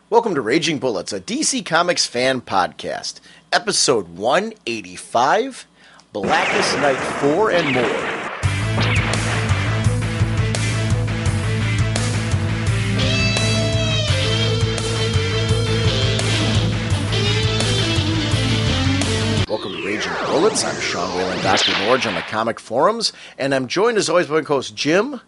Welcome to Raging Bullets, a DC Comics fan podcast. Episode 185, Blackest Night 4 and more. Welcome to Raging Bullets. I'm Sean Whalen, drnorge on the comic forums, and I'm joined as always by my co-host Jim.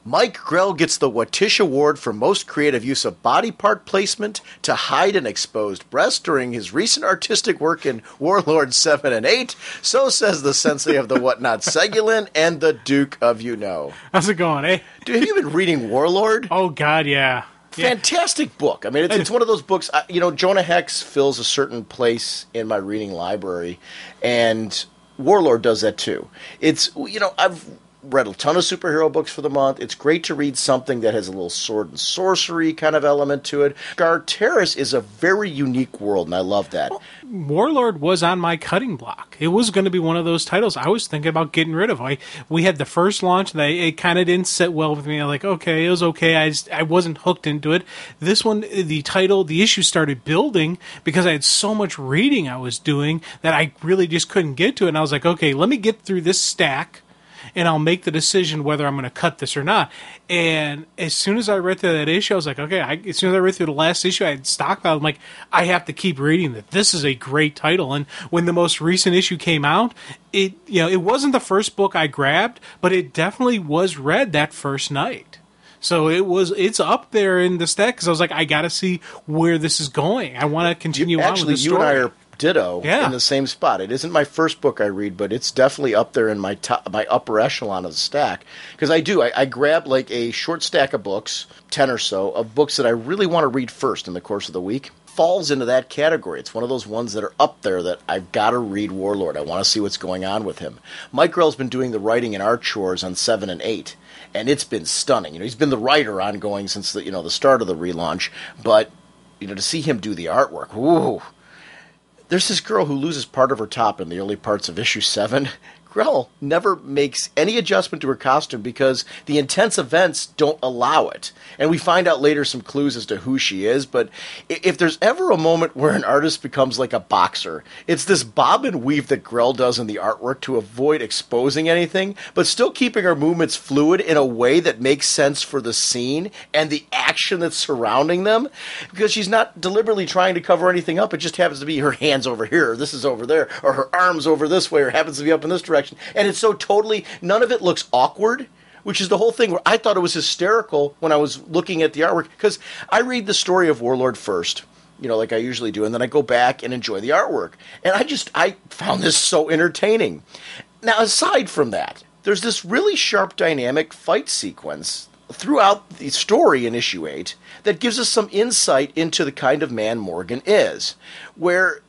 Mike Grell gets the Watish Award for most creative use of body part placement to hide an exposed breast during his recent artistic work in Warlord 7 and 8. So says the sensei of the whatnot, Segulin, and the Duke of You-Know. How's it going, eh? Dude, have you been reading Warlord? Oh, God, yeah. Fantastic book. I mean, it's one of those books, Jonah Hex fills a certain place in my reading library, and Warlord does that too. It's, I've read a ton of superhero books for the month. It's great to read something that has a little sword and sorcery kind of element to it. Skartaris is a very unique world, and I love that. Well, Warlord was on my cutting block. It was going to be one of those titles I was thinking about getting rid of. We had the first launch, and it kind of didn't sit well with me. I'm like, okay, it was okay. I wasn't hooked into it. This one, the issue started building because I had so much reading I was doing that I really just couldn't get to it. And I was like, okay, let me get through this stack, and I'll make the decision whether I'm going to cut this or not. And as soon as I read through that issue, I was like, okay, as soon as I read through the last issue, I had stockpiled. I'm like, I have to keep reading that. This is a great title. And when the most recent issue came out, it wasn't the first book I grabbed, but it definitely was read that first night. So it's up there in the stack because I was like, I got to see where this is going. I want to continue on with the story. You and I are ditto in the same spot. It isn't my first book I read, but it's definitely up there in my upper echelon of the stack. Because I grab like a short stack of books, 10 or so, of books that I really want to read first in the course of the week. Falls into that category. It's one of those ones that are up there that I've got to read Warlord. I want to see what's going on with him. Mike Grell's been doing the writing and art chores on 7 and 8, and it's been stunning. He's been the writer ongoing since the start of the relaunch, but to see him do the artwork, woo. There's this girl who loses part of her top in the early parts of issue 7. Grell never makes any adjustment to her costume because the intense events don't allow it. And we find out later some clues as to who she is, but if there's ever a moment where an artist becomes like a boxer, it's this bob and weave that Grell does in the artwork to avoid exposing anything, but still keeping her movements fluid in a way that makes sense for the scene and the action that's surrounding them, because she's not deliberately trying to cover anything up. It just happens to be her hands over here, or this is over there, or her arms over this way, or happens to be up in this direction. And it's so totally, none of it looks awkward, which is the whole thing where I thought it was hysterical when I was looking at the artwork, because I read the story of Warlord first, like I usually do, and then I go back and enjoy the artwork. And I found this so entertaining. Now, aside from that, there's this really sharp dynamic fight sequence throughout the story in issue 8 that gives us some insight into the kind of man Morgan is, where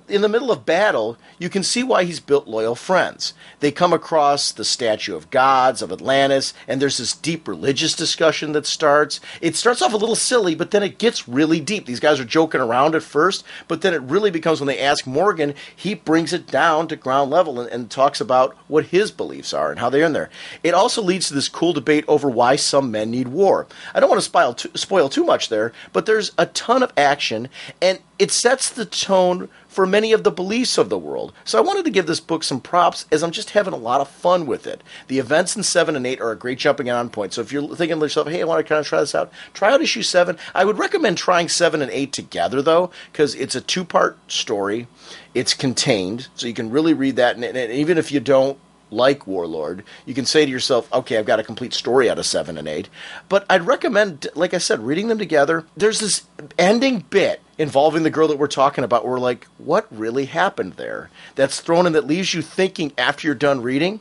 in the middle of battle, you can see why he's built loyal friends. They come across the statue of gods of Atlantis, and there's this deep religious discussion that starts. It starts off a little silly, but then it gets really deep. These guys are joking around at first, but then it really becomes, when they ask Morgan, he brings it down to ground level and talks about what his beliefs are and how they're in there. It also leads to this cool debate over why some men need war. I don't want to spoil too much there, but there's a ton of action, and it sets the tone for many of the beliefs of the world. So I wanted to give this book some props, as I'm just having a lot of fun with it. The events in 7 and 8 are a great jumping on point. So if you're thinking to yourself, hey, I want to kind of try this out, try out issue 7. I would recommend trying 7 and 8 together, though, because it's a 2-part story. It's contained, so you can really read that. And even if you don't like Warlord, you can say to yourself, okay, I've got a complete story out of 7 and 8. But I'd recommend, like I said, reading them together. There's this ending bit involving the girl that we're talking about, where we're like, what really happened there? That's thrown in, that leaves you thinking after you're done reading.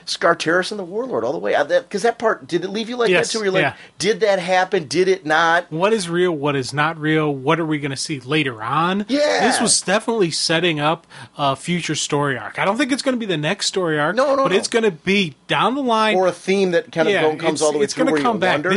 Skartaris and the Warlord all the way. Because that part, did it leave you like that too? Where you're like, did that happen? Did it not? What is real? What is not real? What are we going to see later on? Yeah. This was definitely setting up a future story arc. I don't think it's going to be the next story arc. But it's going to be down the line. Or a theme that kind of comes all the way through, where you wonder.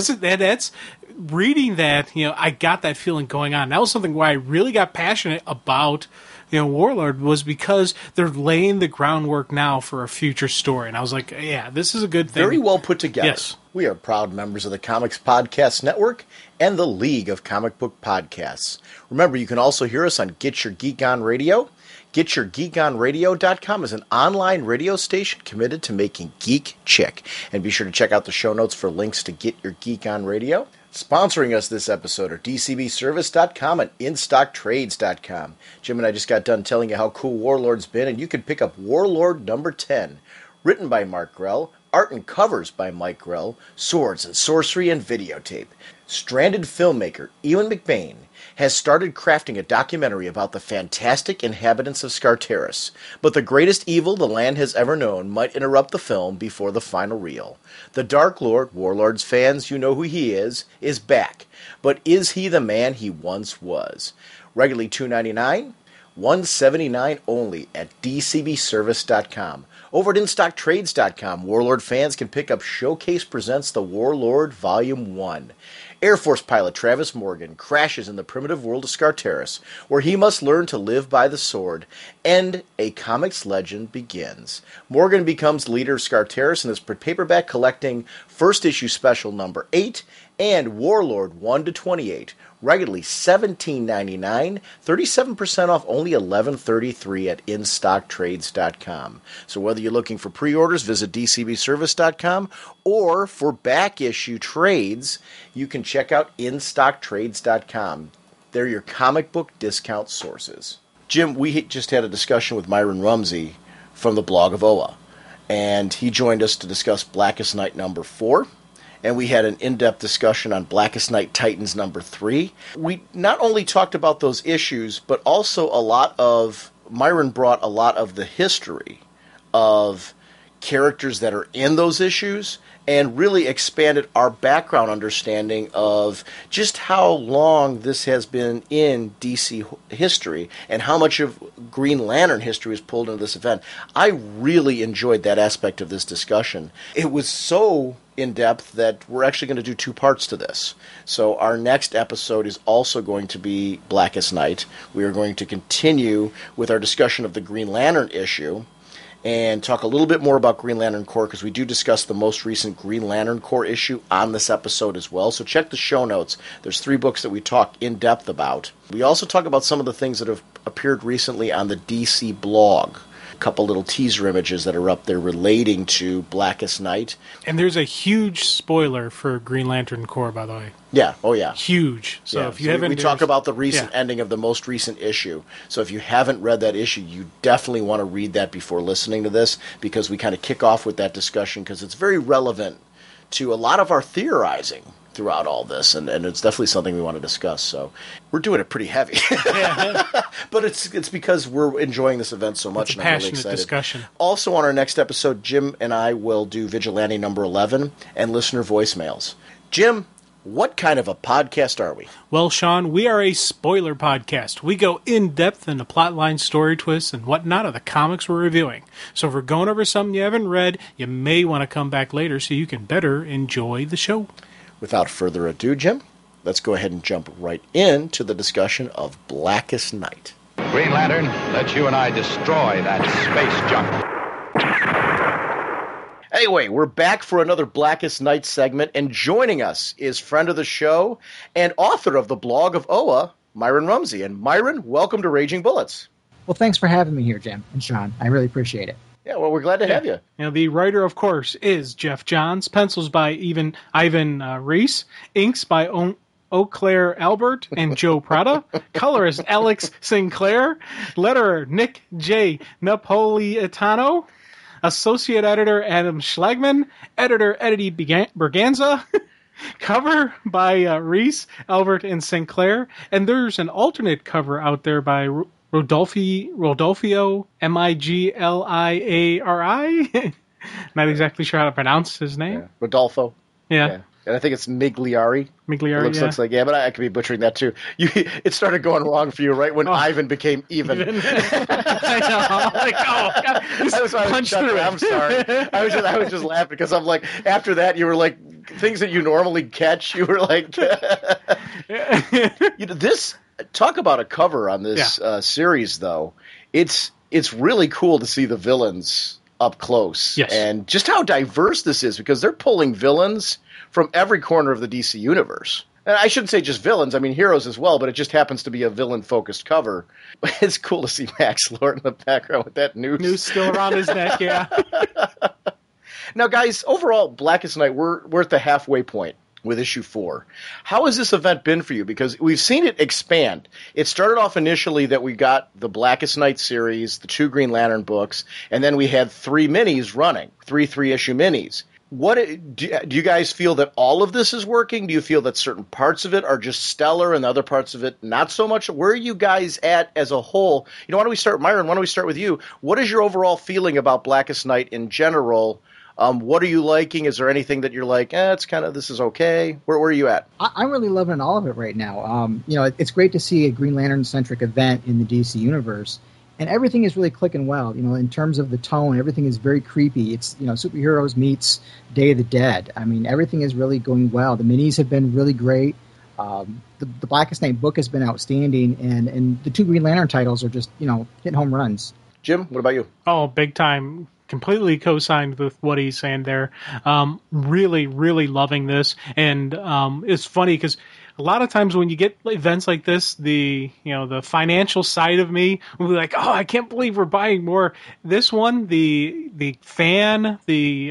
reading that, I got that feeling going on. That was something where I really got passionate about, Warlord, was because they're laying the groundwork now for a future story. And I was like, yeah, this is a good thing. Very well put together. Yes. We are proud members of the Comics Podcast Network and the League of Comic Book Podcasts. Remember, you can also hear us on Get Your Geek On Radio. GetYourGeekOnRadio.com is an online radio station committed to making geek chick. And be sure to check out the show notes for links to Get Your Geek On Radio. Sponsoring us this episode are DCBService.com and InStockTrades.com. Jim and I just got done telling you how cool Warlord's been, and you can pick up Warlord number 10. Written by Mark Grell, art and covers by Mike Grell, swords and sorcery and videotape. Stranded filmmaker Ewan McBain has started crafting a documentary about the fantastic inhabitants of Skartaris, but the greatest evil the land has ever known might interrupt the film before the final reel. The Dark Lord, Warlord's fans, you know who he is back, but is he the man he once was? Regularly $2.99, $1.79 only at DCBService.com. Over at InStockTrades.com, Warlord fans can pick up Showcase Presents The Warlord Volume 1. Air Force pilot Travis Morgan crashes in the primitive world of Skartaris, where he must learn to live by the sword, and a comics legend begins. Morgan becomes leader of Skartaris in this paperback collecting first issue special number 8 and Warlord 1-28. Regularly $17.99, 37% off, only $11.33 at InStockTrades.com. So whether you're looking for pre-orders, visit DCBService.com, or for back issue trades, you can check out InStockTrades.com. They're your comic book discount sources. Jim, we just had a discussion with Myron Rumsey from the blog of OA, and he joined us to discuss Blackest Night number 4. And we had an in-depth discussion on Blackest Night Titans number 3. We not only talked about those issues, but also Myron brought a lot of the history of characters that are in those issues and really expanded our background understanding of just how long this has been in DC history and how much of Green Lantern history was pulled into this event. I really enjoyed that aspect of this discussion. It was so in-depth that we're actually going to do 2 parts to this. So our next episode is also going to be Blackest Night. We are going to continue with our discussion of the Green Lantern issue and talk a little bit more about Green Lantern Corps, because we do discuss the most recent Green Lantern Corps issue on this episode as well. So check the show notes. There's 3 books that we talk in depth about. We also talk about some of the things that have appeared recently on the DC blog. A couple little teaser images that are up there relating to Blackest Night. And there's a huge spoiler for Green Lantern Corps, by the way. Yeah, oh yeah. Huge. So if you haven't... We talk about the recent ending of the most recent issue. So if you haven't read that issue, you definitely want to read that before listening to this, because we kind of kick off with that discussion, because it's very relevant to a lot of our theorizing throughout all this, and it's definitely something we want to discuss. So we're doing it pretty heavy. But it's because we're enjoying this event so much, it's a and I'm really passionate excited. Discussion. Also on our next episode, Jim and I will do Vigilante number 11 and listener voicemails. Jim, what kind of a podcast are we? Well, Sean, we are a spoiler podcast. We go in-depth into plotline, story twists, and whatnot of the comics we're reviewing. So if we're going over something you haven't read, you may want to come back later so you can better enjoy the show. Without further ado, Jim, let's go ahead and jump right into the discussion of Blackest Night. Green Lantern, let you and I destroy that space junk. Anyway, we're back for another Blackest Night segment, and joining us is friend of the show and author of the blog of OA, Myron Rumsey. And Myron, welcome to Raging Bullets. Well, thanks for having me here, Jim and Sean. I really appreciate it. Yeah, well, we're glad to have you. The writer, of course, is Jeff Johns. Pencils by Ivan Reese. Inks by Eau Claire Albert and Joe Prada. Colorist Alex Sinclair. Letterer Nick J. Napolitano. Associate editor Adam Schlagman. Editor Eddie Berganza. Cover by Reese, Albert, and Sinclair. And there's an alternate cover out there by Rodolfo Migliari. Not exactly sure how to pronounce his name. Yeah. Rodolfo. Yeah. And I think it's Migliari. Migliari, looks like, but I could be butchering that too. It started going wrong for you right when Ivan became even. I know. Like, oh, God. I'm sorry. I was just laughing because I'm like, after that, you were like things that you normally catch, you were like, this. Talk about a cover on this series, though. It's really cool to see the villains up close, and just how diverse this is, because they're pulling villains from every corner of the DC universe. And I shouldn't say just villains, I mean heroes as well, but it just happens to be a villain-focused cover. It's cool to see Max Lord in the background with that noose. Noose still around his neck, yeah. Now, guys, overall, Blackest Night, we're at the halfway point with issue 4. How has this event been for you? Because we've seen it expand. It started off initially that we got the Blackest Night series, the 2 Green Lantern books, and then we had 3 minis running, 3 3-issue minis. What do you guys feel that all of this is working? Do you feel that certain parts of it are just stellar and other parts of it not so much? Where are you guys at as a whole? Why don't we start, Myron, why don't we start with you? What is your overall feeling about Blackest Night in general? What are you liking? Is there anything that you're like, it's kind of, this is okay? Where are you at? I'm really loving all of it right now. It's great to see a Green Lantern-centric event in the DC universe. And everything is really clicking well. In terms of the tone, everything is very creepy. It's, superheroes meets Day of the Dead. I mean, everything is really going well. The minis have been really great. The Blackest Night book has been outstanding. And the 2 Green Lantern titles are just, hitting home runs. Jim, what about you? Oh, big time. Completely co-signed with what he's saying there. Really, really loving this. And it's funny because a lot of times when you get events like this, the financial side of me will be like, oh, I can't believe we're buying more. This one, the fan, the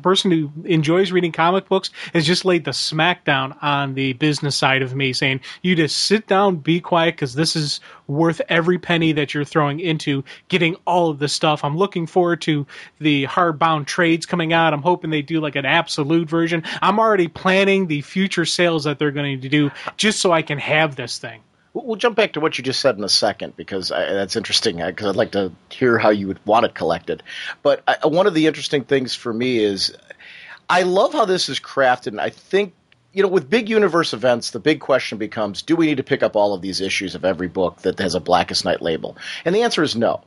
person who enjoys reading comic books has just laid the smackdown on the business side of me, saying, you just sit down, be quiet, because this is worth every penny that you're throwing into getting all of the stuff. I'm looking forward to the hardbound trades coming out. I'm hoping they do like an absolute version. I'm already planning the future sales that they're going to do just so I can have this thing. We'll jump back to what you just said in a second, because that's interesting, because I'd like to hear how you would want it collected. But one of the interesting things for me is I love how this is crafted, and I think, with big universe events, the big question becomes, do we need to pick up all of these issues of every book that has a Blackest Night label? And the answer is no.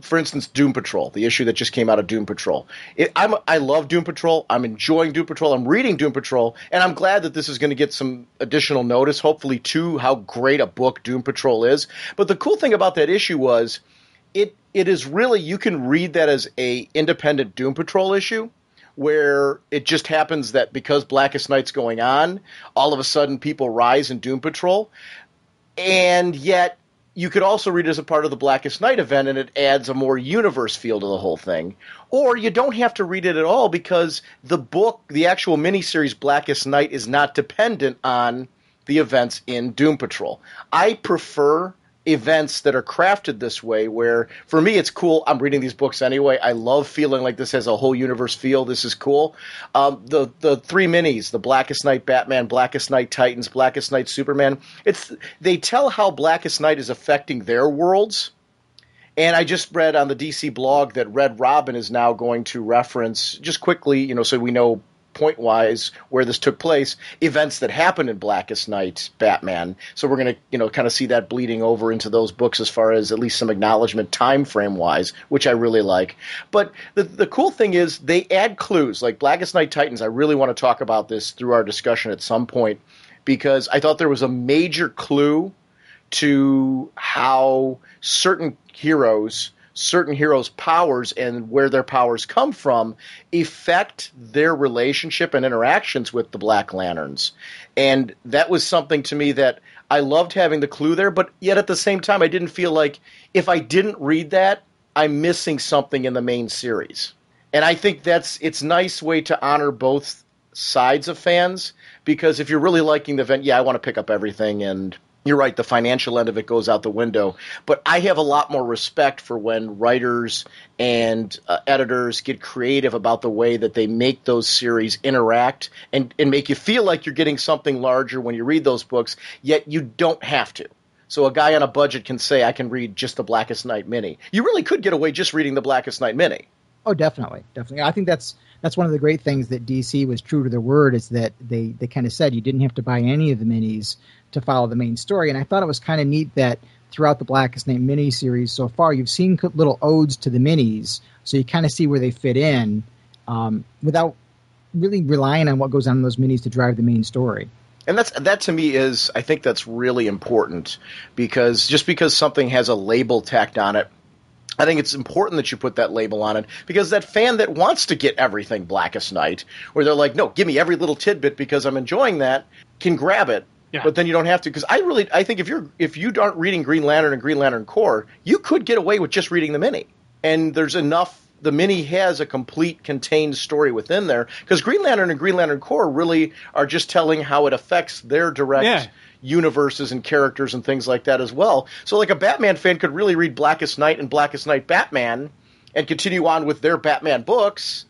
For instance, Doom Patrol, the issue that just came out of Doom Patrol. I love Doom Patrol. I'm enjoying Doom Patrol. I'm reading Doom Patrol, and I'm glad that this is going to get some additional notice, hopefully, too, how great a book Doom Patrol is. But the cool thing about that issue was it is really, you can read that as a independent Doom Patrol issue, where it just happens that because Blackest Night's going on, all of a sudden people rise in Doom Patrol, and yet you could also read it as a part of the Blackest Night event, and it adds a more universe feel to the whole thing. Or you don't have to read it at all, because the book, the actual miniseries Blackest Night, is not dependent on the events in Doom Patrol. I prefer events that are crafted this way, where for me it's cool. I'm reading these books anyway. I love feeling like this has a whole universe feel. This is cool. The 3 minis, the Blackest Night Batman, Blackest Night Titans, Blackest Night Superman, they tell how Blackest Night is affecting their worlds. And I just read on the DC blog that Red Robin is now going to reference, just quickly, so we know point-wise where this took place, events that happened in Blackest Night Batman. So we're going to, kind of see that bleeding over into those books as far as at least some acknowledgement time frame-wise, which I really like. But the cool thing is they add clues. Like Blackest Night Titans, I really want to talk about this through our discussion at some point, because I thought there was a major clue to how certain heroes' powers and where their powers come from affect their relationship and interactions with the Black Lanterns. And that was something to me that I loved having the clue there, but yet at the same time I didn't feel like if I didn't read that, I'm missing something in the main series. And I think it's a nice way to honor both sides of fans, because if you're really liking the event, I want to pick up everything, and you're right, the financial end of it goes out the window. But I have a lot more respect for when writers and editors get creative about the way that they make those series interact and make you feel like you're getting something larger when you read those books, yet you don't have to. So a guy on a budget can say, I can read just the Blackest Night mini. You really could get away just reading the Blackest Night mini. Oh, definitely. I think that's one of the great things that DC was true to their word, is that they kind of said you didn't have to buy any of the minis to follow the main story. And I thought it was kind of neat that throughout the Blackest Night miniseries so far, you've seen little odes to the minis, so you kind of see where they fit in without really relying on what goes on in those minis to drive the main story. And that to me is, I think that's really important, because just because something has a label tacked on it, I think it's important that you put that label on it, because that fan that wants to get everything Blackest Night, where they're like, no, give me every little tidbit because I'm enjoying that, can grab it. Yeah. But then you don't have to, because I think if you aren't reading Green Lantern and Green Lantern Corps, you could get away with just reading the mini. And there's enough. The mini has a complete contained story within there, because Green Lantern and Green Lantern Corps really are just telling how it affects their direct universes and characters and things like that as well. So like a Batman fan could really read Blackest Night and Blackest Night Batman and continue on with their Batman books,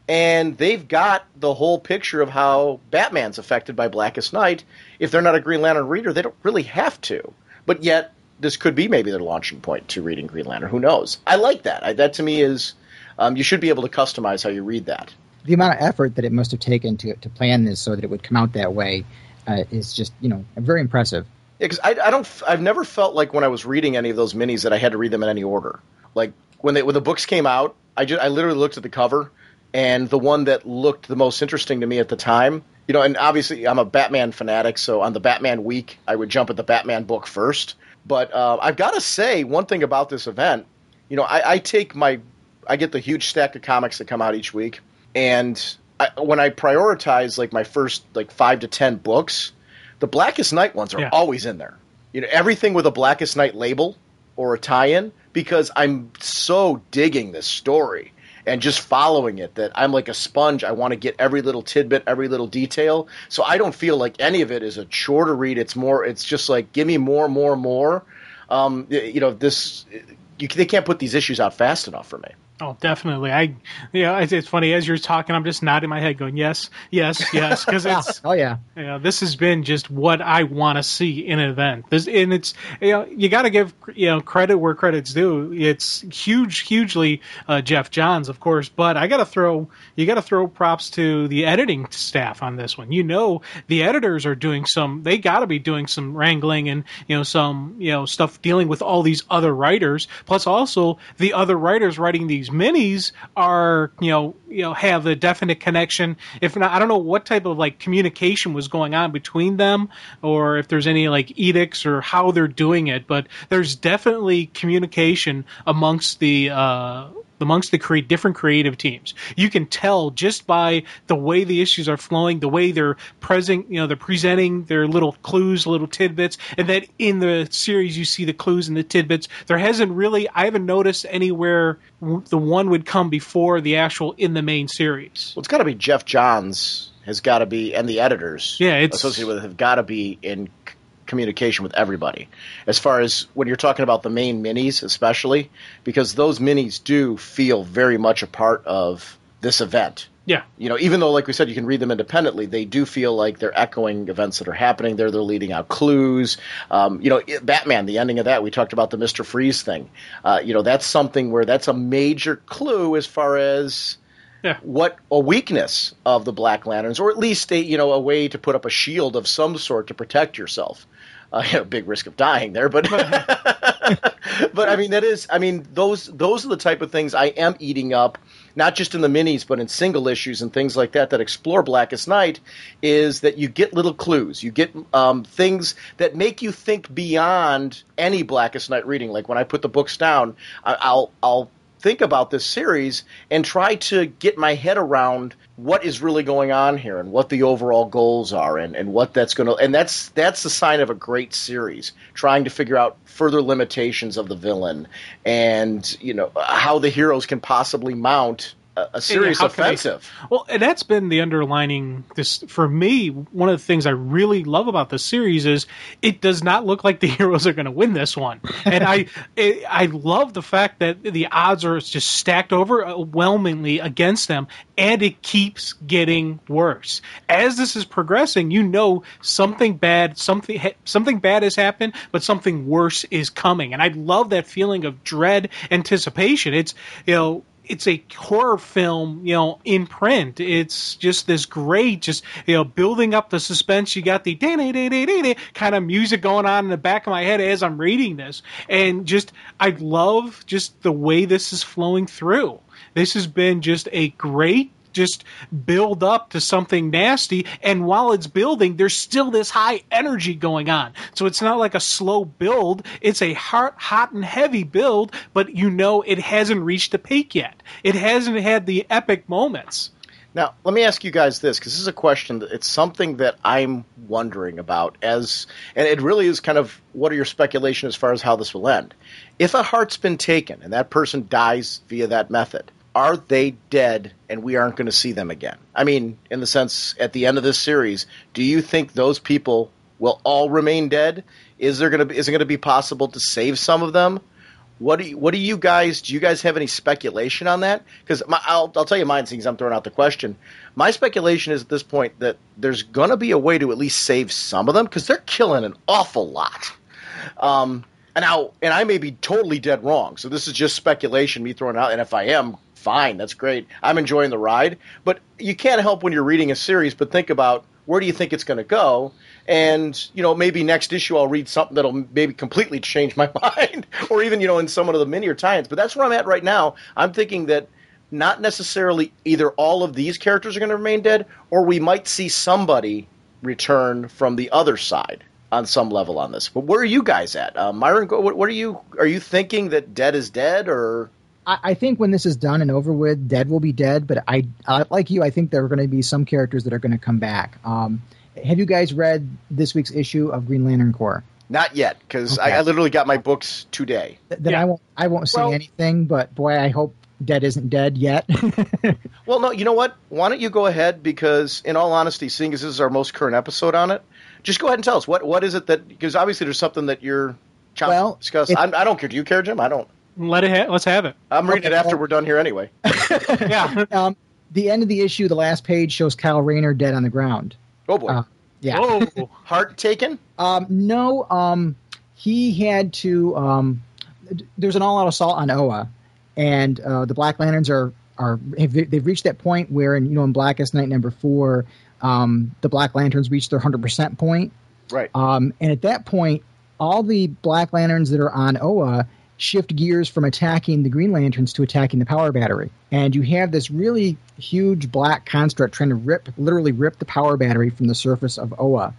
and they've got the whole picture of how Batman's affected by Blackest Night. If they're not a Green Lantern reader, they don't really have to. But yet, this could be maybe their launching point to reading Green Lantern. Who knows? I like that. That to me is, you should be able to customize how you read that. The amount of effort that it must have taken to plan this so that it would come out that way is just, very impressive. Yeah, because I've never felt like when I was reading any of those minis that I had to read them in any order. Like when the books came out, I literally looked at the cover, and the one that looked the most interesting to me at the time, and obviously I'm a Batman fanatic, so on the Batman week, I would jump at the Batman book first. But I've got to say one thing about this event. I get the huge stack of comics that come out each week, and when I prioritize like my first 5 to 10 books, the Blackest Night ones are always in there. Everything with a Blackest Night label or a tie-in, because I'm so digging this story and just following it that I'm like a sponge. I want to get every little tidbit, every little detail. So I don't feel like any of it is a chore to read. It's just like, give me more. They can't put these issues out fast enough for me. Oh, definitely. It's funny, as you're talking, I'm just nodding my head going, yes, because it's, this has been just what I want to see in an event. You got to give, credit where credit's due. It's hugely Jeff Johns, of course, but you got to throw props to the editing staff on this one. The editors are they got to be doing some wrangling and, some, stuff dealing with all these other writers, plus also the other writers writing these minis are have a definite connection. If not, I don't know what type of communication was going on between them, or if there's any edicts or how they're doing it, but there's definitely communication amongst the different creative teams. You can tell just by the way the issues are flowing, the way they're presenting their little clues, little tidbits, and that in the series you see the clues and the tidbits. I haven't noticed anywhere the one would come before the actual in the main series. Well, it's got to be Jeff Johns has got to be, and the editors associated with it have got to be in communication with everybody, as far as when you're talking about the main minis, especially because those minis do feel very much a part of this event. Yeah. Even though, like we said, you can read them independently, they do feel like they're echoing events that are happening there. They're leading out clues. Batman, the ending of that, we talked about the Mr. Freeze thing. That's something where that's a major clue as far as what a weakness of the Black Lanterns, or at least a way to put up a shield of some sort to protect yourself. Big risk of dying there, but but those are the type of things I am eating up, not just in the minis, but in single issues and things like that explore Blackest Night, is that you get little clues. You get things that make you think beyond any Blackest Night reading. Like when I put the books down, I'll think about this series and try to get my head around what is really going on here and what the overall goals are and what that's going to – and that's the sign of a great series, trying to figure out further limitations of the villain and, how the heroes can possibly mount a serious offensive. And that's been the underlining. This for me, one of the things I really love about this series is it does not look like the heroes are going to win this one, and I love the fact that the odds are just stacked overwhelmingly against them, and it keeps getting worse as this is progressing. Something bad has happened, but something worse is coming, and I love that feeling of dread, anticipation. It's a horror film, in print. It's just this great, building up the suspense. You got the da-da-da-da-da kind of music going on in the back of my head as I'm reading this. And I love just the way this is flowing through. This has been just a great just build up to something nasty, and while it's building, there's still this high energy going on. So it's not like a slow build, it's a hot and heavy build, but it hasn't reached a peak yet. It hasn't had the epic moments. Now, let me ask you guys this, because this is a question, it's something that I'm wondering about, and it really is kind of, what are your speculation as far as how this will end? If a heart's been taken and that person dies via that method, are they dead and we aren't going to see them again? I mean, in the sense, at the end of this series, do you think those people will all remain dead? Is it going to be possible to save some of them? Do you guys have any speculation on that? Because I'll tell you mine, since I'm throwing out the question. My speculation is at this point that there's going to be a way to at least save some of them, because they're killing an awful lot. And I may be totally dead wrong, so this is just speculation, me throwing it out. And if I am, fine, that's great. I'm enjoying the ride. But you can't help when you're reading a series but think about, where do you think it's going to go? And, maybe next issue I'll read something that'll maybe completely change my mind, or even, in some of the minier tie-ins. But that's where I'm at right now. I'm thinking that not necessarily either all of these characters are going to remain dead, or we might see somebody return from the other side on some level on this. But where are you guys at? Myron, what are you thinking that dead is dead, or... I think when this is done and over with, dead will be dead, but I like you, I think there are going to be some characters that are going to come back. Have you guys read this week's issue of Green Lantern Corps? Not yet, because okay. I literally got my books today. Then yeah. I won't say anything, but boy, I hope dead isn't dead yet. Well, no, you know what? Why don't you go ahead, because in all honesty, seeing as this is our most current episode on it, just go ahead and tell us. What is it that, because obviously there's something that you're trying to discuss. I don't care. Do you care, Jim? I don't. Let's have it. I'm reading it after we're done here anyway. Yeah. The end of the issue, the last page shows Kyle Rayner dead on the ground. Oh boy. Yeah. Whoa. Heart taken? No. He had to. There's an all-out assault on Oa, and the Black Lanterns they've reached that point where in Blackest Night #4, the Black Lanterns reached their 100% point. Right. And at that point, all the Black Lanterns that are on Oa shift gears from attacking the Green Lanterns to attacking the power battery. And you have this really huge black construct trying to literally rip the power battery from the surface of Oa.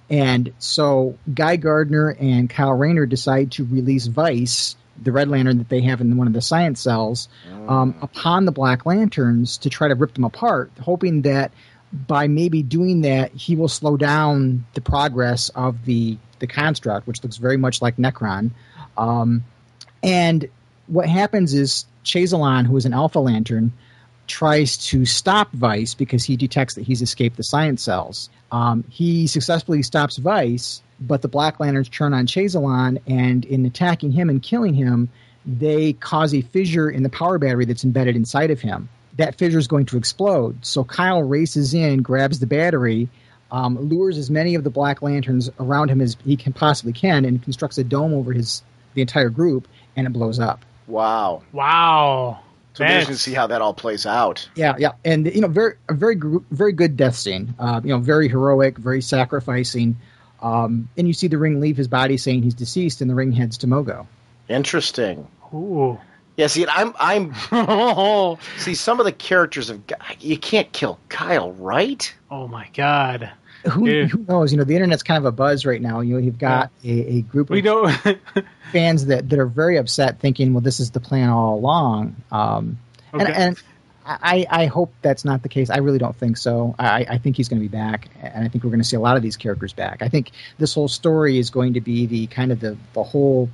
And so Guy Gardner and Kyle Rayner decide to release Vice, the Red Lantern that they have in one of the science cells, upon the Black Lanterns to try to rip them apart, hoping that by maybe doing that, he will slow down the progress of the construct, which looks very much like Necron. And what happens is Chazalon, who is an Alpha Lantern, tries to stop Vice because he detects that he's escaped the science cells. He successfully stops Vice, but the Black Lanterns turn on Chazalon, and in attacking him and killing him, they cause a fissure in the power battery that's embedded inside of him. That fissure is going to explode. So Kyle races in, grabs the battery, lures as many of the Black Lanterns around him as he possibly can, and constructs a dome over the entire group, and it blows up. Wow. So we're just going to see how that all plays out. Yeah. And, very good death scene. Very heroic, very sacrificing. And you see the Ring leave his body saying he's deceased, and the Ring heads to Mogo. Interesting. Ooh. Yeah, see, I'm see, some of the characters you can't kill Kyle, right? Oh my God. Who knows? The internet's kind of a buzz right now. You've got a group of fans that are very upset, thinking, well, this is the plan all along. Okay. And I hope that's not the case. I really don't think so. I think he's going to be back, and I think we're going to see a lot of these characters back. I think this whole story is going to be the whole.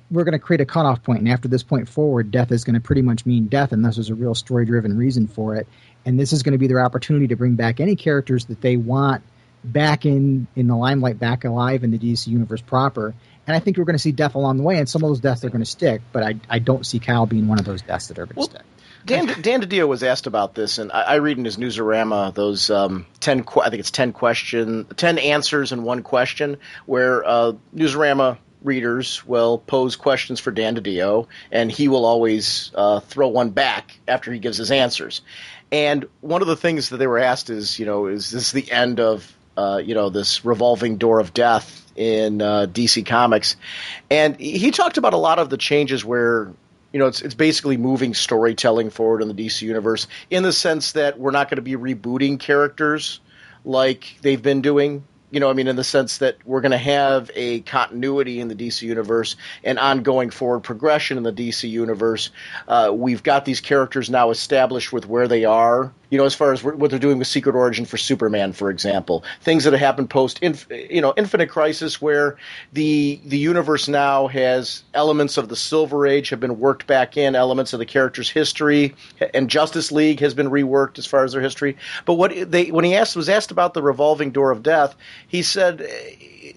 We're going to create a cutoff point, and after this point forward, death is going to pretty much mean death unless there's a real story-driven reason for it. And this is going to be their opportunity to bring back any characters that they want back in the limelight, back alive in the DC universe proper. And I think we're going to see death along the way, and some of those deaths are going to stick, but I don't see Kyle being one of those deaths that are going to stick. Dan DiDio was asked about this, and I read in his Newsarama those 10 answers and one question, where Newsarama readers will pose questions for Dan DiDio, and he will always throw one back after he gives his answers. And one of the things that they were asked is this the end of this revolving door of death in DC Comics? And he talked about a lot of the changes where it's basically moving storytelling forward in the DC universe in the sense that we're not going to be rebooting characters like they've been doing. In the sense that we're going to have a continuity in the DC universe and ongoing forward progression in the DC universe. We've got these characters now established with where they are, as far as what they're doing with Secret Origin for Superman, for example. Things that have happened post, Infinite Crisis, where the universe now has elements of the Silver Age have been worked back in, elements of the character's history, and Justice League has been reworked as far as their history. But when he was asked about the revolving door of death, he said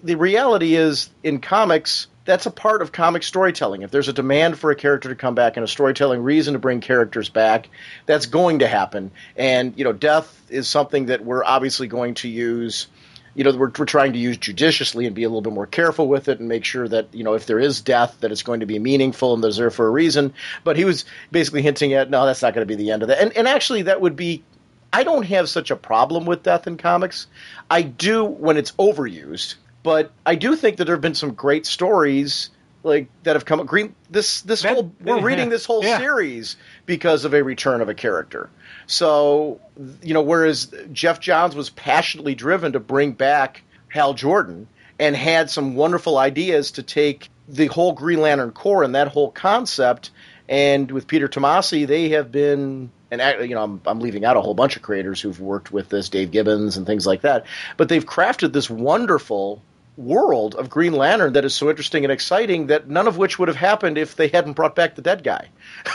the reality is in comics, that's a part of comic storytelling. If there's a demand for a character to come back and a storytelling reason to bring characters back, that's going to happen. And, death is something that we're obviously going to use, we're trying to use judiciously and be a little bit more careful with it and make sure that, if there is death, that it's going to be meaningful and there's there for a reason. But he was basically hinting at, no, that's not going to be the end of that. And actually that would be, I don't have such a problem with death in comics. I do when it's overused. But I do think that there have been some great stories that have come. We're reading this whole series because of a return of a character. So whereas Jeff Johns was passionately driven to bring back Hal Jordan and had some wonderful ideas to take the whole Green Lantern Corps and that whole concept, and with Peter Tomasi, they have been. And I'm leaving out a whole bunch of creators who've worked with this, Dave Gibbons and things like that. But they've crafted this wonderful world of Green Lantern that is so interesting and exciting that none of which would have happened if they hadn't brought back the dead guy.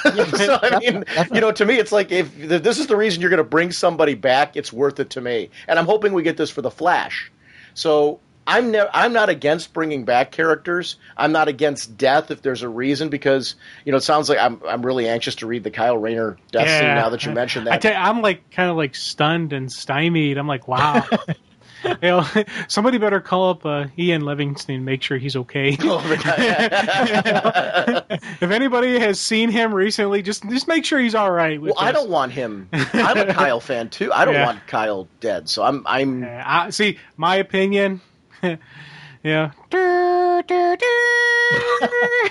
So, to me, it's like if this is the reason you're going to bring somebody back, it's worth it to me. And I'm hoping we get this for the Flash. So I'm not against bringing back characters. I'm not against death if there's a reason, because it sounds like I'm really anxious to read the Kyle Rayner death scene now that you mentioned that. I'm kind of stunned and stymied. I'm like, wow. Somebody better call up Ian Livingston and make sure he's okay. If anybody has seen him recently, just make sure he's all right. I don't want him. I'm a Kyle fan too. I don't want Kyle dead. So I'm. See, my opinion. Yeah.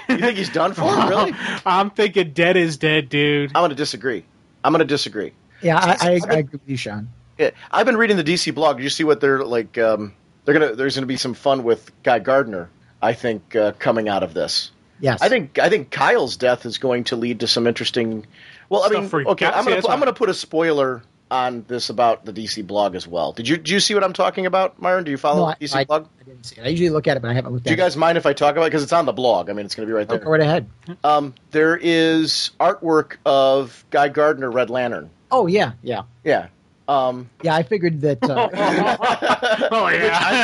You think he's done for? Really? I'm thinking dead is dead, dude. I'm going to disagree. Yeah, I agree with you, Sean. Yeah, I've been reading the DC blog. Did you see what they're like? There's gonna be some fun with Guy Gardner, I think, coming out of this. Yes, I think Kyle's death is going to lead to some interesting. Well, I'm gonna put a spoiler on this about the DC blog as well. Did you see what I'm talking about, Myron? Do you follow the DC blog? I didn't see it. I usually look at it, but I haven't looked at it. Do you guys mind if I talk about it? Because it's on the blog. I mean, it's going to be right there. Go right ahead. There is artwork of Guy Gardner, Red Lantern. Oh, yeah. Yeah, I figured that. I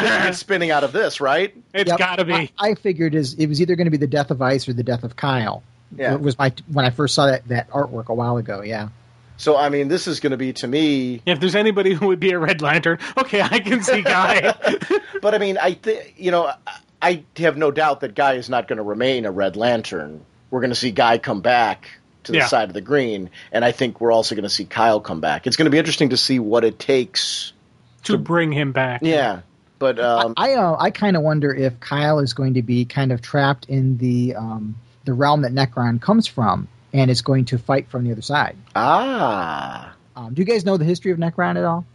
figured it's spinning out of this, right? It's got to be. I figured it was either going to be the death of Ice or the death of Kyle. Yeah, it was when I first saw that artwork a while ago. Yeah. So I mean, this is going to be to me. If there's anybody who would be a Red Lantern, okay, I can see Guy. But I mean, I have no doubt that Guy is not going to remain a Red Lantern. We're going to see Guy come back to the side of the green, and I think we're also going to see Kyle come back. It's going to be interesting to see what it takes to bring him back. Yeah, but I kind of wonder if Kyle is going to be kind of trapped in the realm that Necron comes from, and is going to fight from the other side. Do you guys know the history of Necron at all?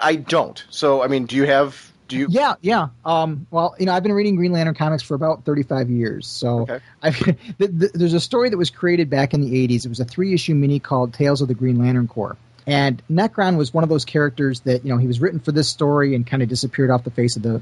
I don't. So, I mean, do you? Yeah. Well, I've been reading Green Lantern comics for about 35 years. So okay. There's a story that was created back in the 80s. It was a 3-issue mini called Tales of the Green Lantern Corps. And Necron was one of those characters that, he was written for this story and kind of disappeared off the face of the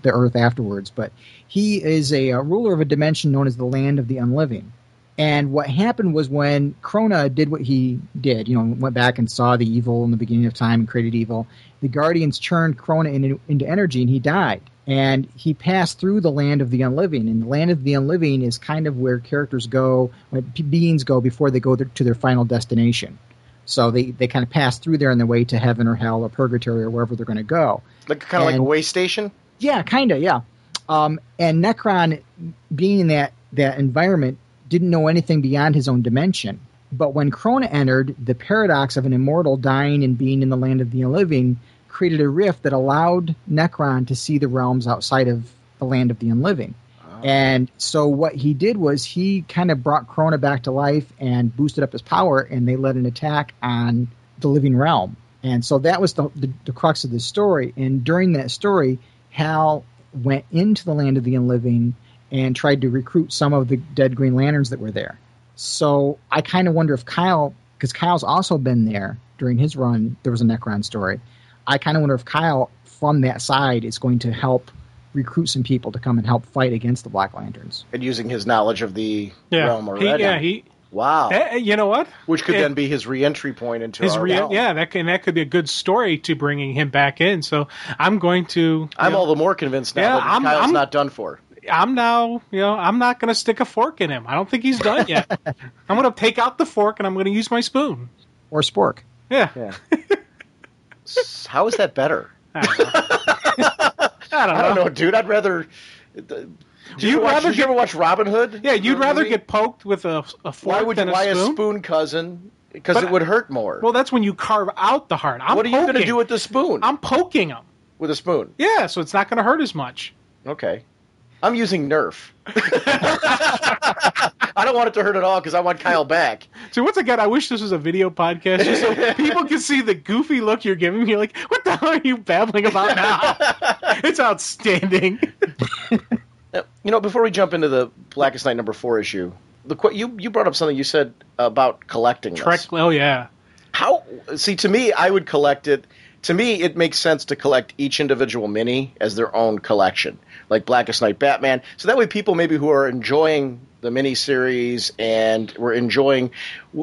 earth afterwards. But he is a ruler of a dimension known as the Land of the Unliving. And what happened was when Krona did what he did, went back and saw the evil in the beginning of time and created evil, the Guardians churned Krona into energy and he died. And he passed through the Land of the Unliving. And the Land of the Unliving is kind of where characters go, where beings go before they go to their final destination. So they kind of pass through there on their way to heaven or hell or purgatory or wherever they're going to go. Like a way station? Yeah, kind of, yeah. And Necron, being in that environment, didn't know anything beyond his own dimension. But when Krona entered, the paradox of an immortal dying and being in the Land of the Unliving created a rift that allowed Necron to see the realms outside of the Land of the Unliving. And so what he did was he kind of brought Corona back to life and boosted up his power, and they led an attack on the living realm. And so that was the crux of the story. And during that story, Hal went into the land of the unliving and tried to recruit some of the dead Green Lanterns that were there. So I kind of wonder if Kyle, because Kyle's also been there during his run, there was a Necron story. I kind of wonder if Kyle, from that side, is going to help recruit some people to come and help fight against the Black Lanterns. And using his knowledge of the realm already. Wow. You know what? Which could then be his re-entry point into his realm. Yeah, that could be a good story to bringing him back in. So I'm going to... I'm all the more convinced now that Kyle's not done for. I'm now, I'm not going to stick a fork in him. I don't think he's done yet. I'm going to take out the fork and I'm going to use my spoon. Or spork. Yeah. How is that better? I don't know, dude. I'd rather... Did you ever watch Robin Hood? Yeah, you'd rather get poked with a fork than a spoon? Why a spoon, cousin? Because it would hurt more. Well, that's when you carve out the heart. What are you going to do with the spoon? I'm poking him. With a spoon? Yeah, so it's not going to hurt as much. Okay. I'm using Nerf. I don't want it to hurt at all because I want Kyle back. So once again, I wish this was a video podcast just so people can see the goofy look you're giving me. Like, what the hell are you babbling about now? It's outstanding. Before we jump into the Blackest Night #4 issue, you brought up something you said about collecting this. Oh, yeah. To me, I would collect it. To me, it makes sense to collect each individual mini as their own collection, like Blackest Night Batman. So that way people maybe who are enjoying the miniseries and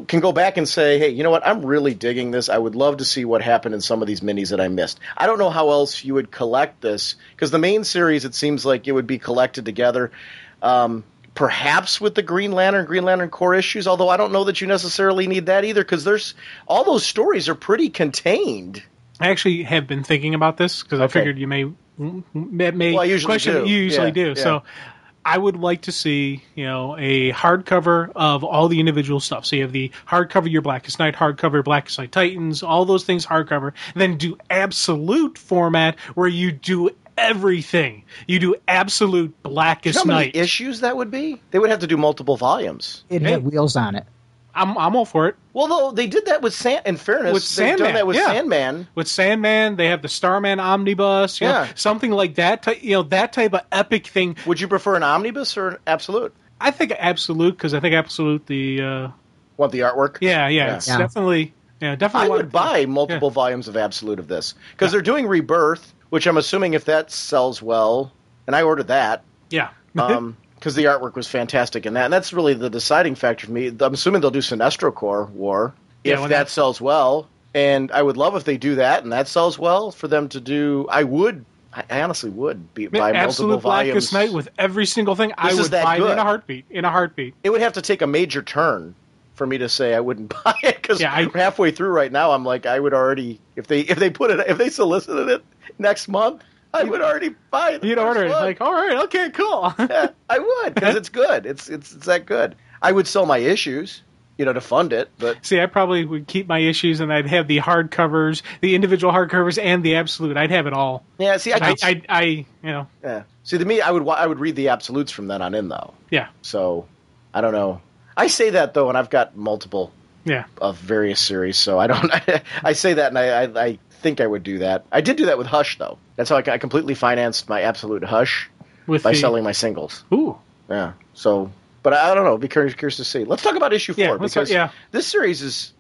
can go back and say, hey, you know what? I'm really digging this. I would love to see what happened in some of these minis that I missed. I don't know how else you would collect this, because the main series, it seems like it would be collected together, perhaps with the Green Lantern Corps issues, although I don't know that you necessarily need that either, because all those stories are pretty contained. I actually have been thinking about this, because I figured you may well, I usually question do. it. You usually do. Yeah. So I would like to see, a hardcover of all the individual stuff. So you have the hardcover Your Blackest Night, hardcover Blackest Night Titans, all those things hardcover. Then do absolute format where you do everything. You do absolute Blackest Night. How many issues that would be? They would have to do multiple volumes. It had wheels on it. I'm all for it. Well, though, they did that with in fairness, they've done that with Sandman. With Sandman, they have the Starman Omnibus, something like that. That type of epic thing. Would you prefer an omnibus or an absolute? I think absolute, because I think absolute want the artwork? Yeah. It's definitely. Yeah, definitely. I would buy multiple volumes of absolute of this, because they're doing Rebirth, which I'm assuming if that sells well, and I ordered that. Yeah. Because the artwork was fantastic in that. And that's really the deciding factor for me. I'm assuming they'll do Sinestro Corps War if that sells well. And I would love if they do that and that sells well for them to do. I honestly would buy multiple volumes. Blackest Night with every single thing. I would buy it in a heartbeat. In a heartbeat. It would have to take a major turn for me to say I wouldn't buy it, because halfway through right now I'm like, I would already, if they solicited it next month, I would already buy it. You'd order it. Like, all right, okay, cool. Yeah, I would, because it's good. It's that good. I would sell my issues, to fund it. But see, I probably would keep my issues, and I'd have the hardcovers, the individual hardcovers, and the absolute. I'd have it all. Yeah. See, Yeah. See, to me, I would read the absolutes from then on in, though. Yeah. So, I don't know. I say that though, and I've got multiple. Yeah. Of various series, so I don't. I say that, and I think I would do that. I did do that with Hush, though. That's how I completely financed my absolute Hush by selling my singles. Ooh. Yeah. So, but I don't know. Be curious to see. Let's talk about issue 4 because this series is,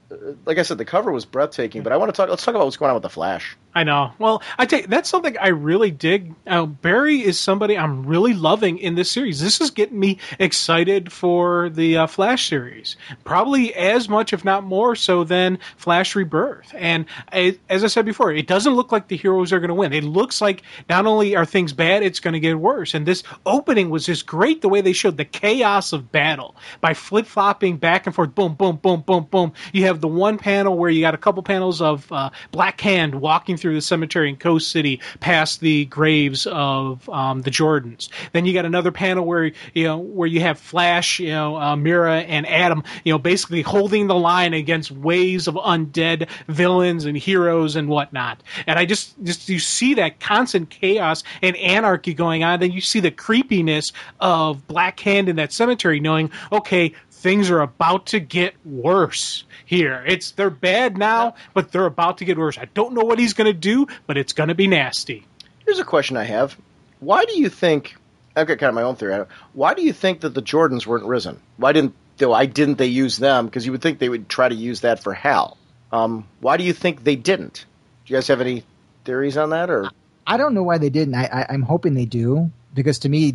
like I said, the cover was breathtaking. But let's talk about what's going on with the Flash. I know. Well, I tell you, that's something I really dig. Barry is somebody I'm really loving in this series. This is getting me excited for the Flash series. Probably as much, if not more so, than Flash Rebirth. And as I said before, it doesn't look like the heroes are going to win. It looks like not only are things bad, it's going to get worse. And this opening was just great, the way they showed the chaos of battle by flip-flopping back and forth. Boom, boom, boom, boom, boom. You have the one panel where you got a couple panels of Black Hand walking through the cemetery in Coast City past the graves of the Jordans. Then you got another panel where you have Flash, Mira and Adam, basically holding the line against waves of undead villains and heroes and whatnot. And I just you see that constant chaos and anarchy going on. Then you see the creepiness of Black Hand in that cemetery, knowing, okay, things are about to get worse here. They're bad now, but they're about to get worse. I don't know what he's going to do, but it's going to be nasty. Here's a question I have. Why do you think, I've got kind of my own theory, why do you think that the Jordans weren't risen? Why didn't they use them? Because you would think they would try to use that for Hal. Why do you think they didn't? Do you guys have any theories on that? Or I don't know why they didn't. I'm hoping they do, because to me,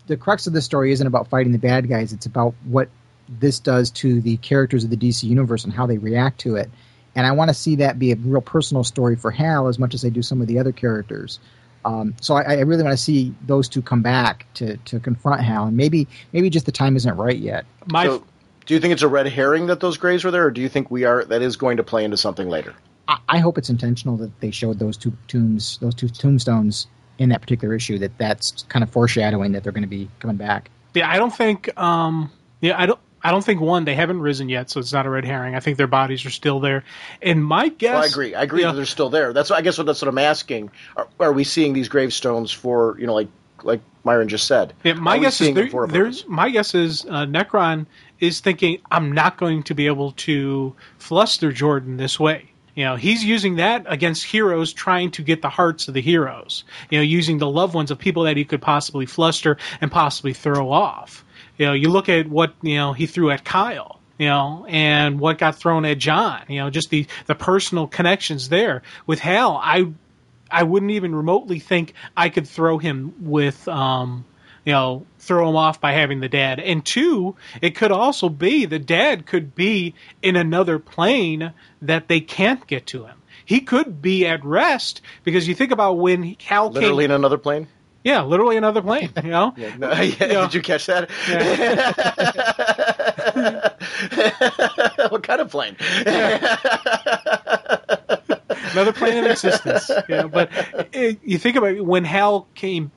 the crux of the story isn't about fighting the bad guys. It's about what this does to the characters of the DC universe and how they react to it. And I want to see that be a real personal story for Hal as much as I do some of the other characters. So I really want to see those two come back to confront Hal. And maybe just the time isn't right yet. So, do you think it's a red herring that those graves were there, or do you think that is going to play into something later? I hope it's intentional that they showed those two tombstones in that particular issue. That's kind of foreshadowing that they're going to be coming back. Yeah, I don't think. I don't think they haven't risen yet, so it's not a red herring. I think their bodies are still there. And my guess, well, I agree that they're still there. That's what I'm asking. Are we seeing these gravestones for like Myron just said? Yeah, my guess is Necron is thinking, I'm not going to be able to fluster Jordan this way. He's using that against heroes, trying to get the hearts of the heroes. Using the loved ones of people that he could possibly fluster and possibly throw off. You look at what he threw at Kyle, and what got thrown at John. Just the personal connections there. With Hal, I wouldn't even remotely think I could throw him with, throw him off by having the dad. And two, it could also be the dad could be in another plane that they can't get to him. He could be at rest, because you think about when Hal came... Literally in another plane? Yeah, literally another plane, Yeah, did you catch that? Yeah. What kind of plane? Another plane in existence. But you think about it, when Hal came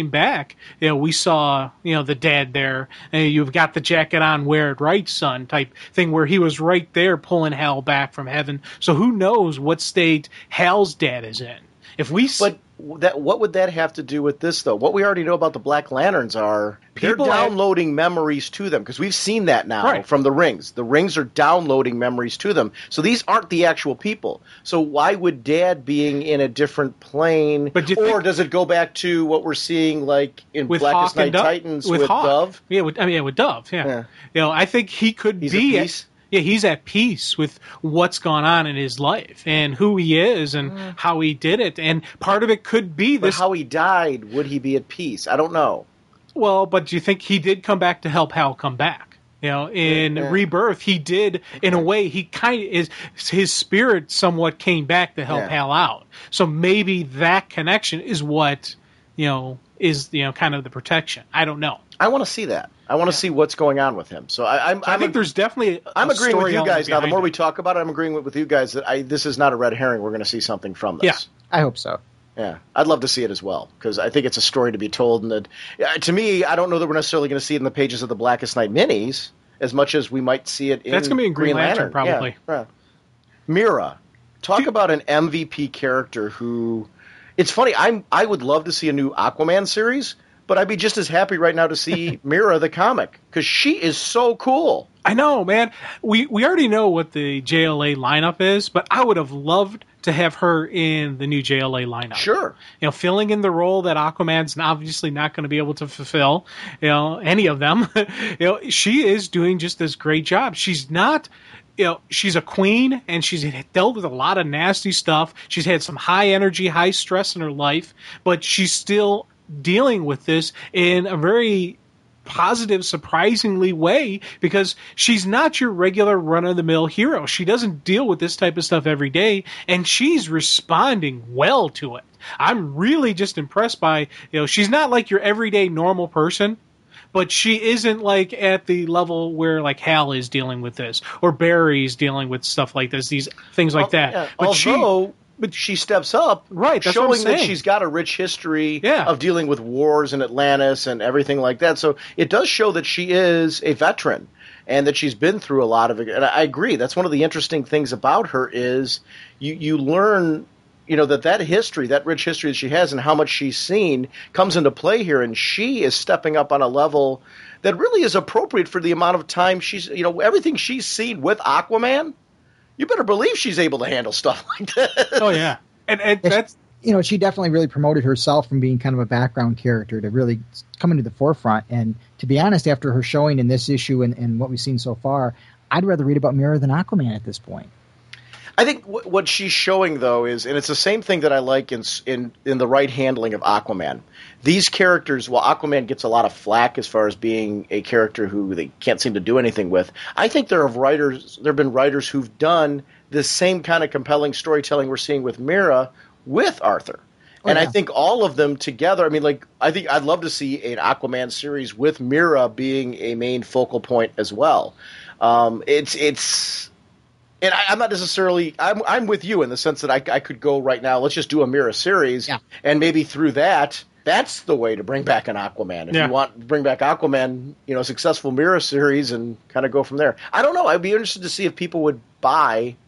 back, we saw, the dad there. And you've got the jacket on, wear it right, son, type thing, where he was right there pulling Hal back from heaven. So who knows what state Hal's dad is in? What would that have to do with this, though? What we already know about the Black Lanterns are they're downloading memories to them, because we've seen that now from the rings. The rings are downloading memories to them. So these aren't the actual people. So why would Dad being in a different plane, or does it go back to what we're seeing like in Blackest Night Titans with Dove? Yeah, with Dove, yeah. I think he could be... at peace. Yeah, he's at peace with what's gone on in his life and who he is and how he did it. And part of it could be this. But how he died, would he be at peace? I don't know. Well, but do you think he did come back to help Hal come back? In Rebirth, he did, in a way, he kind of is, his spirit somewhat came back to help Hal out. So maybe that connection is what, is, kind of the protection. I don't know. I want to see that. I want to see what's going on with him. So I think there's definitely I'm agreeing with you guys now. The more we talk about it, I'm agreeing with you guys that this is not a red herring. We're going to see something from this. Yeah, I hope so. Yeah, I'd love to see it as well, because I think it's a story to be told. And to me, I don't know that we're necessarily going to see it in the pages of the Blackest Night minis as much as we might see it in That's going to be in Green Lantern probably. Yeah. Mira, talk about an MVP character who... It's funny, I would love to see a new Aquaman series, but I'd be just as happy right now to see Mira the comic, because she is so cool. I know, man. We already know what the JLA lineup is, but I would have loved to have her in the new JLA lineup. Sure. Filling in the role that Aquaman's obviously not going to be able to fulfill, any of them. She is doing just this great job. She's not... she's a queen, and she's dealt with a lot of nasty stuff. She's had some high energy, high stress in her life, but she's still dealing with this in a very positive, surprisingly way, because she's not your regular run-of-the-mill hero. She doesn't deal with this type of stuff every day, and she's responding well to it. I'm really just impressed by, she's not like your everyday normal person, but she isn't like at the level where like Hal is dealing with this or Barry's dealing with stuff like this, these things like that. Yeah. But she steps up, right? That's showing what I'm saying. that she's got a rich history Yeah. of dealing with wars in Atlantis and everything like that. So it does show that she is a veteran and that she's been through a lot of it. And I agree. That's one of the interesting things about her is you learn, that history, that rich history that she has and how much she's seen comes into play here. And she is stepping up on a level that really is appropriate for the amount of time she's, everything she's seen with Aquaman. You better believe she's able to handle stuff like that. Oh, yeah. And that's... she definitely really promoted herself from being kind of a background character to really come into the forefront. And to be honest, after her showing in this issue and what we've seen so far, I'd rather read about Mira than Aquaman at this point. I think what she's showing, though, is, and it's the same thing that I like in the right handling of Aquaman. These characters, while Aquaman gets a lot of flack as far as being a character who they can't seem to do anything with, I think there have been writers who've done this same kind of compelling storytelling we're seeing with Mira with Arthur. And I think all of them together, I think I'd love to see an Aquaman series with Mira being a main focal point as well. And I'm not necessarily – I'm with you in the sense that I could go right now, let's just do a Mira series, and maybe through that's the way to bring back an Aquaman. If you want to bring back Aquaman, a successful Mira series and kind of go from there. I don't know. I'd be interested to see if people would buy –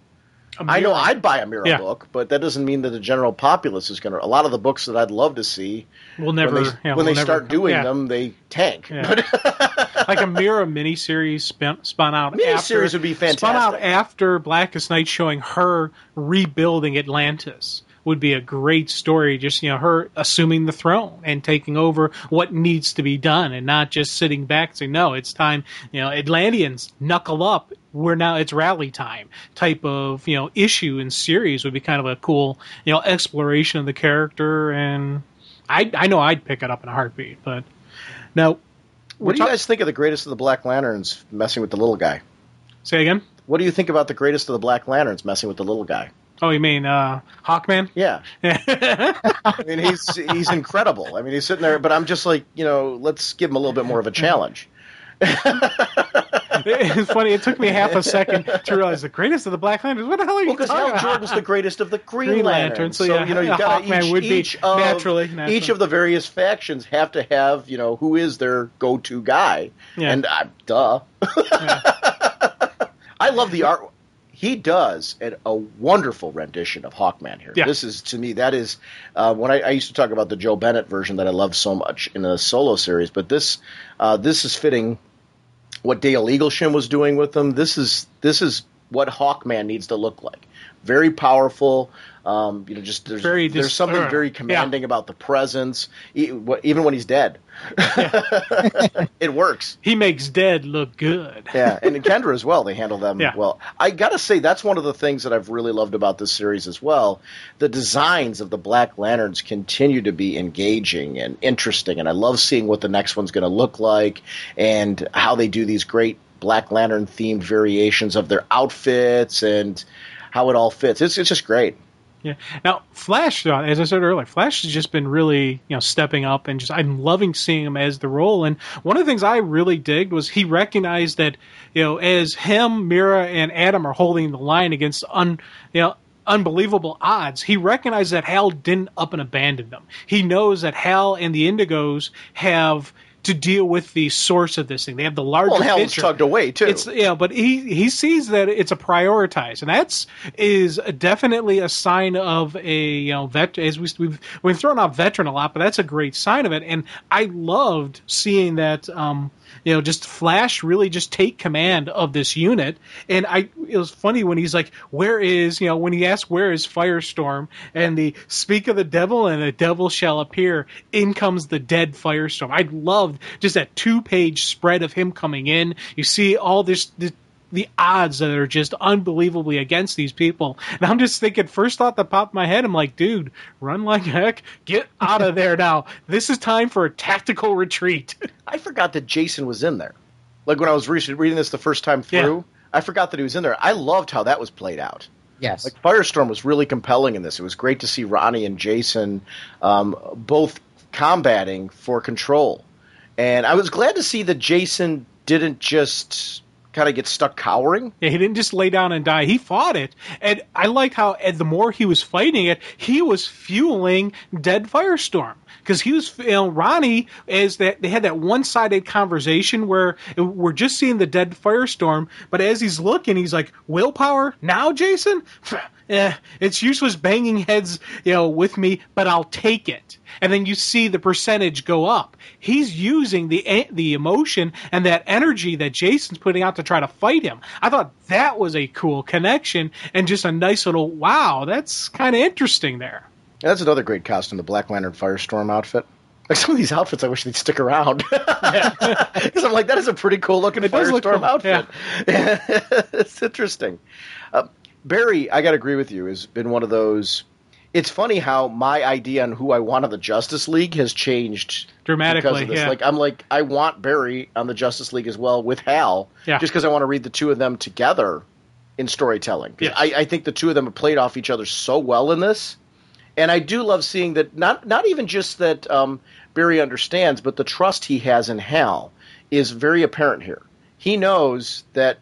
I know I'd buy a Mira book, but that doesn't mean that the general populace is going to – a lot of the books that I'd love to see when they start doing them, they tank. Yeah. Like a Mira miniseries spun out. Miniseries would be fantastic. Spun out after Blackest Night, showing her rebuilding Atlantis would be a great story. Just her assuming the throne and taking over what needs to be done, and not just sitting back and saying, "No, it's time." Atlanteans knuckle up. It's rally time type of issue and series would be kind of a cool exploration of the character, and I know I'd pick it up in a heartbeat. But now. What do you guys think of the Greatest of the Black Lanterns messing with the little guy? Say again? What do you think about the Greatest of the Black Lanterns messing with the little guy? Oh, you mean Hawkman? Yeah. He's incredible. He's sitting there, but I'm just like, let's give him a little bit more of a challenge. It's funny. It took me half a second to realize the Greatest of the Black Lanterns. What the hell are you talking about? Because Hal Jordan's the greatest of the Green Lanterns. So you've got naturally. Each of the various factions have to have, who is their go-to guy. Yeah. And duh. Yeah. I love the art. He does a wonderful rendition of Hawkman here. Yeah. This is, to me, that is when I used to talk about the Joe Bennett version that I love so much in the solo series, but this is fitting what Dale Eaglesham was doing with them. This is what Hawkman needs to look like. Very powerful. There's something very commanding about the presence, even when he's dead. It works. He makes dead look good. Yeah, and in Kendra as well, they handle them well. I gotta say, that's one of the things that I've really loved about this series as well. The designs of the Black Lanterns continue to be engaging and interesting, and I love seeing what the next one's going to look like and how they do these great Black Lantern themed variations of their outfits and how it all fits. It's just great. Yeah. Now, Flash, as I said earlier, Flash has just been really, stepping up, and I'm loving seeing him as the role. And one of the things I really digged was he recognized that, as him, Mira, and Adam are holding the line against unbelievable odds, he recognized that Hal didn't up and abandon them. He knows that Hal and the Indigos have to deal with the source of this thing. They have the larger picture. Hal's tugged away too. But he sees that it's a prioritized, and is definitely a sign of a vet. As we've thrown out veteran a lot, but that's a great sign of it. And I loved seeing that. Just Flash really just take command of this unit. And it was funny when he's like, when he asked, where is Firestorm? And the speak of the devil and the devil shall appear. In comes the dead Firestorm. I loved just that 2-page spread of him coming in. You see all the odds that are just unbelievably against these people. And I'm just thinking, first thought that popped in my head, I'm like, dude, run like heck. Get out of there now. This is time for a tactical retreat. I forgot that Jason was in there. Like when I was reading this the first time through, I forgot that he was in there. I loved how that was played out. Yes. Like Firestorm was really compelling in this. It was great to see Ronnie and Jason both combating for control. And I was glad to see that Jason didn't just kind of get stuck cowering. Yeah, he didn't just lay down and die. He fought it. And I liked how the more he was fighting it, he was fueling Dead Firestorm. Because he was, Ronnie, they had that one-sided conversation where we're just seeing the Dead Firestorm, but as he's looking, he's like, willpower? Now, Jason? It's useless banging heads, with me, but I'll take it. And then you see the percentage go up. He's using the emotion and that energy that Jason's putting out to try to fight him. I thought that was a cool connection and just a nice little, wow, that's kind of interesting there. Yeah, that's another great costume, the Black Lantern Firestorm outfit. Like some of these outfits, I wish they'd stick around. Because I'm like, that is a pretty cool looking Firestorm outfit. Yeah. It's interesting. Barry, I got to agree with you, has been one of those. It's funny how my idea on who I want on the Justice League has changed dramatically. Because of this. Yeah. I want Barry on the Justice League as well with Hal, just because I want to read the two of them together in storytelling. Yes. I think the two of them have played off each other so well in this. And I do love seeing that, not even just that Barry understands, but the trust he has in Hal is very apparent here. He knows that.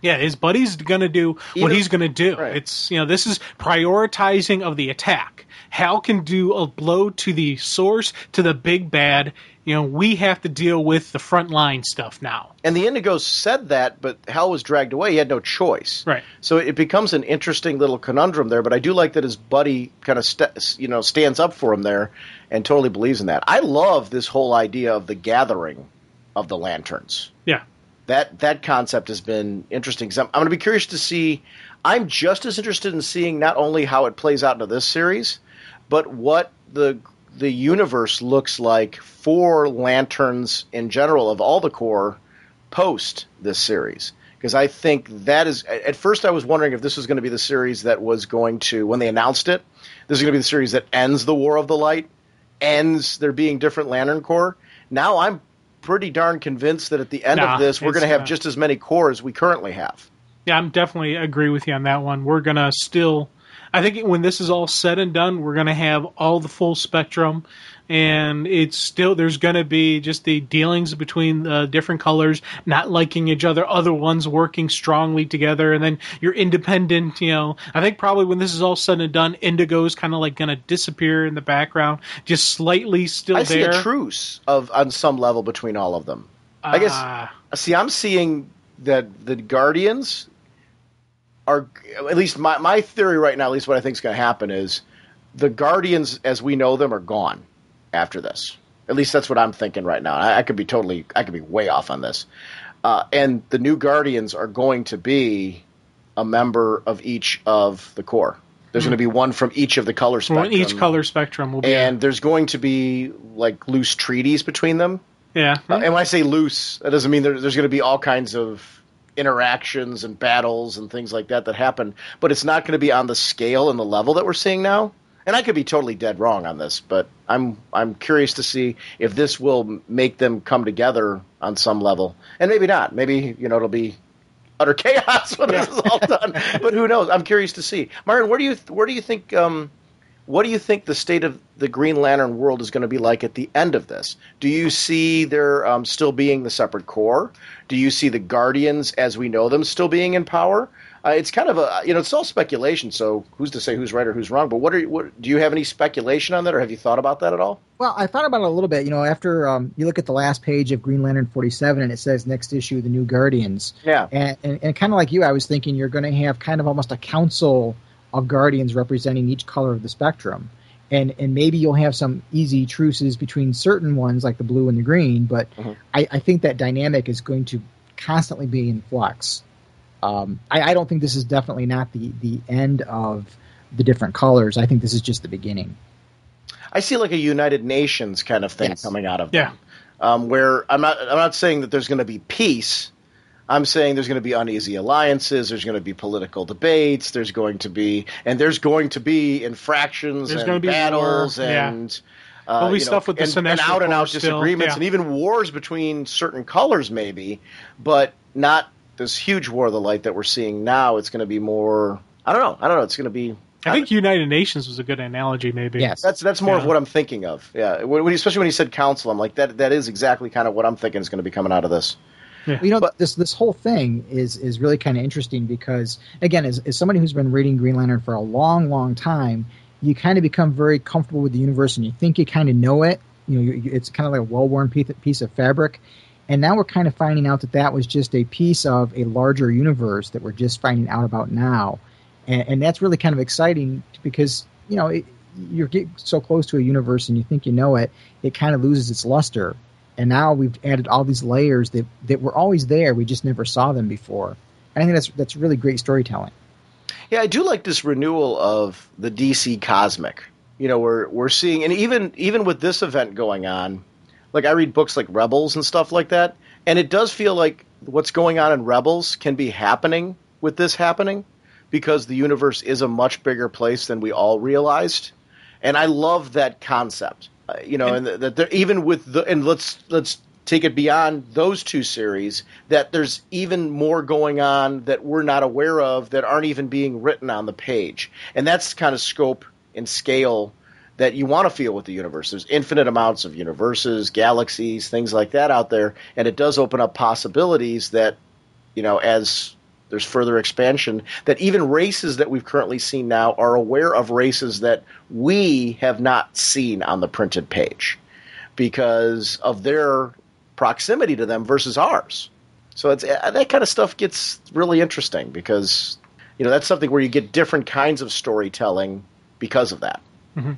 Yeah, his buddy's going to do what he's going to do. Right. It's, this is prioritizing of the attack. Hal can do a blow to the source, to the big bad. We have to deal with the frontline stuff now. And the Indigos said that, but Hal was dragged away. He had no choice. Right. So it becomes an interesting little conundrum there, but I do like that his buddy kind of stands up for him there and totally believes in that. I love this whole idea of the gathering of the lanterns. Yeah. That concept has been interesting. 'Cause I'm going to be curious to see. I'm just as interested in seeing not only how it plays out into this series, but what the universe looks like for lanterns in general of all the Corps post this series. Because I think that is, at first I was wondering if this was going to be the series that was going to, when they announced it, this is going to be the series that ends the War of the Light, ends there being different Lantern Corps. Now I'm pretty darn convinced that at the end of this, we're going to have just as many Corps as we currently have. Yeah, I'm definitely agree with you on that one. We're going to still, I think when this is all said and done, we're going to have all the full spectrum, and it's still, there's going to be just the dealings between the different colors, not liking each other, other ones working strongly together, and then your independent, I think probably when this is all said and done, Indigo's kind of like going to disappear in the background, just slightly still there. I see a truce on some level between all of them. I guess, I'm seeing that the Guardians are, at least my theory right now, at least what I think is going to happen is the Guardians as we know them are gone after this. At least that's what I'm thinking right now. I could be way off on this. And the new Guardians are going to be a member of each of the Corps. There's going to be one from each of the color spectrum. Each color spectrum will be. And there's going to be like loose treaties between them. Yeah. And when I say loose, that doesn't mean there's going to be all kinds of interactions and battles and things like that happen. But it's not going to be on the scale and the level that we're seeing now. And I could be totally dead wrong on this, but I'm curious to see if this will make them come together on some level. And maybe not. Maybe, it'll be utter chaos when this is all done. But who knows? I'm curious to see. Myron, where do you think what do you think the state of the Green Lantern world is going to be like at the end of this? Do you see there still being the separate Corps? Do you see the Guardians as we know them still being in power? It's kind of it's all speculation, so who's to say who's right or who's wrong? But do you have any speculation on that, or have you thought about that at all? Well, I thought about it a little bit. After you look at the last page of Green Lantern 47, and it says next issue, the New Guardians. Yeah. And kind of like you, I was thinking you're going to have kind of almost a council of Guardians representing each color of the spectrum. And maybe you'll have some easy truces between certain ones, like the blue and the green, but I think that dynamic is going to constantly be in flux. I don't think this is definitely not the end of the different colors. I think this is just the beginning. I see like a United Nations kind of thing coming out of them. Yeah. Where I'm not saying that there's going to be peace. I'm saying there's going to be uneasy alliances. There's going to be political debates. There's going to be infractions and battles and there'll be stuff with the and out and out disagreements and even wars between certain colors maybe, but not this huge War of the Light that we're seeing now. It's going to be more. I don't know. It's going to be I think United Nations was a good analogy, maybe. Yes. That's more of what I'm thinking of. Yeah, especially when he said council, I'm like, that is exactly kind of what I'm thinking is going to be coming out of this. Yeah. This whole thing is really kind of interesting because, again, as somebody who's been reading Green Lantern for a long, long time, you kind of become very comfortable with the universe and you think you kind of know it. It's kind of like a well-worn piece of fabric. And now we're kind of finding out that was just a piece of a larger universe that we're just finding out about now. And that's really kind of exciting because, you're getting so close to a universe and you think you know it, it kind of loses its luster. And now we've added all these layers that were always there. We just never saw them before. And I think that's really great storytelling. Yeah, I do like this renewal of the DC Cosmic. We're seeing, and even with this event going on, like I read books like Rebels and stuff like that, and it does feel like what's going on in Rebels can be happening with this happening because the universe is a much bigger place than we all realized. And I love that concept. And that there, even with let's take it beyond those two series, that there's even more going on that we're not aware of that aren't even being written on the page. And that's the kind of scope and scale that you want to feel with the universe. There's infinite amounts of universes, galaxies, things like that out there, and it does open up possibilities that, as there's further expansion, that even races that we've currently seen now are aware of races that we have not seen on the printed page because of their proximity to them versus ours. So that kind of stuff gets really interesting because, that's something where you get different kinds of storytelling because of that. Mm-hmm.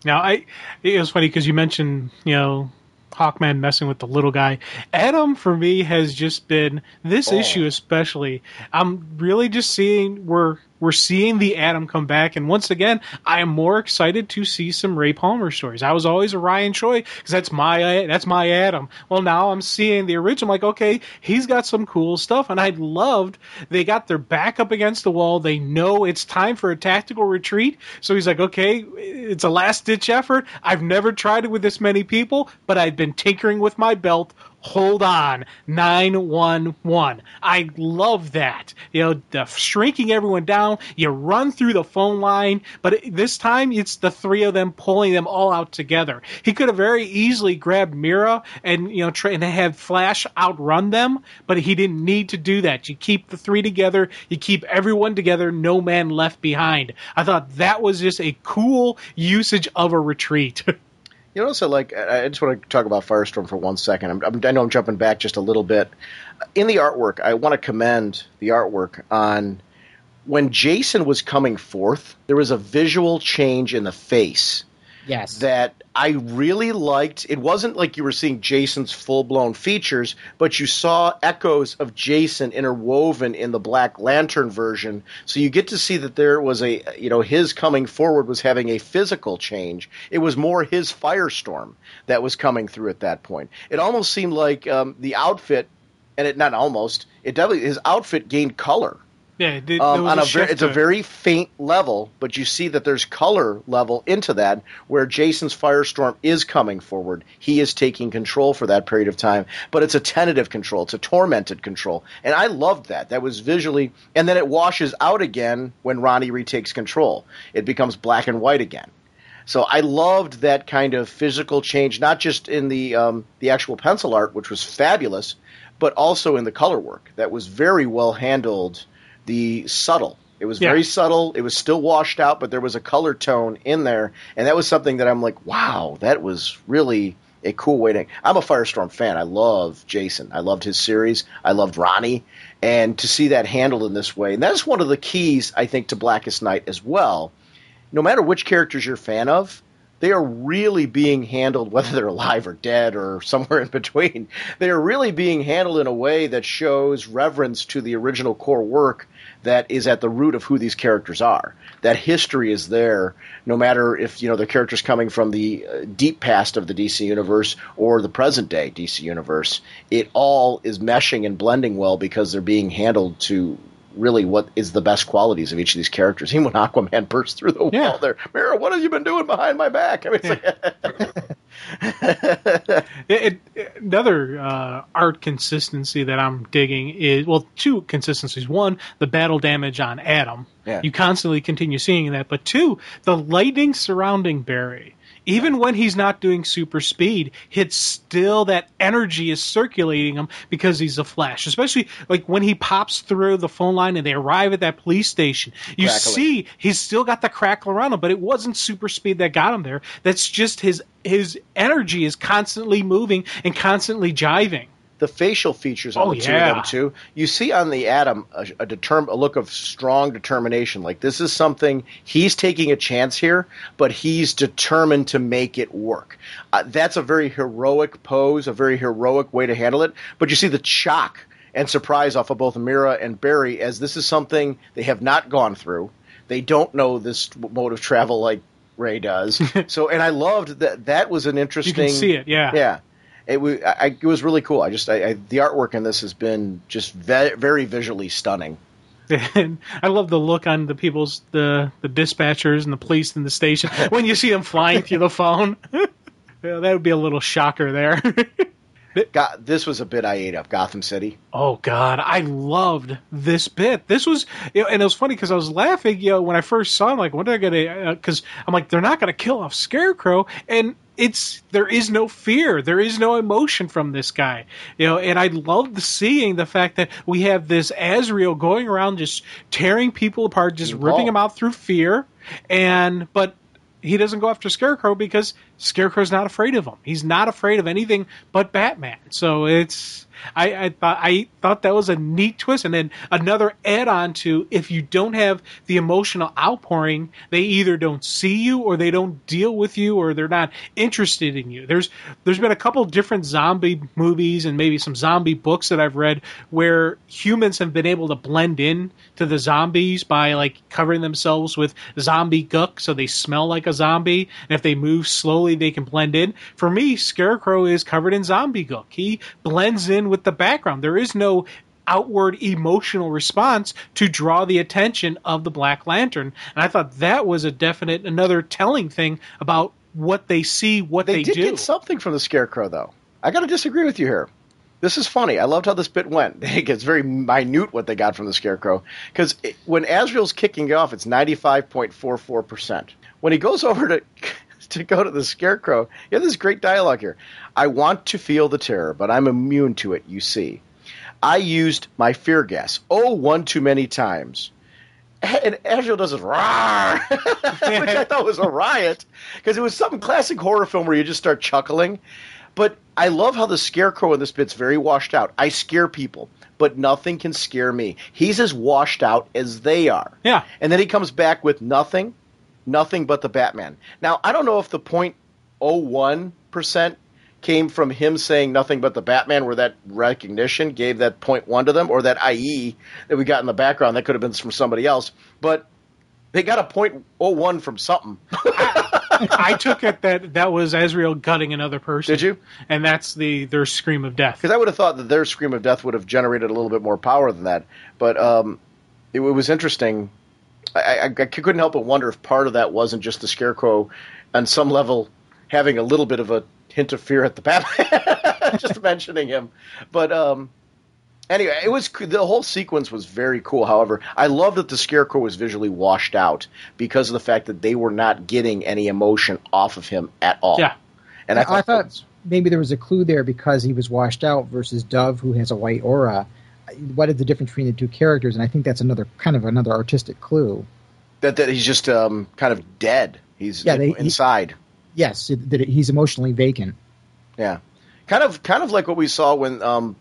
Now, it was funny because you mentioned, Hawkman messing with the little guy. Adam, for me, has just been, this issue especially, I'm really just seeing, we're seeing the Adam come back, and once again, I am more excited to see some Ray Palmer stories. I was always a Ryan Choi, because that's my Adam. Well, now I'm seeing the original, like, okay, he's got some cool stuff, and I loved, they got their back up against the wall, they know it's time for a tactical retreat, so he's like, okay, it's a last-ditch effort, I've never tried it with this many people, but I've been tinkering with my belt. Hold on, 911. I love that. The shrinking everyone down. You run through the phone line, but this time it's the three of them pulling them all out together. He could have very easily grabbed Mira and and have Flash outrun them, but he didn't need to do that. You keep the three together. You keep everyone together. No man left behind. I thought that was just a cool usage of a retreat. So I just want to talk about Firestorm for 1 second. I know I'm jumping back just a little bit. In the artwork, I want to commend the artwork on when Jason was coming forth, there was a visual change in the face. Yes. That I really liked. It wasn't like you were seeing Jason's full-blown features, but you saw echoes of Jason interwoven in the Black Lantern version. So you get to see that there was his coming forward was having a physical change. It was more his Firestorm that was coming through at that point. It almost seemed like the outfit, and it definitely, his outfit gained color. Yeah, it's a very faint level, but you see that there's color level into that where Jason's Firestorm is coming forward. He is taking control for that period of time, but it's a tentative control. It's a tormented control. And I loved that. That was visually, and then it washes out again when Ronnie retakes control. It becomes black and white again. So I loved that kind of physical change, not just in the actual pencil art, which was fabulous, but also in the color work. That was very well handled. It was very subtle. It was still washed out, but there was a color tone in there, and that was something that I'm like, wow, that was really a cool way to. I'm a Firestorm fan. I love Jason. I loved his series. I loved Ronnie, and to see that handled in this way, and that's one of the keys, I think, to Blackest Night as well. No matter which characters you're a fan of, they are really being handled, whether they're alive or dead or somewhere in between. They are really being handled in a way that shows reverence to the original core work that is at the root of who these characters are. That history is there, no matter if the characters coming from the deep past of the DC universe or the present day DC universe. It all is meshing and blending well because they're being handled to really what is the best qualities of each of these characters. Even when Aquaman bursts through the wall there, Mira, what have you been doing behind my back? I mean, another art consistency that I'm digging is, well, two consistencies. One, the battle damage on Adam. Yeah. You constantly continue seeing that. But two, the lightning surrounding Barry. Even when he's not doing super speed, it's still that energy is circulating him because he's a Flash. Especially like when he pops through the phone line and they arrive at that police station. You see he's still got the crackle around him, but it wasn't super speed that got him there. That's just his energy is constantly moving and constantly jiving. The facial features on the two of them, too. You see on the Atom a look of strong determination. Like, this is something, he's taking a chance here, but he's determined to make it work. That's a very heroic pose, a very heroic way to handle it. But you see the shock and surprise off of both Mira and Barry, as this is something they have not gone through. They don't know this mode of travel like Ray does. So, and I loved that. That was an interesting... You can see it, yeah. Yeah. It was really cool. The artwork in this has been just very visually stunning. And I love the look on the people's the dispatchers and the police in the station when you see them flying through the phone. Yeah, that would be a little shocker there. This was a bit I ate up. Gotham City. Oh God, I loved this bit. This was, and it was funny because I was laughing, when I first saw him. Like, what are they gonna? Because I'm like, they're not gonna kill off Scarecrow, and there is no fear, there is no emotion from this guy, and I loved seeing the fact that we have this Azrael going around just tearing people apart, just ripping them out through fear, but he doesn't go after Scarecrow because Scarecrow's not afraid of him. He's not afraid of anything but Batman. So I thought that was a neat twist. And then another add-on to, if you don't have the emotional outpouring, they either don't see you or they don't deal with you or they're not interested in you. There's been a couple different zombie movies and maybe some zombie books that I've read where humans have been able to blend in to the zombies by like covering themselves with zombie gook so they smell like a zombie. And if they move slowly, they can blend in. For me, Scarecrow is covered in zombie gook. He blends in with the background. There is no outward emotional response to draw the attention of the Black Lantern. And I thought that was another telling thing about what they see, what they do. They did get something from the Scarecrow, though. I got to disagree with you here. This is funny. I loved how this bit went. It's very minute what they got from the Scarecrow. Because when Azrael's kicking off, it's 95.44%. When he goes over to go to the Scarecrow, you have this great dialogue here. I want to feel the terror, but I'm immune to it, you see. I used my fear gas. One too many times. And Azrael does this, rawr, which I thought was a riot, because it was some classic horror film where you just start chuckling. But I love how the Scarecrow in this bit's very washed out. I scare people, but nothing can scare me. He's as washed out as they are. Yeah. And then he comes back with nothing but the Batman. Now, I don't know if the 0.01% came from him saying nothing but the Batman, where that recognition gave that 0.1 to them, or that IE that we got in the background, that could have been from somebody else. But they got a 0.01 from something. I took it that was Azrael gutting another person. Did you? And that's their scream of death. Because I would have thought that their scream of death would have generated a little bit more power than that. But it was interesting. I couldn't help but wonder if part of that wasn't just the Scarecrow on some level having a little bit of a hint of fear at the Batman, just mentioning him. But anyway, the whole sequence was very cool. However, I love that the Scarecrow was visually washed out because of the fact that they were not getting any emotion off of him at all. Yeah. And I thought maybe there was a clue there because he was washed out versus Dove, who has a white aura. What is the difference between the two characters? And I think that's another artistic clue. That he's just kind of dead. He's inside. Yes, that he's emotionally vacant. Yeah, kind of like what we saw when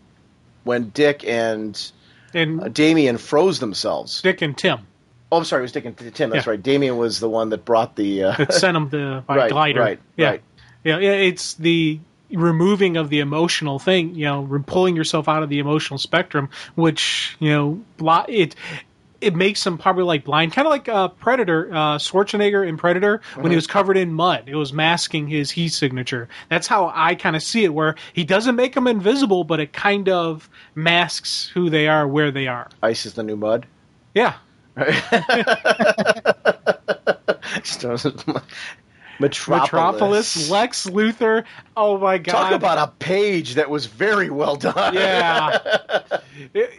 Dick and Damian froze themselves. Dick and Tim. Oh, I'm sorry, it was Dick and Tim. That's right. Damian was the one that brought the that sent him by glider. Right. Yeah. It's the removing of the emotional thing, pulling yourself out of the emotional spectrum, which it makes him probably like blind, kind of like Predator, Schwarzenegger in Predator, when he was covered in mud. It was masking his heat signature. That's how I kind of see it, where he doesn't make them invisible, but it kind of masks who they are, where they are. Ice is the new mud? Yeah. Metropolis, Lex Luthor. Oh my God! Talk about a page that was very well done. Yeah,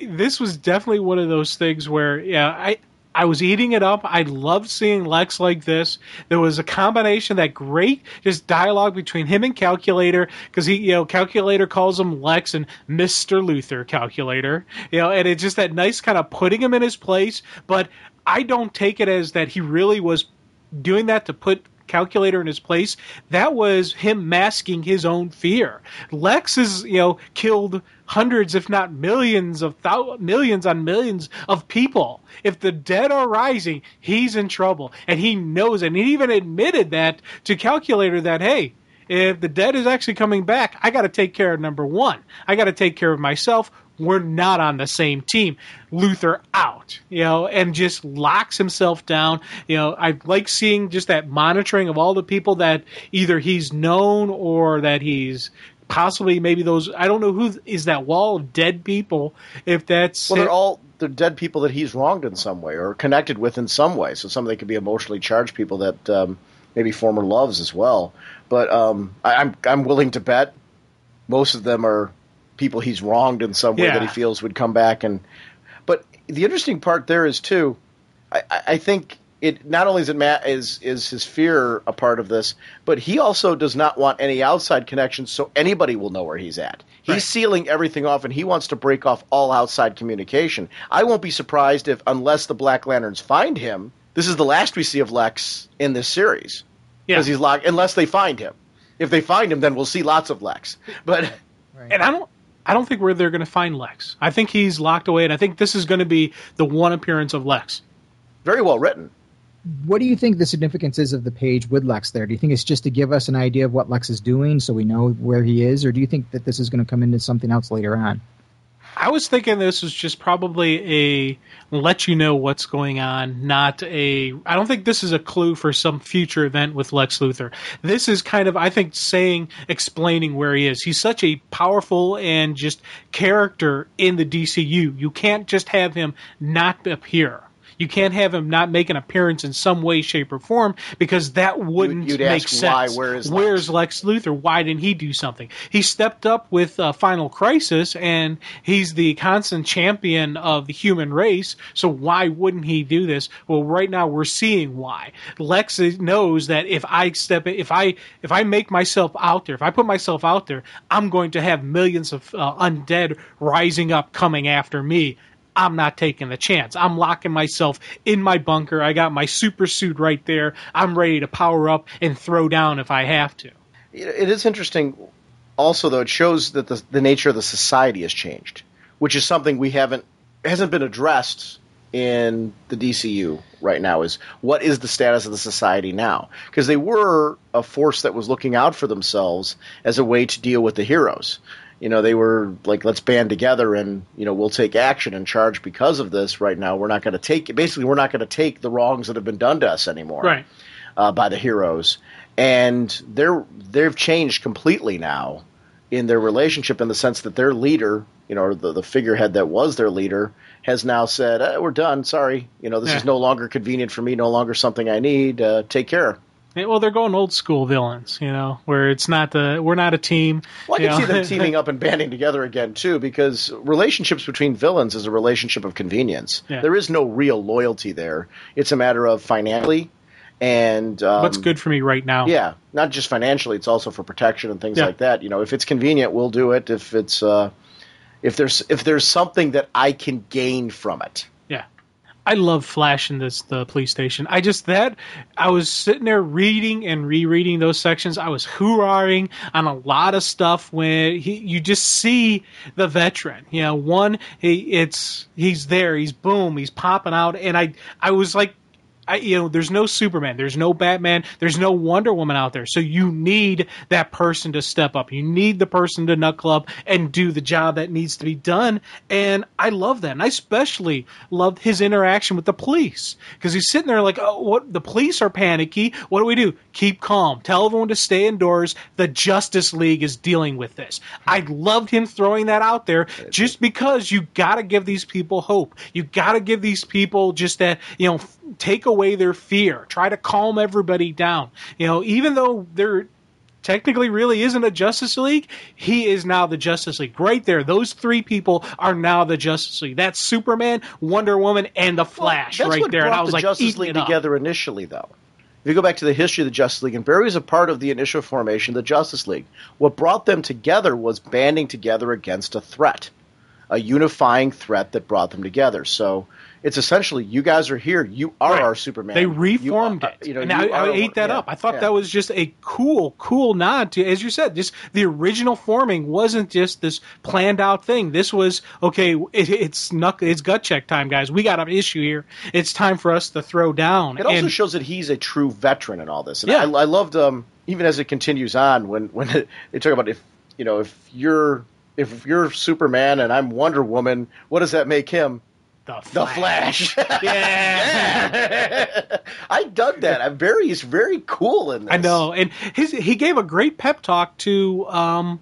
this was definitely one of those things where, I was eating it up. I loved seeing Lex like this. There was a combination, that great just dialogue between him and Calculator, because Calculator calls him Lex and Mr. Luthor Calculator, and it's just that nice kind of putting him in his place. But I don't take it as that he really was doing that to put Calculator in his place. That was him masking his own fear. Lex has, killed hundreds, if not millions on millions of people. If the dead are rising, he's in trouble, and he knows it. And he even admitted that to Calculator, that, hey, if the dead is actually coming back, I got to take care of number one. I got to take care of myself. We're not on the same team. Luthor out, and just locks himself down. I like seeing just that monitoring of all the people that either he's known or that he's possibly, maybe those, I don't know who is that wall of dead people, if that's... Well, they're dead people that he's wronged in some way or connected with in some way. So some of them could be emotionally charged people that maybe former loves as well. But I'm willing to bet most of them are people he's wronged in some way that he feels would come back. But the interesting part there is, too, I think it not only is his fear a part of this, but he also does not want any outside connections so anybody will know where he's at. He's sealing everything off, and he wants to break off all outside communication. I won't be surprised if, unless the Black Lanterns find him, this is the last we see of Lex in this series. Because he's locked, unless they find him. If they find him, then we'll see lots of Lex. But and I don't think they're going to find Lex. I think he's locked away, and I think this is going to be the one appearance of Lex. Very well written. What do you think the significance is of the page with Lex there? Do you think it's just to give us an idea of what Lex is doing so we know where he is, or do you think that this is going to come into something else later on? I was thinking this was just probably a let you know what's going on, not a... I don't think this is a clue for some future event with Lex Luthor. This is kind of, I think, explaining where he is. He's such a powerful and just character in the DCU. You can't just have him not appear. You can't have him not make an appearance in some way, shape, or form, because that wouldn't make sense. Where's Lex Luthor? Why didn't he do something? He stepped up with Final Crisis, and he's the constant champion of the human race, so why wouldn't he do this? Well, right now we're seeing why. Lex knows that if I make myself out there, if I put myself out there, I'm going to have millions of undead rising up coming after me. I'm not taking the chance. I'm locking myself in my bunker. I got my super suit right there. I'm ready to power up and throw down if I have to. It is interesting also, though. It shows that the nature of the society has changed, which is something hasn't been addressed in the DCU right now. Is what is the status of the society now? Because they were a force that was looking out for themselves as a way to deal with the heroes. They were like, let's band together and, we'll take action and charge because of this. Right now, we're not going to take the wrongs that have been done to us anymore by the heroes. And they've changed completely now in their relationship, in the sense that their leader, the figurehead that was their leader, has now said, we're done. Sorry. This is no longer convenient for me, no longer something I need. Take care. Well, they're going old school villains, where it's not we're not a team. Well, I can see them teaming up and banding together again, too, because relationships between villains is a relationship of convenience. Yeah. There is no real loyalty there. It's a matter of financially and... what's good for me right now. Yeah, not just financially, it's also for protection and things like that. If it's convenient, we'll do it. If it's if there's something that I can gain from it. I love Flash in the police station. I was sitting there reading and rereading those sections. I was hoorahing on a lot of stuff when you just see the veteran. He's there, he's popping out, and I was like, there's no Superman, there's no Batman, there's no Wonder Woman out there. So you need that person to step up. You need the person to knuckle up and do the job that needs to be done. And I love that. And I especially loved his interaction with the police, because he's sitting there like, oh, what? The police are panicky. What do? Keep calm. Tell everyone to stay indoors. The Justice League is dealing with this. I loved him throwing that out there, just because you got to give these people hope. You got to give these people just that, take away their fear. Try to calm everybody down. Even though there technically really isn't a Justice League, he is now the Justice League. Right there. Those three people are now the Justice League. That's Superman, Wonder Woman, and the Flash right there. And I was like, Justice League together initially, though. If you go back to the history of the Justice League, and Barry was a part of the initial formation of the Justice League, what brought them together was banding together against a threat, a unifying threat that brought them together. So it's essentially, you guys are here. You are our Superman. They reformed it. And I ate that up. I thought that was just a cool nod to, as you said, just the original forming wasn't just this planned out thing. This was, okay, it's gut check time, guys. We got an issue here. It's time for us to throw down. It also shows that he's a true veteran in all this. And I loved, even as it continues on, when they talk about if you're Superman and I'm Wonder Woman, what does that make him? The Flash. Yeah. I dug that. Barry's very cool in this. I know. And he gave a great pep talk to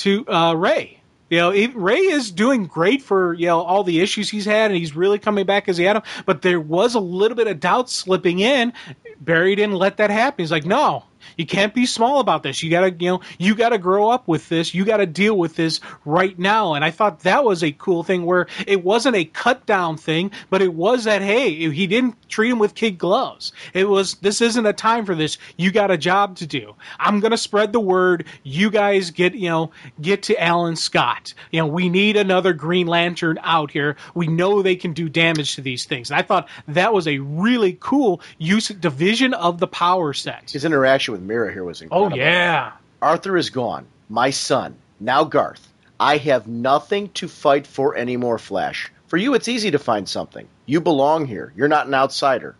Ray. Ray is doing great for, all the issues he's had, and he's really coming back as the Atom. But there was a little bit of doubt slipping in. Barry didn't let that happen. He's like, no. You can't be small about this. You gotta grow up with this. You gotta deal with this right now. And I thought that was a cool thing, where it wasn't a cut down thing, but it was that, hey, he didn't treat him with kid gloves. It was, this isn't a time for this. You got a job to do. I'm gonna spread the word. You guys get to Alan Scott. We need another Green Lantern out here. We know they can do damage to these things. And I thought that was a really cool division of the power set. His interaction with Mira here was incredible. Oh, yeah. Arthur is gone. My son. Now Garth. I have nothing to fight for anymore, Flash. For you, it's easy to find something. You belong here. You're not an outsider.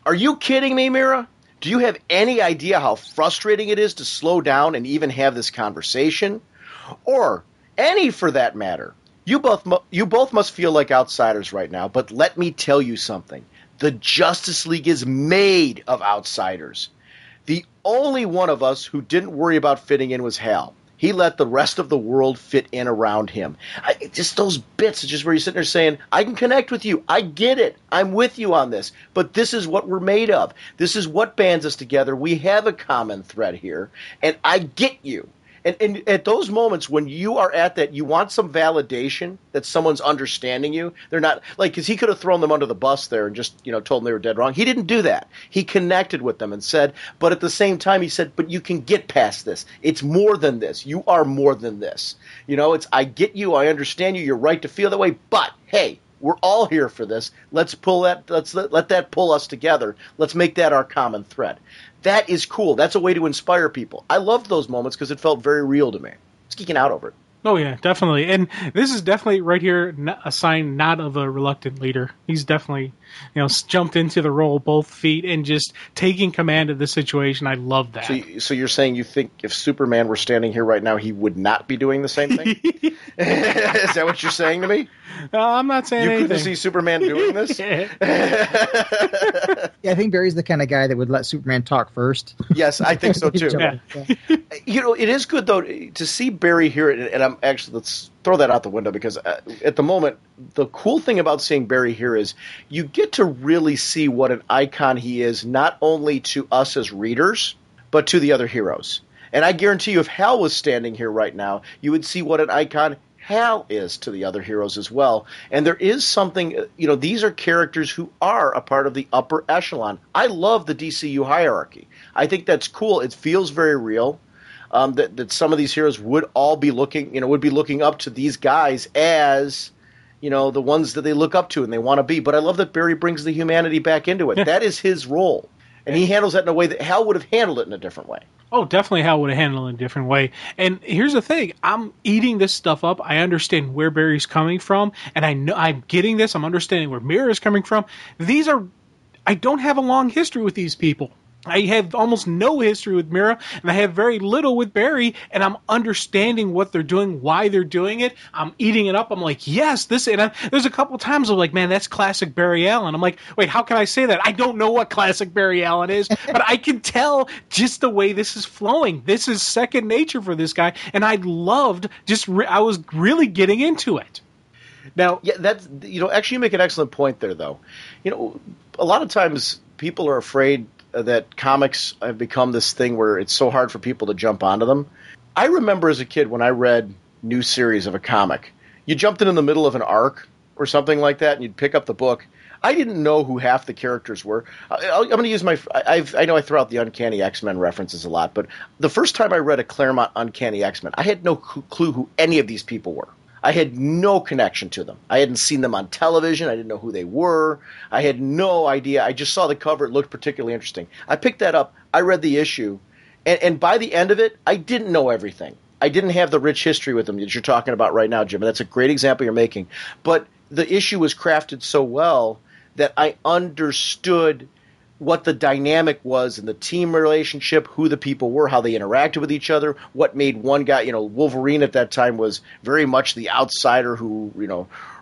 Are you kidding me, Mira? Do you have any idea how frustrating it is to slow down and even have this conversation? Or any, for that matter. You both must feel like outsiders right now, but let me tell you something. The Justice League is made of outsiders. The only one of us who didn't worry about fitting in was Hal. He let the rest of the world fit in around him. Just those bits, just where you're sitting there saying, I can connect with you. I get it. I'm with you on this. But this is what we're made of. This is what bands us together. We have a common thread here. And I get you. And at those moments when you are at that, you want some validation that someone's understanding you. They're not, because he could have thrown them under the bus there and just, told them they were dead wrong. He didn't do that. He connected with them and said, but at the same time, he said, but you can get past this. It's more than this. You are more than this. It's, I get you. I understand you. You're right to feel that way. But hey, we're all here for this. Let's pull that. Let's let that pull us together. Let's make that our common thread. That is cool. That's a way to inspire people. I loved those moments because it felt very real to me. I was geeking out over it. Oh, yeah, definitely. And this is definitely right here a sign not of a reluctant leader. He's definitely, jumped into the role both feet and just taking command of the situation. I love that. So you're saying you think if Superman were standing here right now, he would not be doing the same thing? Is that what you're saying to me? I'm not saying anything. You couldn't see Superman doing this? Yeah, I think Barry's the kind of guy that would let Superman talk first. Yes, I think so too. Yeah. It is good though to see Barry here, and I'm actually, let's throw that out the window, because at the moment, the cool thing about seeing Barry here is you get to really see what an icon he is, not only to us as readers, but to the other heroes. And I guarantee you, if Hal was standing here right now, you would see what an icon Hal is to the other heroes as well. And there is something, these are characters who are a part of the upper echelon. I love the DCU hierarchy. I think that's cool. It feels very real. That some of these heroes would all be looking up to these guys as, the ones that they look up to and they want to be. But I love that Barry brings the humanity back into it. Yeah. That is his role. And he handles that in a way that Hal would have handled it in a different way. Oh, definitely Hal would have handled it in a different way. And here's the thing. I'm eating this stuff up. I understand where Barry's coming from. And I know I'm getting this. I'm understanding where Mira is coming from. These are I don't have a long history with these people. I have almost no history with Mira, and I have very little with Barry, and I'm understanding what they're doing, why they're doing it. I'm eating it up. I'm like, yes, this. And there's a couple times I'm like, man, that's classic Barry Allen. I'm like, wait, how can I say that? I don't know what classic Barry Allen is, but I can tell just the way this is flowing. This is second nature for this guy, and I loved I was really getting into it. Now, yeah, that's, actually you make an excellent point there, though. A lot of times people are afraid that comics have become this thing where it's so hard for people to jump onto them. I remember as a kid when I read new series of a comic, you jumped in the middle of an arc or something like that, and you'd pick up the book. I didn't know who half the characters were. I'm going to use I know I throw out the Uncanny X-Men references a lot, but the first time I read a Claremont Uncanny X-Men, I had no clue who any of these people were. I had no connection to them. I hadn't seen them on television. I didn't know who they were. I had no idea. I just saw the cover. It looked particularly interesting. I picked that up. I read the issue. And by the end of it, I didn't know everything. I didn't have the rich history with them that you're talking about right now, Jim. And that's a great example you're making. But the issue was crafted so well that I understood what the dynamic was in the team relationship, who the people were, how they interacted with each other, what made one guy, Wolverine at that time was very much the outsider who,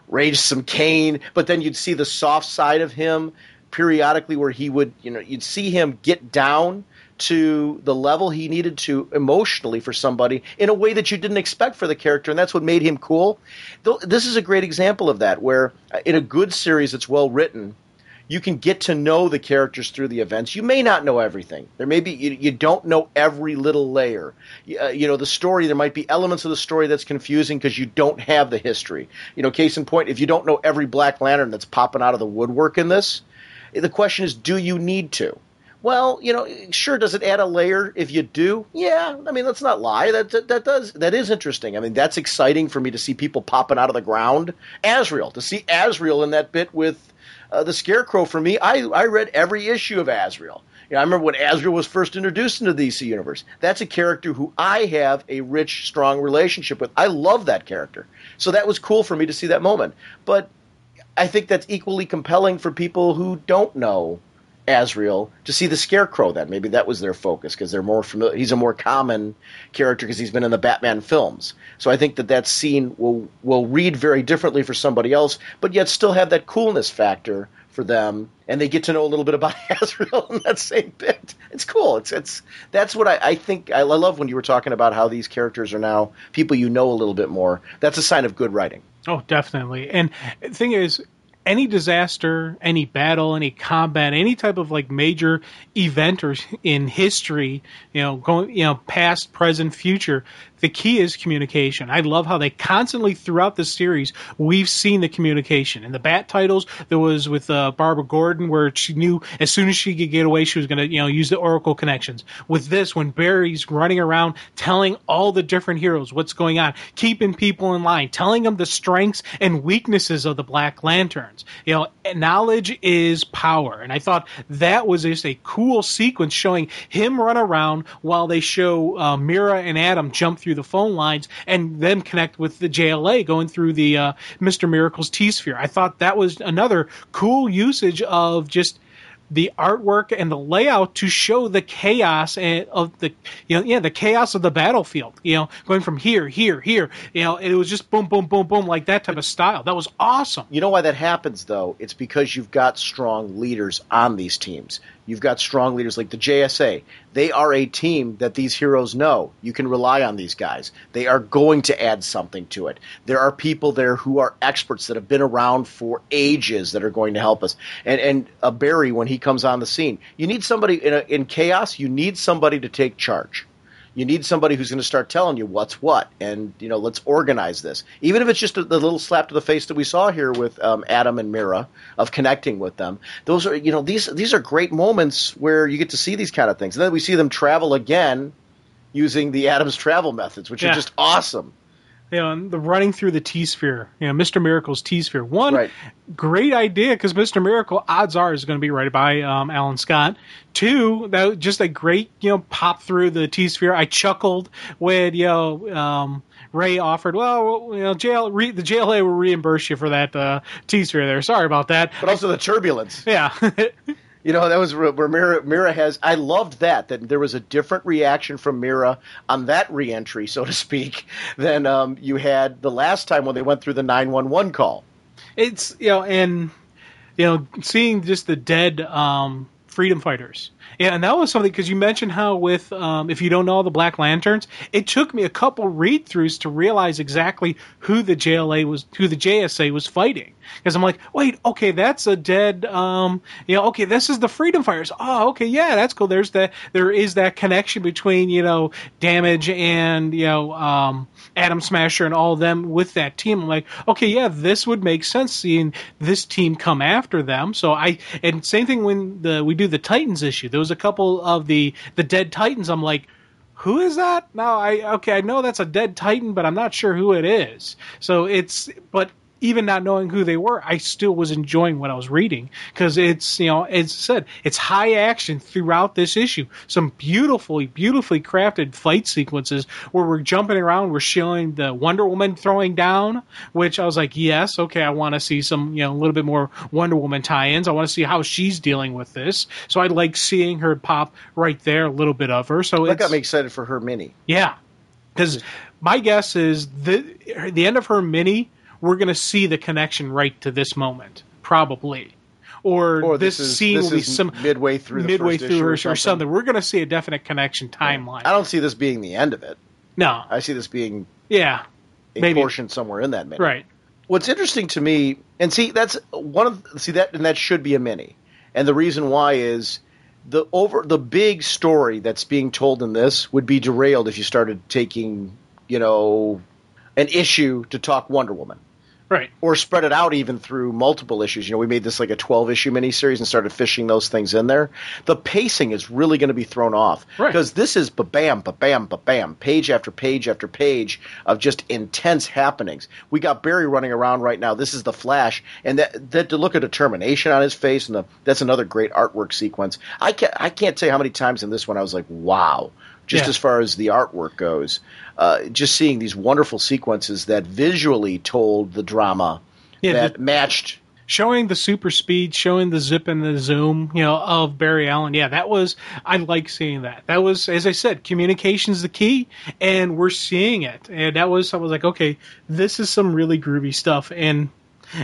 raised some cane, but then you'd see the soft side of him periodically where he would, you'd see him get down to the level he needed to emotionally for somebody in a way that you didn't expect for the character, and that's what made him cool. This is a great example of that, where in a good series that's well written, you can get to know the characters through the events. You may not know everything. There may be you don't know every little layer. The story, there might be elements of the story that's confusing because you don't have the history. Case in point, if you don't know every Black Lantern that's popping out of the woodwork in this, the question is, do you need to? Well, sure, does it add a layer if you do? Yeah, I mean, let's not lie. That is interesting. I mean, that's exciting for me to see people popping out of the ground. To see Azrael in that bit with the Scarecrow, for me, I read every issue of Azrael. I remember when Azrael was first introduced into the DC Universe. That's a character who I have a rich, strong relationship with. I love that character. So that was cool for me to see that moment. But I think that's equally compelling for people who don't know Azrael to see the Scarecrow then. Maybe that was their focus because they're more familiar. He's a more common character because he's been in the Batman films. So I think that scene will read very differently for somebody else, but yet still have that coolness factor for them, and they get to know a little bit about Azrael in that same bit. It's cool. That's what I think. I love when you were talking about how these characters are now people you know a little bit more. That's a sign of good writing. Oh, definitely. And the thing is, any disaster, any battle, any combat, any type of major event or in history, going, past, present, future, the key is communication. I love how they constantly throughout the series, we've seen the communication. In the Bat titles, there was with Barbara Gordon where she knew as soon as she could get away, she was going to, use the Oracle connections. With this, when Barry's running around telling all the different heroes what's going on, keeping people in line, telling them the strengths and weaknesses of the Black Lanterns. Knowledge is power. And I thought that was just a cool sequence showing him run around while they show Mira and Adam jump through the phone lines and then connect with the JLA going through the Mr. Miracle's T-Sphere. I thought that was another cool usage of just the artwork and the layout to show the chaos of the chaos of the battlefield. Going from here. It was just boom, boom, boom, boom, like that type of style. That was awesome. You know why that happens though? It's because you've got strong leaders on these teams. You've got strong leaders like the JSA. They are a team that these heroes know. You can rely on these guys. They are going to add something to it. There are people there who are experts that have been around for ages that are going to help us. And Barry, when he comes on the scene, you need somebody in chaos. You need somebody to take charge. You need somebody who's going to start telling you what's what, and let's organize this. Even if it's just the little slap to the face that we saw here with Adam and Mira of connecting with them. Those are these are great moments where you get to see these kind of things, and then we see them travel again using the Adam's travel methods, which are just awesome. And the running through the T-Sphere, Mr. Miracle's T-Sphere. One, great idea, because Mr. Miracle, odds are, is going to be right by Alan Scott. Two, that was just a great, pop through the T-Sphere. I chuckled when, Ray offered, the JLA will reimburse you for that T-Sphere there. Sorry about that. But also the turbulence. Yeah. You know, that was where Mira has. I loved that there was a different reaction from Mira on that reentry, so to speak, than you had the last time when they went through the 911 call. It's, and seeing just the dead freedom fighters. Yeah, and that was something, because you mentioned how with, if you don't know the Black Lanterns, it took me a couple read-throughs to realize exactly who the JSA was fighting. Because I'm like, wait, okay, that's a dead, okay, this is the freedom fighters. Oh, okay, yeah, that's cool. There is that connection between, Damage and, Atom Smasher and all of them with that team. I'm like, okay, yeah, this would make sense seeing this team come after them. So and same thing when we do the Titans issue. There was a couple of the dead Titans. I'm like, who is that? No, I know that's a dead Titan, but I'm not sure who it is. So but even not knowing who they were, I still was enjoying what I was reading, because it's, as I said, it's high action throughout this issue. Some beautifully crafted fight sequences where we're jumping around. We're showing the Wonder Woman throwing down, which I was like, yes, okay, I want to see some, a little bit more Wonder Woman tie-ins. I want to see how she's dealing with this. So I like seeing her pop right there, a little bit of her. So that got me excited for her mini. Yeah, because my guess is the end of her mini, we're going to see the connection right to this moment, probably. Or this scene will be some midway through her or something. We're going to see a definite connection timeline. I don't see this being the end of it. No. I see this being maybe portion somewhere in that mini. Right. What's interesting to me, and see, that's that should be a mini. And the reason why is the big story that's being told in this would be derailed if you started taking, an issue to talk Wonder Woman. Right. Or spread it out even through multiple issues. We made this like a 12-issue miniseries and started fishing those things in there. The pacing is really going to be thrown off. Right. Because this is ba-bam, ba-bam, ba-bam, page after page after page of just intense happenings. We got Barry running around right now. This is the Flash. And that to look at determination on his face, and that's another great artwork sequence. I can't tell you how many times in this one I was like, wow. Just as far as the artwork goes, just seeing these wonderful sequences that visually told the drama that matched. Showing the super speed, showing the zip and the zoom, of Barry Allen. Yeah, I like seeing that. That was, as I said, communication's the key, and we're seeing it. And I was like, okay, this is some really groovy stuff. And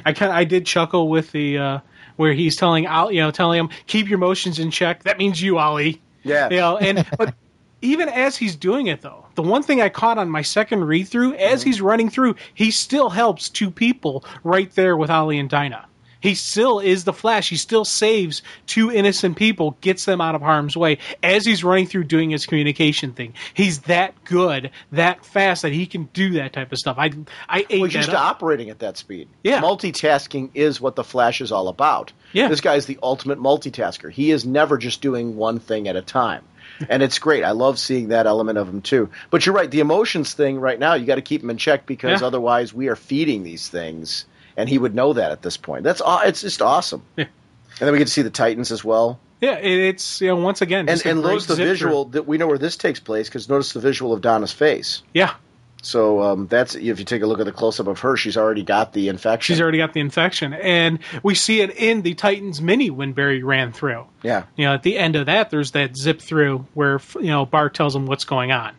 I did chuckle with the, where he's telling him, keep your emotions in check. That means you, Ollie. Yeah. But even as he's doing it, though, the one thing I caught on my second read-through, as he's running through, he still helps two people right there with Ollie and Dinah. He still is the Flash. He still saves two innocent people, gets them out of harm's way as he's running through doing his communication thing. He's that good, that fast that he can do that type of stuff. He's used to operating at that speed. Yeah. Multitasking is what the Flash is all about. Yeah. This guy is the ultimate multitasker. He is never just doing one thing at a time. And it's great. I love seeing that element of him, too. But you're right. The emotions thing right now, you got to keep him in check, because otherwise we are feeding these things. And he would know that at this point. It's just awesome. Yeah. And then we get to see the Titans as well. Yeah, it's, once again. And notice the visual. That we know where this takes place, because notice the visual of Donna's face. Yeah. So that's, if you take a look at the close-up of her, she's already got the infection. And we see it in the Titans mini when Barry ran through. Yeah. At the end of that, there's that zip through where, Bart tells him what's going on.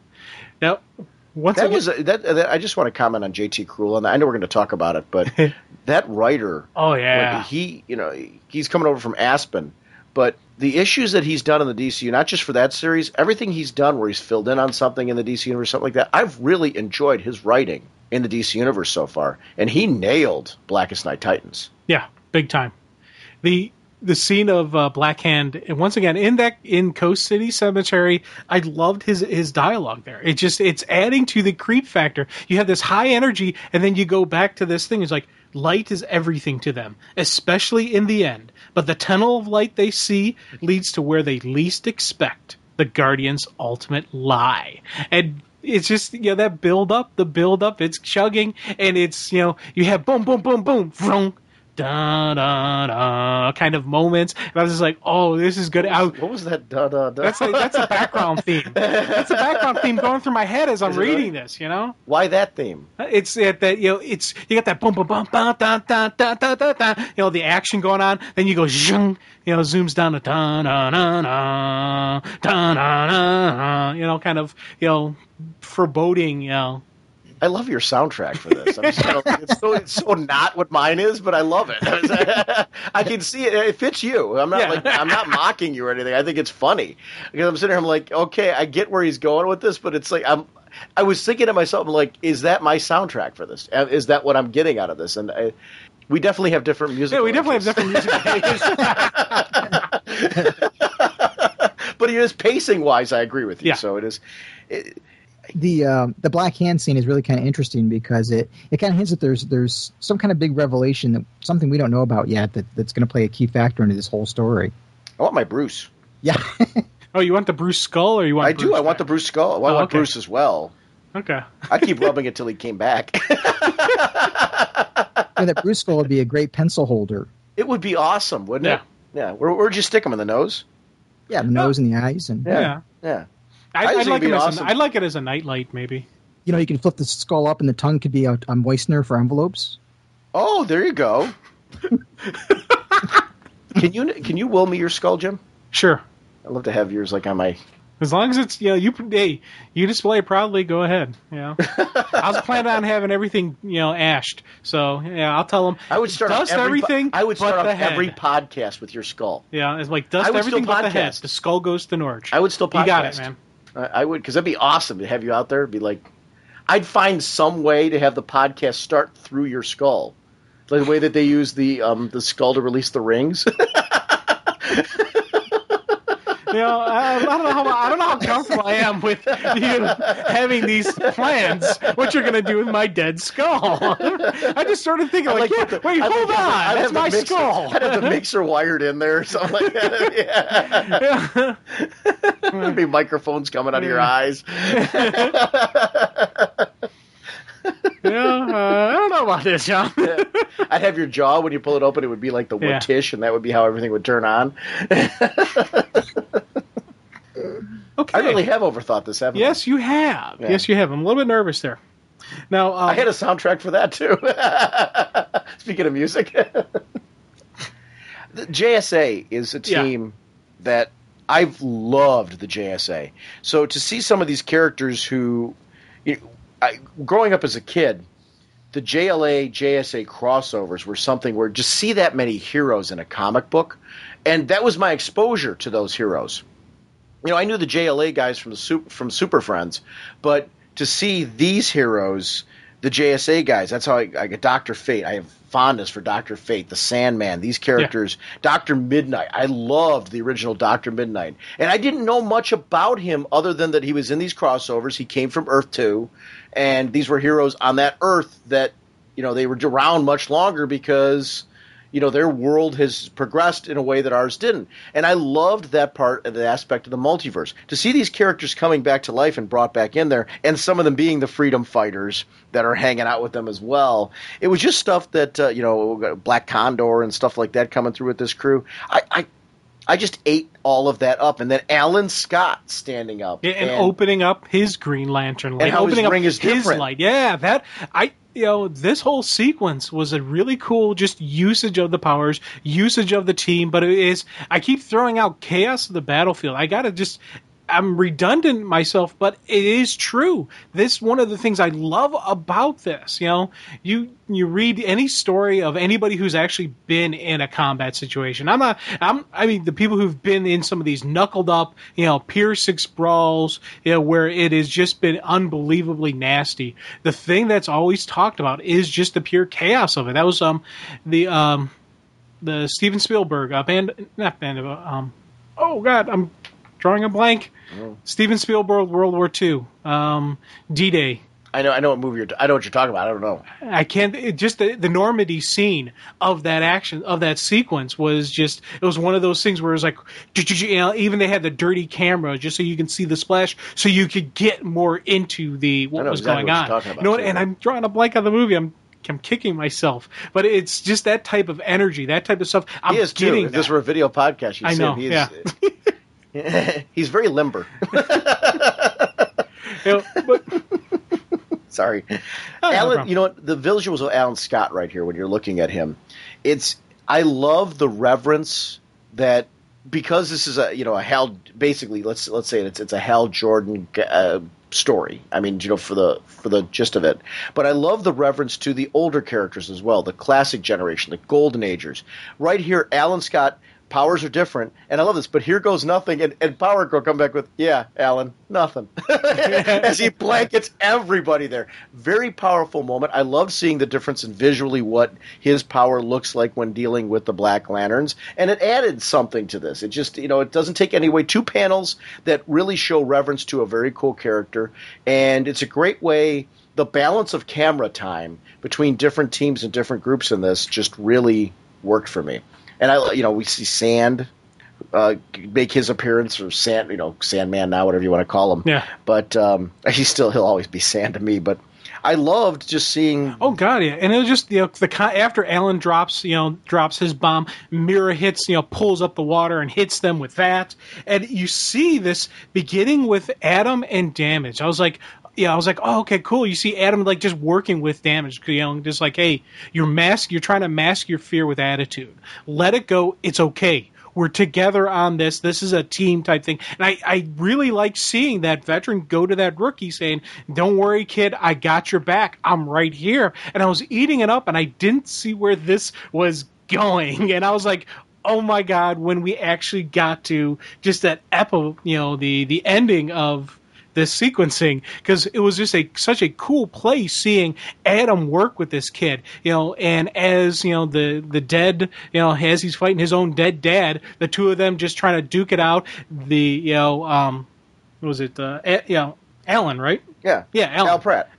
Now, I just want to comment on J.T. Krul, and I know we're going to talk about it, but that writer. Oh, yeah. He's coming over from Aspen, but the issues that he's done in the DCU, not just for that series, everything he's done where he's filled in on something in the DC Universe, something like that, I've really enjoyed his writing in the DC Universe so far. And he nailed Blackest Night Titans. Yeah, big time. The scene of Black Hand, and once again, in Coast City Cemetery, I loved his dialogue there. It's adding to the creep factor. You have this high energy, and then you go back to this thing. It's like, light is everything to them, especially in the end. But the tunnel of light they see leads to where they least expect the Guardian's ultimate lie. And it's just, that the build up, it's chugging, and it's, you have boom, boom, boom, boom, vroom, da da da kind of moments, and I was just like, oh, this is good. What was that? Da da da. That's a background theme. That's a background theme going through my head as I'm reading this. Why that theme? It's that you got that boom boom boom da da da da da da. The action going on, then you go zhung, zooms down to da da da da da da da. Kind of foreboding. I love your soundtrack for this. It's so not what mine is, but I love it. I can see it. It fits you. I'm not mocking you or anything. I think it's funny because I'm sitting here. I'm like, okay, I get where he's going with this, but it's like I was thinking to myself, I'm like, is that my soundtrack for this? Is that what I'm getting out of this? And we definitely have different music. Yeah, we definitely have different music tastes. But it is pacing wise. I agree with you. Yeah. So it is. The Black Hand scene is really kind of interesting because it kind of hints that there's some kind of big revelation, that something we don't know about yet that's going to play a key factor into this whole story. I want my Bruce. Yeah. Oh, you want the Bruce skull, or you want? I want the Bruce skull. Well, I want Bruce as well. Okay. I keep rubbing it till he came back. That Bruce skull would be a great pencil holder. It would be awesome, wouldn't it? Yeah. Where'd you stick him, in the nose? Yeah, the nose and the eyes, and yeah. I'd like it as a nightlight, maybe. You can flip the skull up, and the tongue could be a moistener for envelopes. Oh, there you go. Can you will me your skull, Jim? Sure. I'd love to have yours like on my. As long as it's you display it proudly. Go ahead. I was planning on having everything ashed. So I'll tell them. I would start dust everything. I would start off every podcast with your skull. Yeah, it's like dust everything but the head. The skull goes to Norge. I would still podcast. You got it, man. I would, because that'd be awesome to have you out there. It'd be like, I'd find some way to have the podcast start through your skull, like the way that they use the skull to release the rings. I don't know how comfortable I am with you having these plans. What you're going to do with my dead skull? I just started thinking, wait, hold on, that's my skull. I'd have the mixer wired in there or something like that. Yeah. There'd be microphones coming out of your eyes. I don't know about this, John. I'd have your jaw when you pull it open. It would be like the wood tish, and that would be how everything would turn on. Okay. I really have overthought this, haven't I? Yes, you have. Yeah. Yes, you have. I'm a little bit nervous there. Now, I had a soundtrack for that too. Speaking of music, the JSA is a team that I've loved. The JSA. So to see some of these characters who, growing up as a kid, the JLA JSA crossovers were something where just see that many heroes in a comic book, and that was my exposure to those heroes. I knew the JLA guys from Super Friends, but to see these heroes, the JSA guys, that's how I get Dr. Fate. I have fondness for Dr. Fate, the Sandman, these characters. Dr. Midnight. I loved the original Dr. Midnight. And I didn't know much about him other than that he was in these crossovers. He came from Earth 2, and these were heroes on that Earth that, they were around much longer because their world has progressed in a way that ours didn't. And I loved that part of the aspect of the multiverse. To see these characters coming back to life and brought back in there, and some of them being the freedom fighters that are hanging out with them as well. It was just stuff that, Black Condor and stuff like that coming through with this crew. I just ate all of that up. And then Alan Scott standing up. Yeah, and opening up his Green Lantern light. And how opening his ring up is different. Light. Yeah, this whole sequence was a really cool just usage of the powers, usage of the team, but I keep throwing out Chaos of the Battlefield. I'm redundant myself, but it is true. This one of the things I love about this. You read any story of anybody who's actually been in a combat situation. The people who've been in some of these knuckled up, Pier 6 brawls, where it has just been unbelievably nasty. The thing that's always talked about is just the pure chaos of it. That was the Steven Spielberg I'm drawing a blank. Oh. Steven Spielberg, World War II, D-Day. I know what movie I know what you're talking about. I don't know. I can't. Just the Normandy scene of that action of that sequence was just. It was one of those things where it was like, even they had the dirty camera just so you can see the splash, so you could get more into what was going on. And I'm drawing a blank on the movie. I'm kicking myself, but it's just that type of energy, that type of stuff. He is too. If this were a video podcast, you'd I know. He's very limber. Sorry, Alan. No, the visuals of Alan Scott right here when you're looking at him, I love the reverence that, because this is a Hal, basically let's say it's a Hal Jordan story. I mean, for the gist of it. But I love the reverence to the older characters as well, the classic generation, the golden agers. Right here, Alan Scott, powers are different, and I love this, but here goes nothing, and Power Girl come back with, yeah, Alan, nothing. As he blankets everybody there. Very powerful moment. I love seeing the difference in visually what his power looks like when dealing with the Black Lanterns, and it added something to this. It just, it doesn't take any away. 2 panels that really show reverence to a very cool character, and it's a great way. The balance of camera time between different teams and different groups in this just really worked for me. And we see Sand make his appearance, or Sandman now, whatever you want to call him. Yeah. But he'll always be Sand to me. But I loved just seeing. Oh God, yeah. And it was just after Alan drops his bomb, Mira hits, pulls up the water and hits them with that, and you see this beginning with Adam and Damage. I was like, oh, okay, cool. You see Adam just working with Damage, just like, hey, you're trying to mask your fear with attitude. Let it go. It's okay. We're together on this. This is a team type thing. And I really like seeing that veteran go to that rookie saying, don't worry, kid, I got your back. I'm right here. And I was eating it up, and I didn't see where this was going. And I was like, oh my God, when we actually got to just that the ending of this sequencing, because it was just such a cool place seeing Adam work with this kid, and as the dead, as he's fighting his own dead dad, the two of them just trying to duke it out. What was it? Alan, right? Yeah,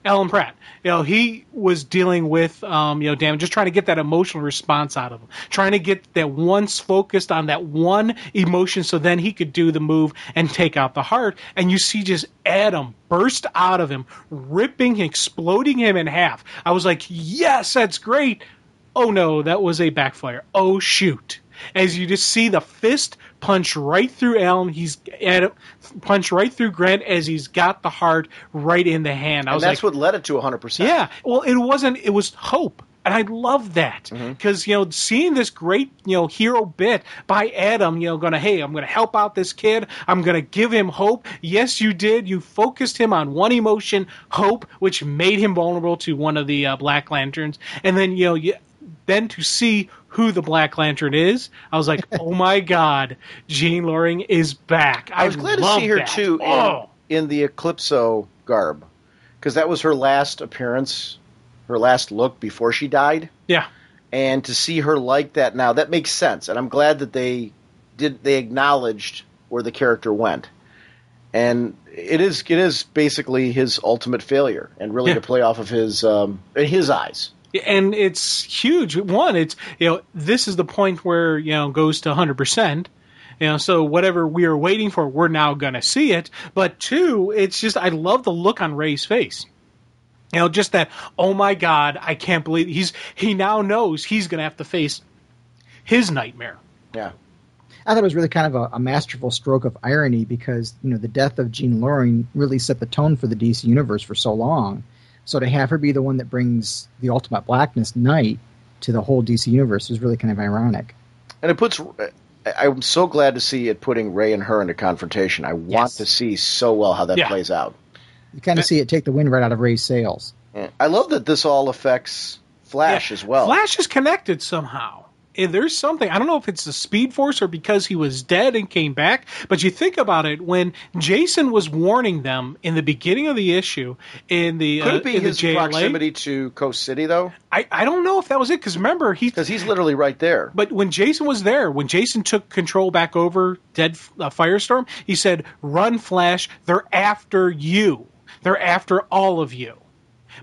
Alan Pratt. He was dealing with Damage, just trying to get that emotional response out of him, trying to get that once focused on that one emotion, so then he could do the move and take out the heart. And you see just Adam burst out of him, exploding him in half. I was like, yes, that's great. Oh no, that was a backfire. Oh shoot. As you just see the fist punch right through Alan, punch right through Grant as he's got the heart right in the hand. That's what led it to 100%. Yeah, well, it was hope. And I love that because, seeing this great, hero bit by Adam, I'm going to help out this kid. I'm going to give him hope. Yes, you did. You focused him on one emotion, hope, which made him vulnerable to one of the Black Lanterns. And then, then to see who the Black Lantern is, I was like, oh my God, Jean Loring is back. I was glad to see her too in the Eclipso garb, because that was her last appearance, her last look before she died. Yeah. And to see her like that now, that makes sense. And I'm glad that they acknowledged where the character went. And it is basically his ultimate failure, and really to play off of his in his eyes. And it's huge. One, it's this is the point where goes to 100%. So whatever we are waiting for, we're now going to see it. But 2, it's just, I love the look on Ray's face. Just that, oh my God, I can't believe he now knows he's going to have to face his nightmare. Yeah. I thought it was really kind of a masterful stroke of irony, because the death of Jean Loring really set the tone for the DC universe for so long. So to have her be the one that brings the ultimate Blackest Night to the whole DC universe is really kind of ironic. And I'm so glad to see it putting Ray and her into confrontation. I want to see so well how that plays out. You kind of see it take the wind right out of Ray's sails. Yeah. I love that this all affects Flash as well. Flash is connected somehow. There's something, I don't know if it's the Speed Force or because he was dead and came back, but you think about it, when Jason was warning them in the beginning of the issue in the could it be his JLA, proximity to Coast City, though? I don't know if that was it, because remember, because he's literally right there. But when Jason was there, when Jason took control back over Firestorm, he said, run, Flash, they're after you. They're after all of you.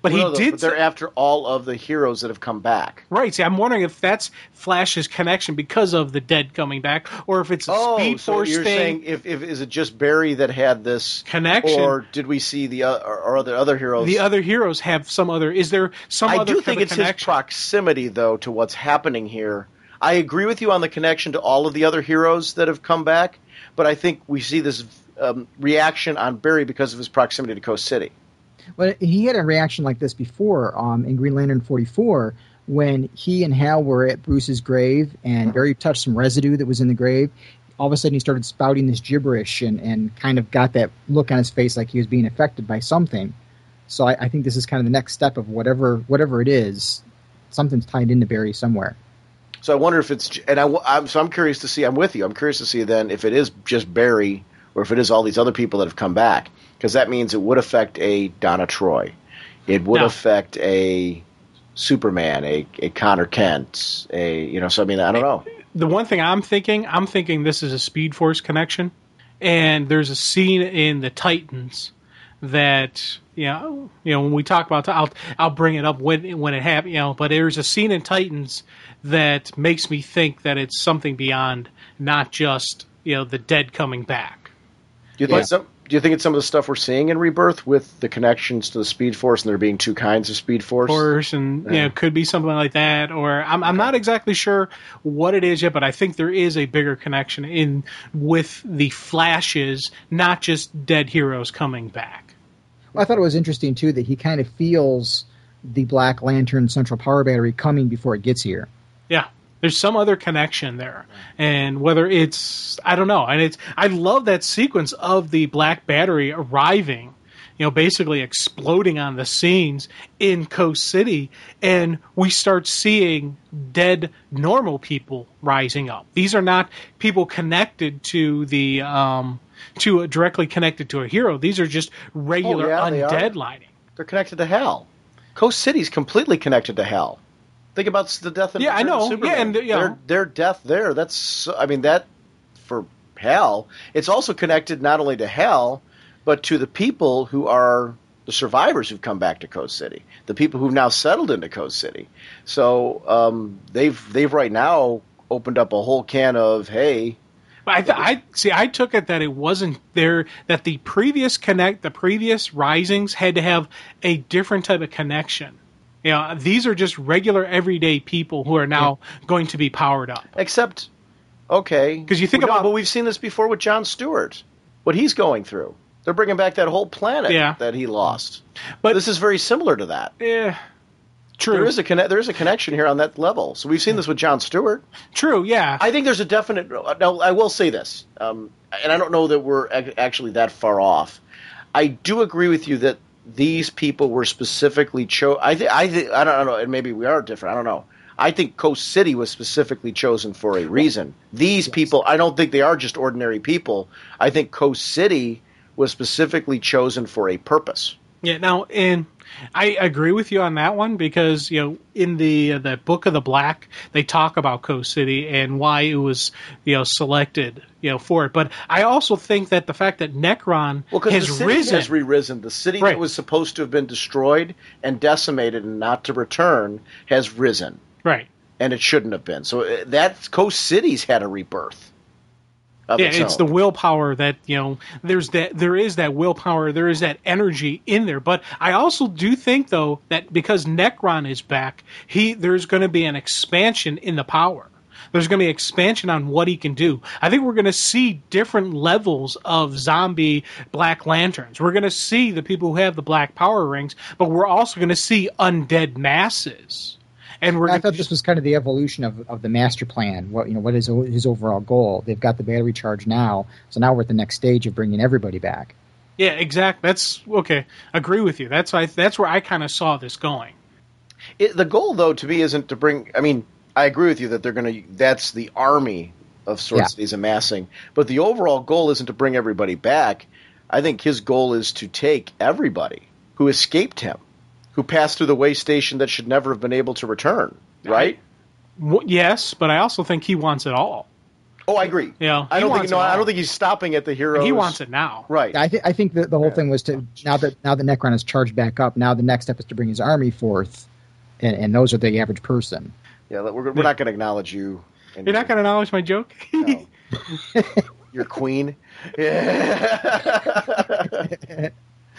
But But they're after all of the heroes that have come back. Right. See, I'm wondering if that's Flash's connection because of the dead coming back, or if it's a Speed Force you're thing. saying if is it just Barry that had this connection, or did we see the other heroes? The other heroes have some other. Is there some other? I do think it's connection? his proximity, though, to what's happening here. I agree with you on the connection to all of the other heroes that have come back, but I think we see this reaction on Barry because of his proximity to Coast City. Well, he had a reaction like this before in Green Lantern 44 when he and Hal were at Bruce's grave and Barry touched some residue that was in the grave. All of a sudden he started spouting this gibberish and kind of got that look on his face like he was being affected by something. So I think this is kind of the next step of whatever it is. Something's tied into Barry somewhere. So I wonder if it's – and I'm curious to see – I'm with you. I'm curious to see then if it is just Barry or if it is all these other people that have come back. Because that means it would affect a Donna Troy. It would affect a Superman, a Connor Kent, so I mean, I don't know. The one thing I'm thinking this is a Speed Force connection. And there's a scene in the Titans that, when we talk about, I'll bring it up when it happens, but there's a scene in Titans that makes me think that it's something beyond not just, the dead coming back. Do you think it's some of the stuff we're seeing in Rebirth with the connections to the Speed Force and there being two kinds of Speed Force? And could be something like that. Or I'm not exactly sure what it is yet, but I think there is a bigger connection with the Flashes, not just dead heroes coming back. Well, I thought it was interesting too that he kind of feels the Black Lantern Central Power Battery coming before it gets here. Yeah. There's some other connection there, and whether it's, I don't know. And I love that sequence of the Black Battery arriving, basically exploding on the scenes in Coast City, and we start seeing dead normal people rising up. These are not people connected to the directly connected to a hero. These are just regular undead lighting. They're connected to Hell. Coast City's completely connected to Hell. Think about the death of I know. Superman. Yeah, and their death there. That for Hell. It's also connected not only to Hell, but to the people who are the survivors who've come back to Coast City, the people who've now settled into Coast City. So they've right now opened up a whole can of hey. I took it that it wasn't there. That the previous risings had to have a different type of connection. These are just regular, everyday people who are now going to be powered up. Except, okay. Because you think but we've seen this before with Jon Stewart, what he's going through. They're bringing back that whole planet that he lost. But this is very similar to that. Yeah, true. There is a connection here on that level. So we've seen this with Jon Stewart. True, yeah. I think there's a definite. Now, I will say this, and I don't know that we're actually that far off. I do agree with you that these people were specifically chosen. I don't know, and maybe we are different. I don't know. I think Coast City was specifically chosen for a reason. These people, I don't think they are just ordinary people. I think Coast City was specifically chosen for a purpose. Yeah. Now, and I agree with you on that one because in the Book of the Black they talk about Coast City and why it was selected for it. But I also think that the fact that Necron has re-risen, the city that was supposed to have been destroyed and decimated and not to return has risen, right? And it shouldn't have been. So that Coast City's had a rebirth. It's the willpower that there is that willpower, there is that energy in there. But I also do think though that because Necron is back, there's going to be an expansion in the power. There's going to be expansion on what he can do. I think we're going to see different levels of zombie Black Lanterns. We're going to see the people who have the black power rings, but we're also going to see undead masses. And I thought this was kind of the evolution of the master plan. What is his overall goal? They've got the battery charge now, so now we're at the next stage of bringing everybody back. Yeah, exactly. That's okay. Agree with you. That's where I kind of saw this going. The goal, though, to me isn't to bring. I mean, I agree with you that they're going to. That's the army of sorts that he's amassing. But the overall goal isn't to bring everybody back. I think his goal is to take everybody who escaped him, who passed through the way station that should never have been able to return, right? Yes, but I also think he wants it all. Oh, I agree. You know, I don't think he's stopping at the heroes. He wants it now. Right. I think that the whole thing was to now that Necron has charged back up. Now the next step is to bring his army forth, and those are the average person. Yeah, we're not going to acknowledge you. You're not going to acknowledge my joke? No. Your queen. Yeah.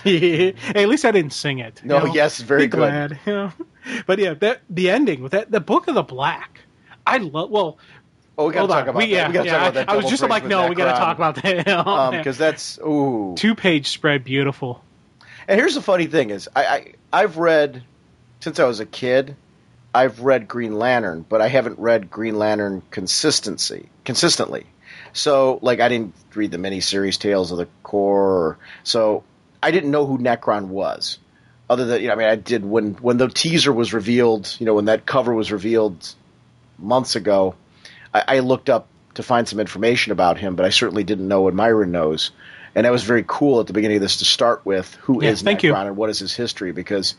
Hey, at least I didn't sing it. No, yes, very good. Glad, you know? But yeah, the ending with the Book of the Black. I love. Well, we got to talk about that. Yeah, we got to talk about that. I was just like, no, we got to talk about that because that's 2-page spread, beautiful. And here's the funny thing: is I've read since I was a kid. I've read Green Lantern, but I haven't read Green Lantern consistently. So, like, I didn't read the miniseries Tales of the Corps, so I didn't know who Necron was. Other than, I did when the teaser was revealed, when that cover was revealed months ago, I looked up to find some information about him, but I certainly didn't know what Myron knows. And that was very cool at the beginning of this to start with who is Necron and what is his history, because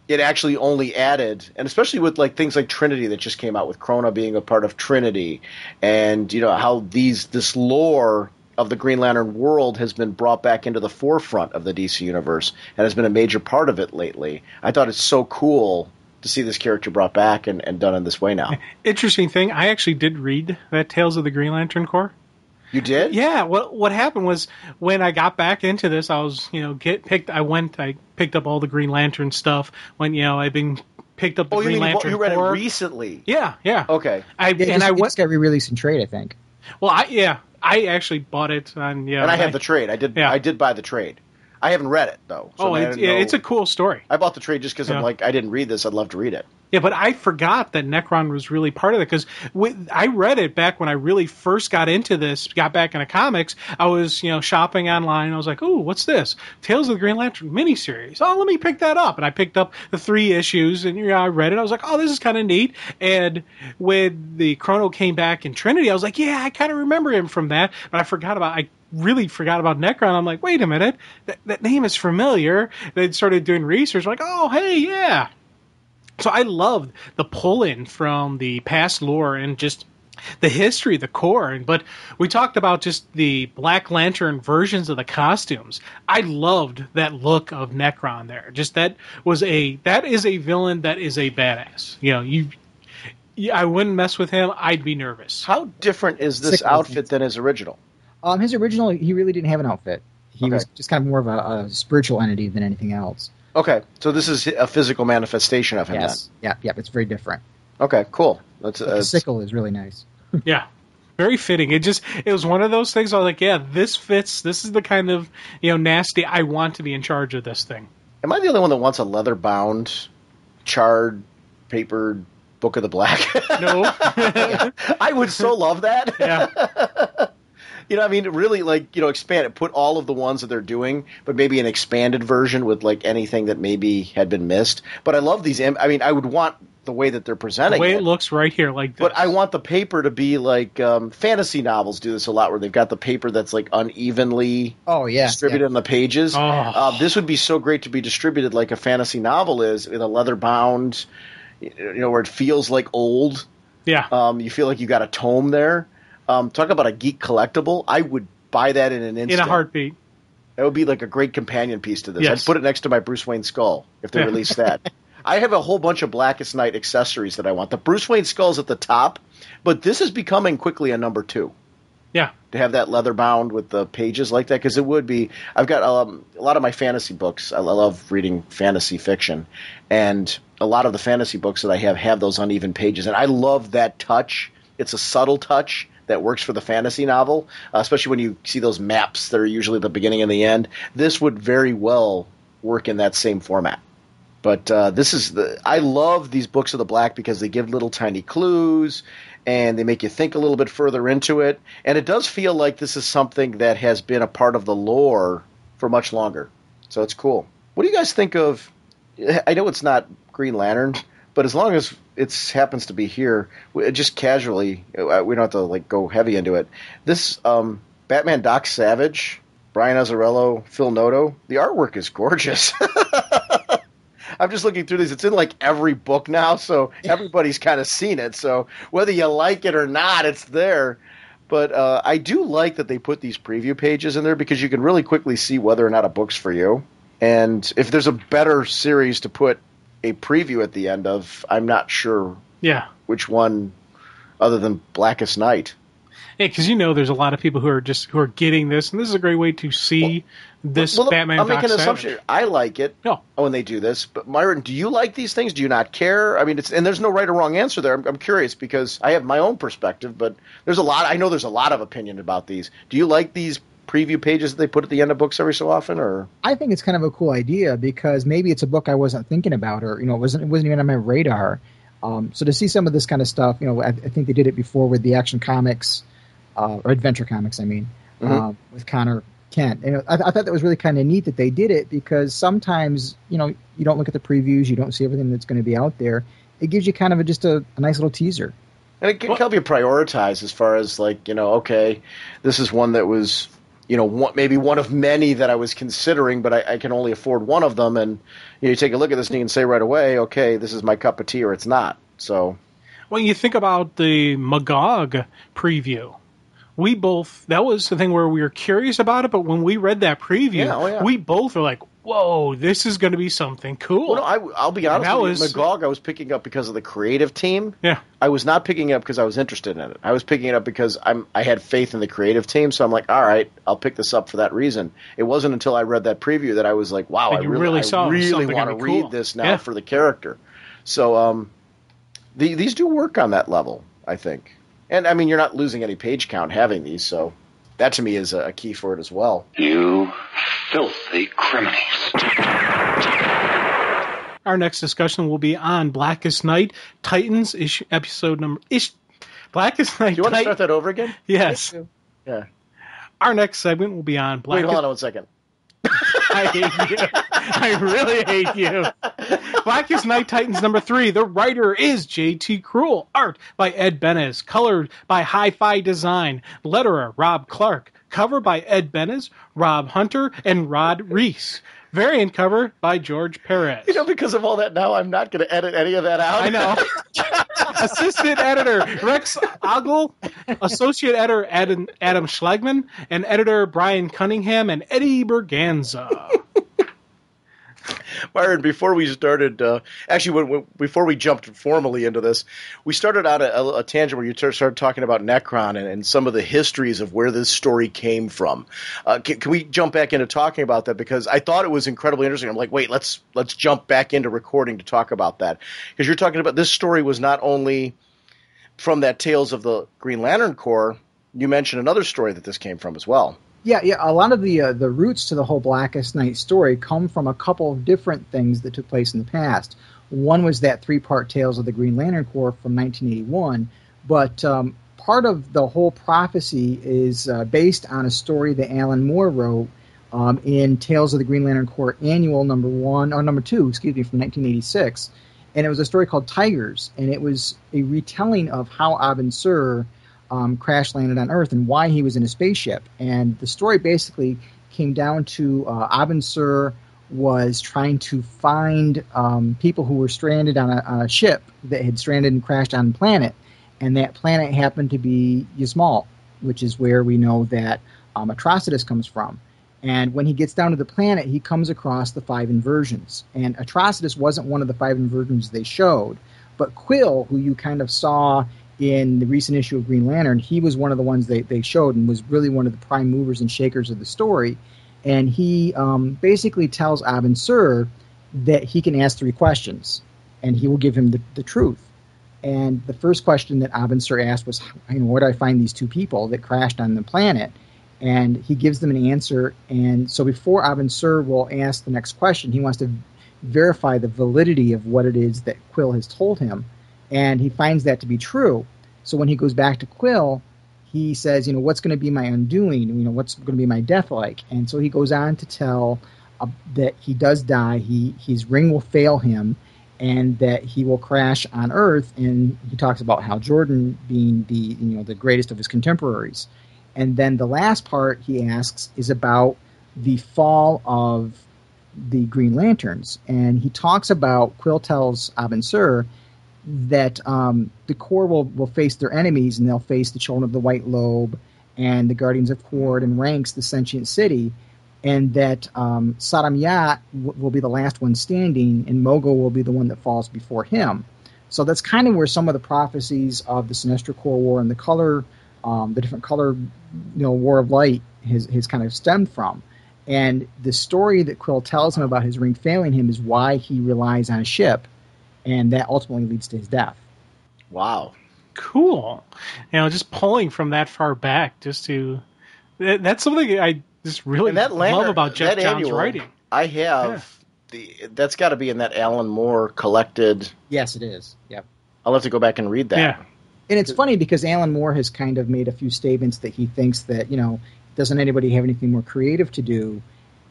it actually only added, and especially with like things like Trinity that just came out, with Krona being a part of Trinity, and how this lore of the Green Lantern world has been brought back into the forefront of the DC universe and has been a major part of it lately. I thought it's so cool to see this character brought back and done in this way now. Interesting thing, I actually did read that Tales of the Green Lantern Corps. You did? Yeah. What happened was when I got back into this, I was I picked up all the Green Lantern stuff. I've been picked up the Green Lantern. You read it recently? Yeah. Okay. I just got re-released in trade, I think. Well, I actually bought it on and I have the trade. I did. Yeah. I did buy the trade. I haven't read it though. So it's a cool story. I bought the trade just because I'm like, I didn't read this. I'd love to read it. Yeah, but I forgot that Necron was really part of it, because I read it back when I really first got into this, got back into comics. I was, shopping online. I was like, "Ooh, what's this? Tales of the Green Lantern miniseries. Oh, let me pick that up." And I picked up the 3 issues, and I read it. I was like, "Oh, this is kind of neat." And when the Chrono came back in Trinity, I was like, "Yeah, I kind of remember him from that." But I really forgot about Necron. I'm like, wait a minute, that name is familiar. They started doing research, like, oh, hey, yeah. So I loved the pull-in from the past lore and just the history of the Corps. But we talked about just the Black Lantern versions of the costumes. I loved that look of Necron there. Just that is a villain that is a badass. I wouldn't mess with him. I'd be nervous. How different is this outfit than his original? His original, he really didn't have an outfit. He was just kind of more of a spiritual entity than anything else. Okay, so this is a physical manifestation of him. Yes, then. Yeah, it's very different. Okay, cool. The sickle is really nice. Yeah, very fitting. It was one of those things. I was like, yeah, this fits. This is the kind of nasty I want to be in charge of this thing. Am I the only one that wants a leather-bound, charred, papered Book of the Black? No, I would so love that. Yeah. Really, expand it. Put all of the ones that they're doing, but maybe an expanded version with, anything that maybe had been missed. But I love these. I would want the way that they're presenting it. The way it looks right here, like this. But I want the paper to be like fantasy novels do this a lot, where they've got the paper that's, unevenly distributed on the pages. Oh. This would be so great to be distributed like a fantasy novel is, with a leather-bound, where it feels like old. Yeah. You feel like you got a tome there. Talk about a geek collectible. I would buy that in an instant. In a heartbeat. That would be like a great companion piece to this. Yes. I'd put it next to my Bruce Wayne skull if they released that. I have a whole bunch of Blackest Night accessories that I want. The Bruce Wayne skull's at the top, but this is becoming quickly a number 2. Yeah. To have that leather bound with the pages like that, because it would be. I've got a lot of my fantasy books. I love reading fantasy fiction, and a lot of the fantasy books that I have those uneven pages, and I love that touch. It's a subtle touch that works for the fantasy novel, especially when you see those maps that are usually the beginning and the end. This would very well work in that same format. But I love these Books of the Black because they give little tiny clues and they make you think a little bit further into it. And it does feel like this is something that has been a part of the lore for much longer. So it's cool. What do you guys think of? I know it's not Green Lantern, but as long as it happens to be here, just casually, we don't have to go heavy into it. This Batman Doc Savage, Brian Azzarello, Phil Noto, the artwork is gorgeous. I'm just looking through these. It's in like every book now, so everybody's kind of seen it. So whether you like it or not, it's there. But I do like that they put these preview pages in there because you can really quickly see whether or not a book's for you. And if there's a better series to put a preview at the end of, I'm not sure which one other than Blackest Night. Yeah, because there's a lot of people who are getting this, and this is a great way to see this Batman. I'll make an assumption. I like it when they do this. But Myron, do you like these things? Do you not care? I mean, and there's no right or wrong answer there. I'm curious because I have my own perspective, but I know there's a lot of opinion about these. Do you like these preview pages that they put at the end of books every so often, or? I think it's kind of a cool idea because maybe it's a book I wasn't thinking about, or it wasn't even on my radar. So to see some of this kind of stuff, I think they did it before with the Action Comics. Or Adventure Comics, with Connor Kent. And I thought that was really kind of neat that they did it because sometimes, you don't look at the previews, you don't see everything that's going to be out there. It gives you kind of just a nice little teaser. And it can help you prioritize as far as like, okay, this is one that was, maybe one of many that I was considering, but I can only afford one of them. And you take a look at this and you can say right away, okay, this is my cup of tea or it's not. So, well, you think about the Magog preview. That was the thing where we were curious about it, but when we read that preview, we both were like, whoa, this is going to be something cool. Well, no, I'll be honest with you, Magog I was picking up because of the creative team. Yeah. I was not picking it up because I was interested in it. I was picking it up because I had faith in the creative team, so I'm like, all right, I'll pick this up for that reason. It wasn't until I read that preview that I was like, wow, I really want to read this now for the character. So these do work on that level, I think. And, I mean, you're not losing any page count having these, so that to me is a key for it as well. You filthy criminals. Our next discussion will be on Blackest Night Titans Issue, episode number... Blackest Night... Do you want to start that over again? Yes. Yeah. Our next segment will be on Blackest... Wait, hold on 1 second. I hate you. I really hate you. Blackest Night Titans number 3. The writer is J.T. Krull. Art by Ed Benes. Colored by Hi-Fi Design. Letterer Rob Clark. Cover by Ed Benes, Rob Hunter, and Rod Reese. Variant cover by George Perez. Because of all that now, I'm not going to edit any of that out. I know. Assistant editor Rex Ogle, associate editor Adam Schlegman, and editor Brian Cunningham and Eddie Berganza. Myron, before we started, before we jumped formally into this, we started out a tangent where you started talking about Necron and some of the histories of where this story came from. Can we jump back into talking about that? Because I thought it was incredibly interesting. I'm like, wait, let's jump back into recording to talk about that. Because you're talking about this story was not only from that Tales of the Green Lantern Corps, you mentioned another story that this came from as well. Yeah. A lot of the roots to the whole Blackest Night story come from a couple of different things that took place in the past. One was that 3-part Tales of the Green Lantern Corps from 1981, but part of the whole prophecy is based on a story that Alan Moore wrote in Tales of the Green Lantern Corps Annual number 2, from 1986, and it was a story called Tigers, and it was a retelling of how Abin Sur crash landed on Earth and why he was in a spaceship. And the story basically came down to Abin Sur was trying to find people who were stranded on a ship that had stranded and crashed on a planet. And that planet happened to be Yzmal, which is where we know that Atrocitus comes from. And when he gets down to the planet, he comes across the 5 inversions. And Atrocitus wasn't one of the 5 inversions they showed, but Quill, who you kind of saw in the recent issue of Green Lantern, he was one of the ones they showed and was really one of the prime movers and shakers of the story. And he basically tells Abin Sur that he can ask 3 questions, and he will give him the truth. And the first question that Abin Sur asked was, where do I find these 2 people that crashed on the planet? And he gives them an answer. And so before Abin Sur will ask the next question, he wants to verify the validity of what it is that Quill has told him. And he finds that to be true. So when he goes back to Quill, he says, what's going to be my undoing? What's going to be my death like? And so he goes on to tell that he does die. His ring will fail him, and that he will crash on Earth. And he talks about Hal Jordan being the greatest of his contemporaries. And then the last part he asks is about the fall of the Green Lanterns. And he talks about, Quill tells Abin Sur that the Corps will face their enemies, and they'll face the Children of the White Lobe and the Guardians of Kord and Ranks, the Sentient City, and that Saddam Yat will be the last one standing, and Mogo will be the one that falls before him. So that's kind of where some of the prophecies of the Sinestro Corps War and the different color, War of Light has kind of stemmed from. And the story that Quill tells him about his ring failing him is why he relies on a ship, and that ultimately leads to his death. Wow. Cool. Just pulling from that far back, that's something I just really love about Jeff Johns' writing. I have that's got to be in that Alan Moore collected. Yes, it is. Yep. I'll have to go back and read that. Yeah. And it's funny because Alan Moore has kind of made a few statements that he thinks that, doesn't anybody have anything more creative to do?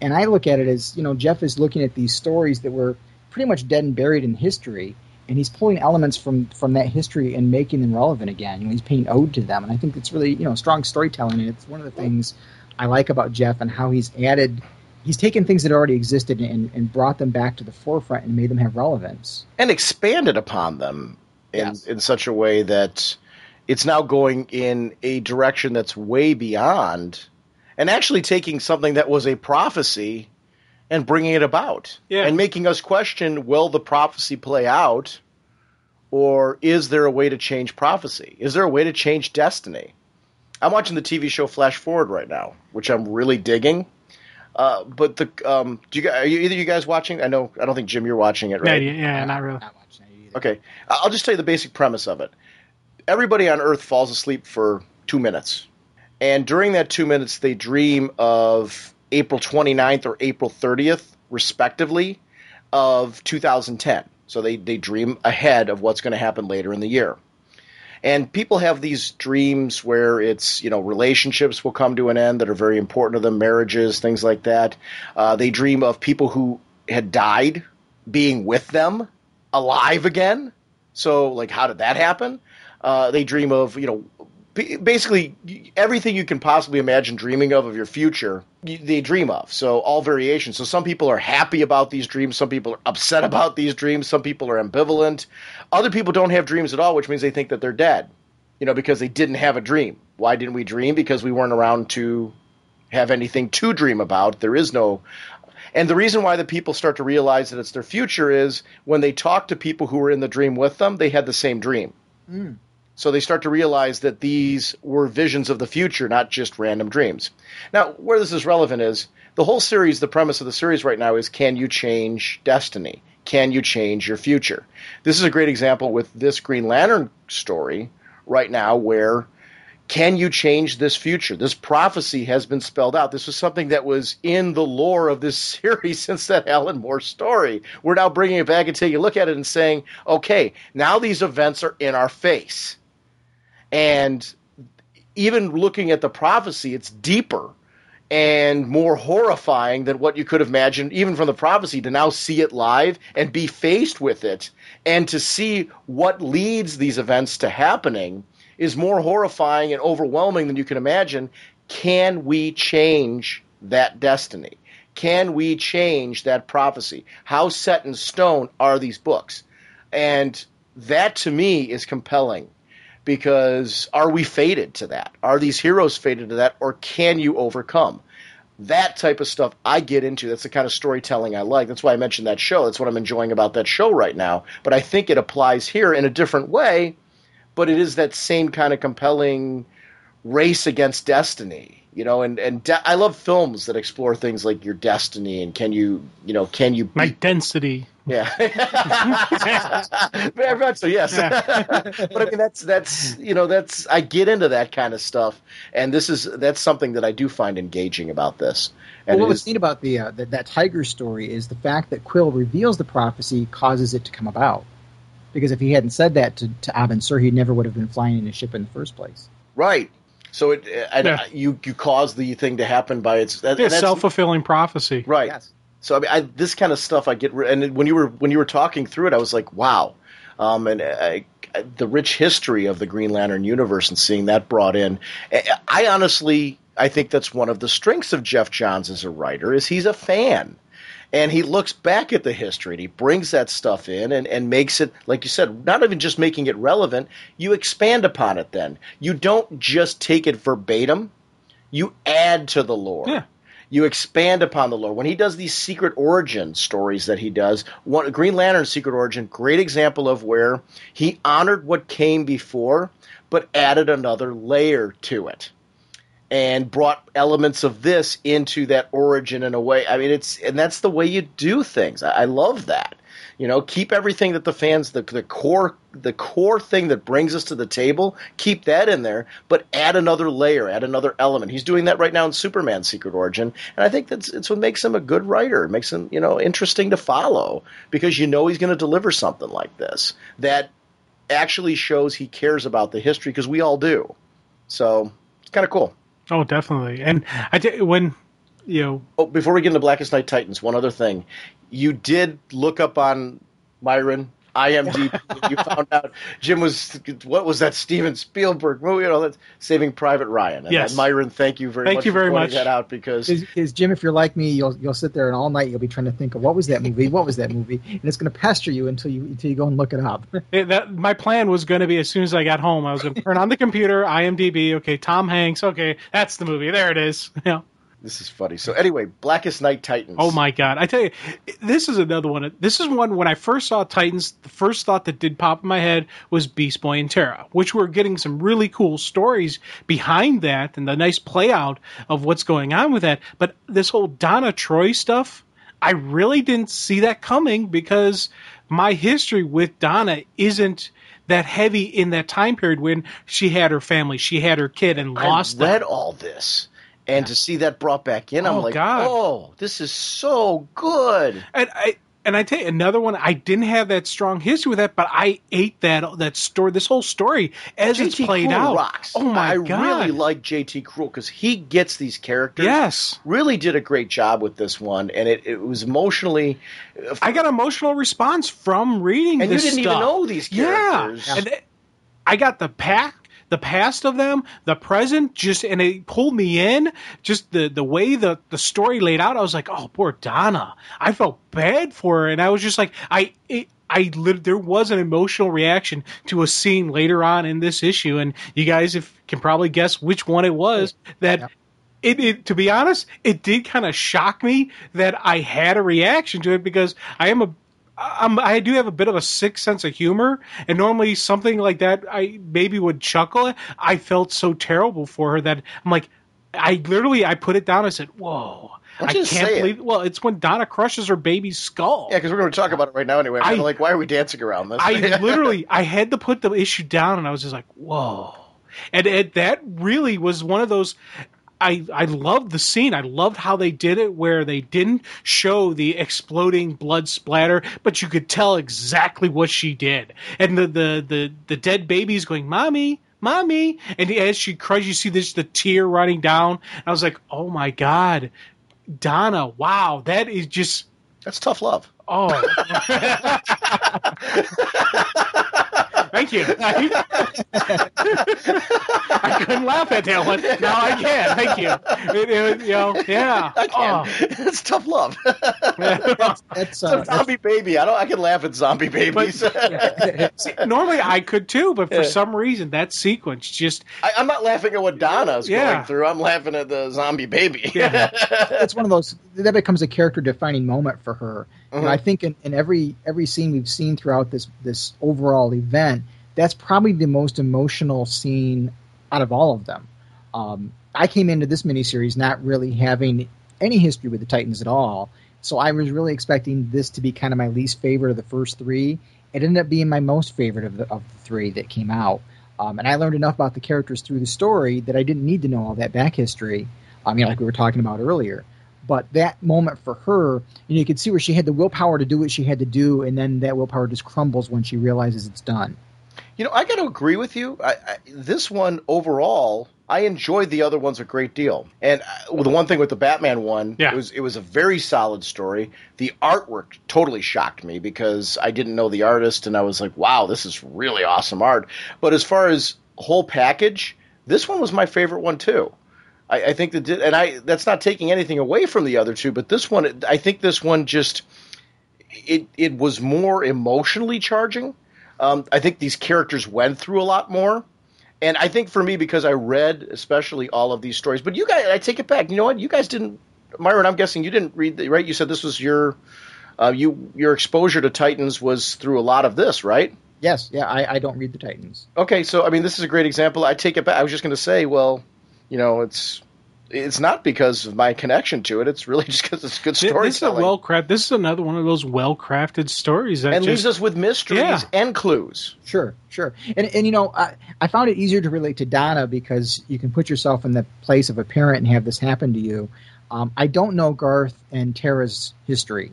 And I look at it as, Jeff is looking at these stories that were pretty much dead and buried in history, and he's pulling elements from that history and making them relevant again. He's paying ode to them, and I think it's really, strong storytelling, and it's one of the things I like about Jeff and how he's taken things that already existed and brought them back to the forefront and made them have relevance. And expanded upon them in such a way that it's now going in a direction that's way beyond, and actually taking something that was a prophecy and bringing it about. Yeah. And making us question, will the prophecy play out, or is there a way to change prophecy? Is there a way to change destiny? I'm watching the TV show Flash Forward right now, which I'm really digging. But are either of you guys watching? I don't think, Jim, you're watching it, right? Yeah, not really. Not watching it either. Okay. I'll just tell you the basic premise of it. Everybody on Earth falls asleep for 2 minutes. And during that 2 minutes, they dream of April 29th or April 30th, respectively, of 2010. So they dream ahead of what's going to happen later in the year. And people have these dreams where it's, relationships will come to an end that are very important to them, marriages, things like that. They dream of people who had died being with them, alive again. So, how did that happen? They dream of, basically everything you can possibly imagine dreaming of your future, they dream of. So all variations. So some people are happy about these dreams. Some people are upset about these dreams. Some people are ambivalent. Other people don't have dreams at all, which means they think that they're dead, because they didn't have a dream. Why didn't we dream? Because we weren't around to have anything to dream about. There is no. And the reason why the people start to realize that it's their future is when they talk to people who were in the dream with them, they had the same dream. Mm. So they start to realize that these were visions of the future, not just random dreams. Now, where this is relevant is the whole series, the premise of the series right now is, can you change destiny? Can you change your future? This is a great example with this Green Lantern story right now where can you change this future? This prophecy has been spelled out. This was something that was in the lore of this series since that Alan Moore story. We're now bringing it back and taking a look at it and saying, okay, now these events are in our face. And even looking at the prophecy, it's deeper and more horrifying than what you could have imagined, even from the prophecy, to now see it live and be faced with it and to see what leads these events to happening is more horrifying and overwhelming than you can imagine. Can we change that destiny? Can we change that prophecy? How set in stone are these books? And that, to me, is compelling. Because are we fated to that? Are these heroes fated to that? Or can you overcome? That type of stuff I get into. That's the kind of storytelling I like. That's why I mentioned that show. That's what I'm enjoying about that show right now. But I think it applies here in a different way. But it is that same kind of compelling race against destiny. I love films that explore things like your destiny and can you beat my density. Yeah. Very much so, yes. But I mean that's I get into that kind of stuff, and that's something that I do find engaging about this. And what was neat about that Tiger story is the fact that Quill reveals the prophecy causes it to come about. Because if he hadn't said that to Abin Sur, he never would have been flying in a ship in the first place. Right. So you cause the thing to happen by its self-fulfilling prophecy. Right. Yes. So I mean, this kind of stuff I get, and when you were talking through it, I was like, wow. The rich history of the Green Lantern universe and seeing that brought in, I think that's one of the strengths of Jeff Johns as a writer is he's a fan. And he looks back at the history and he brings that stuff in and makes it, like you said, not even just making it relevant, you expand upon it then. You don't just take it verbatim, you add to the lore. Yeah. You expand upon the lore. When he does these secret origin stories that he does, Green Lantern's Secret Origin, great example of where he honored what came before, but added another layer to it. And brought elements of this into that origin in a way. I mean, and that's the way you do things. I love that. Keep everything that the fans, the core thing that brings us to the table, keep that in there, but add another layer, add another element. He's doing that right now in Superman's Secret Origin, and I think it's what makes him a good writer. It makes him, interesting to follow because he's going to deliver something like this that actually shows he cares about the history because we all do. So it's kind of cool. Oh, definitely. And before we get into Blackest Night Titans, one other thing. You did look up on Myron, IMDb, and you found out Jim what was that Steven Spielberg movie? That's Saving Private Ryan. And yes. Myron, thank you very much for pointing that out because... Is Jim, if you're like me, you'll sit there and all night you'll be trying to think of what was that movie, and it's going to pester you until you go and look it up. My plan was going to be as soon as I got home, I was going to turn on the computer, IMDb, okay, Tom Hanks, okay, that's the movie, there it is. This is funny. So anyway, Blackest Night Titans. Oh my God. I tell you, this is another one. This is one when I first saw Titans, the first thought that did pop in my head was Beast Boy and Terra, which we're getting some really cool stories behind that and the nice play out of what's going on with that. But this whole Donna Troy stuff, I really didn't see that coming because my history with Donna isn't that heavy in that time period when she had her family, she had her kid and lost I read all this. And to see that brought back in, I'm like, God. Oh, this is so good. And I tell you, another one, I didn't have that strong history with that, but I ate that story, this whole story, as it's played out. Rocks. Oh, my God. I really like J.T. Cruel because he gets these characters. Yes. Really did a great job with this one, and it was emotionally... I got an emotional response from reading this stuff. And you didn't even know these characters. Yeah. And I got the past of them, the present, and it pulled me in. Just the way the story laid out, I was like, oh, poor Donna. I felt bad for her, and I was just like, there was an emotional reaction to a scene later on in this issue, and you guys can probably guess which one it was. That it to be honest, it did kind of shock me that I had a reaction to it because I do have a bit of a sick sense of humor, and normally something like that I maybe would chuckle at. I felt so terrible for her that I'm like, I put it down. I said, "Whoa, I can't believe it." Well, it's when Donna crushes her baby's skull. Yeah, because we're going to talk about it right now anyway. I'm like, why are we dancing around this? I had to put the issue down, and I was just like, "Whoa!" And that really was one of those. I loved the scene. I loved how they did it, where they didn't show the exploding blood splatter, but you could tell exactly what she did. And the dead baby's going, "Mommy, Mommy," and as she cries, you see the tear running down. I was like, "Oh my God, Donna! Wow, that's tough love." Oh. Thank you. I couldn't laugh at that one. Now I can. Thank you. Yeah. I can. It's tough love. It's a zombie baby. I can laugh at zombie babies. See, normally I could too, but for some reason that sequence just... I'm not laughing at what Donna's going through. I'm laughing at the zombie baby. Yeah. It's one of those... That becomes a character-defining moment for her. Mm-hmm. I think in every scene we've seen throughout this overall event, that's probably the most emotional scene out of all of them. I came into this miniseries not really having any history with the Titans at all, so I was really expecting this to be kind of my least favorite of the first three. It ended up being my most favorite of the three that came out. And I learned enough about the characters through the story that I didn't need to know all that back history, like we were talking about earlier. But that moment for her, you could see where she had the willpower to do what she had to do, and then that willpower just crumbles when she realizes it's done. I got to agree with you. This one, overall, I enjoyed the other ones a great deal. And the one thing with the Batman one, it was a very solid story. The artwork totally shocked me because I didn't know the artist, and I was like, wow, this is really awesome art. But as far as whole package, this one was my favorite one, too. I think that's not taking anything away from the other two, but this one, I think this one just it was more emotionally charging. I think these characters went through a lot more. And I think for me, because I read especially all of these stories, but you guys, I take it back. You know what? You guys didn't, Myron, I'm guessing you didn't read, right? You said this was your exposure to Titans was through a lot of this, right? Yes. Yeah, I don't read the Titans. Okay, so, I mean, this is a great example. I take it back. I was just going to say, well, you know, it's not because of my connection to it. It's really just because it's good storytelling. This is another one of those well-crafted stories that leaves us with mysteries and clues. Sure. And you know, I found it easier to relate to Donna because you can put yourself in the place of a parent and have this happen to you. I don't know Garth and Tara's history.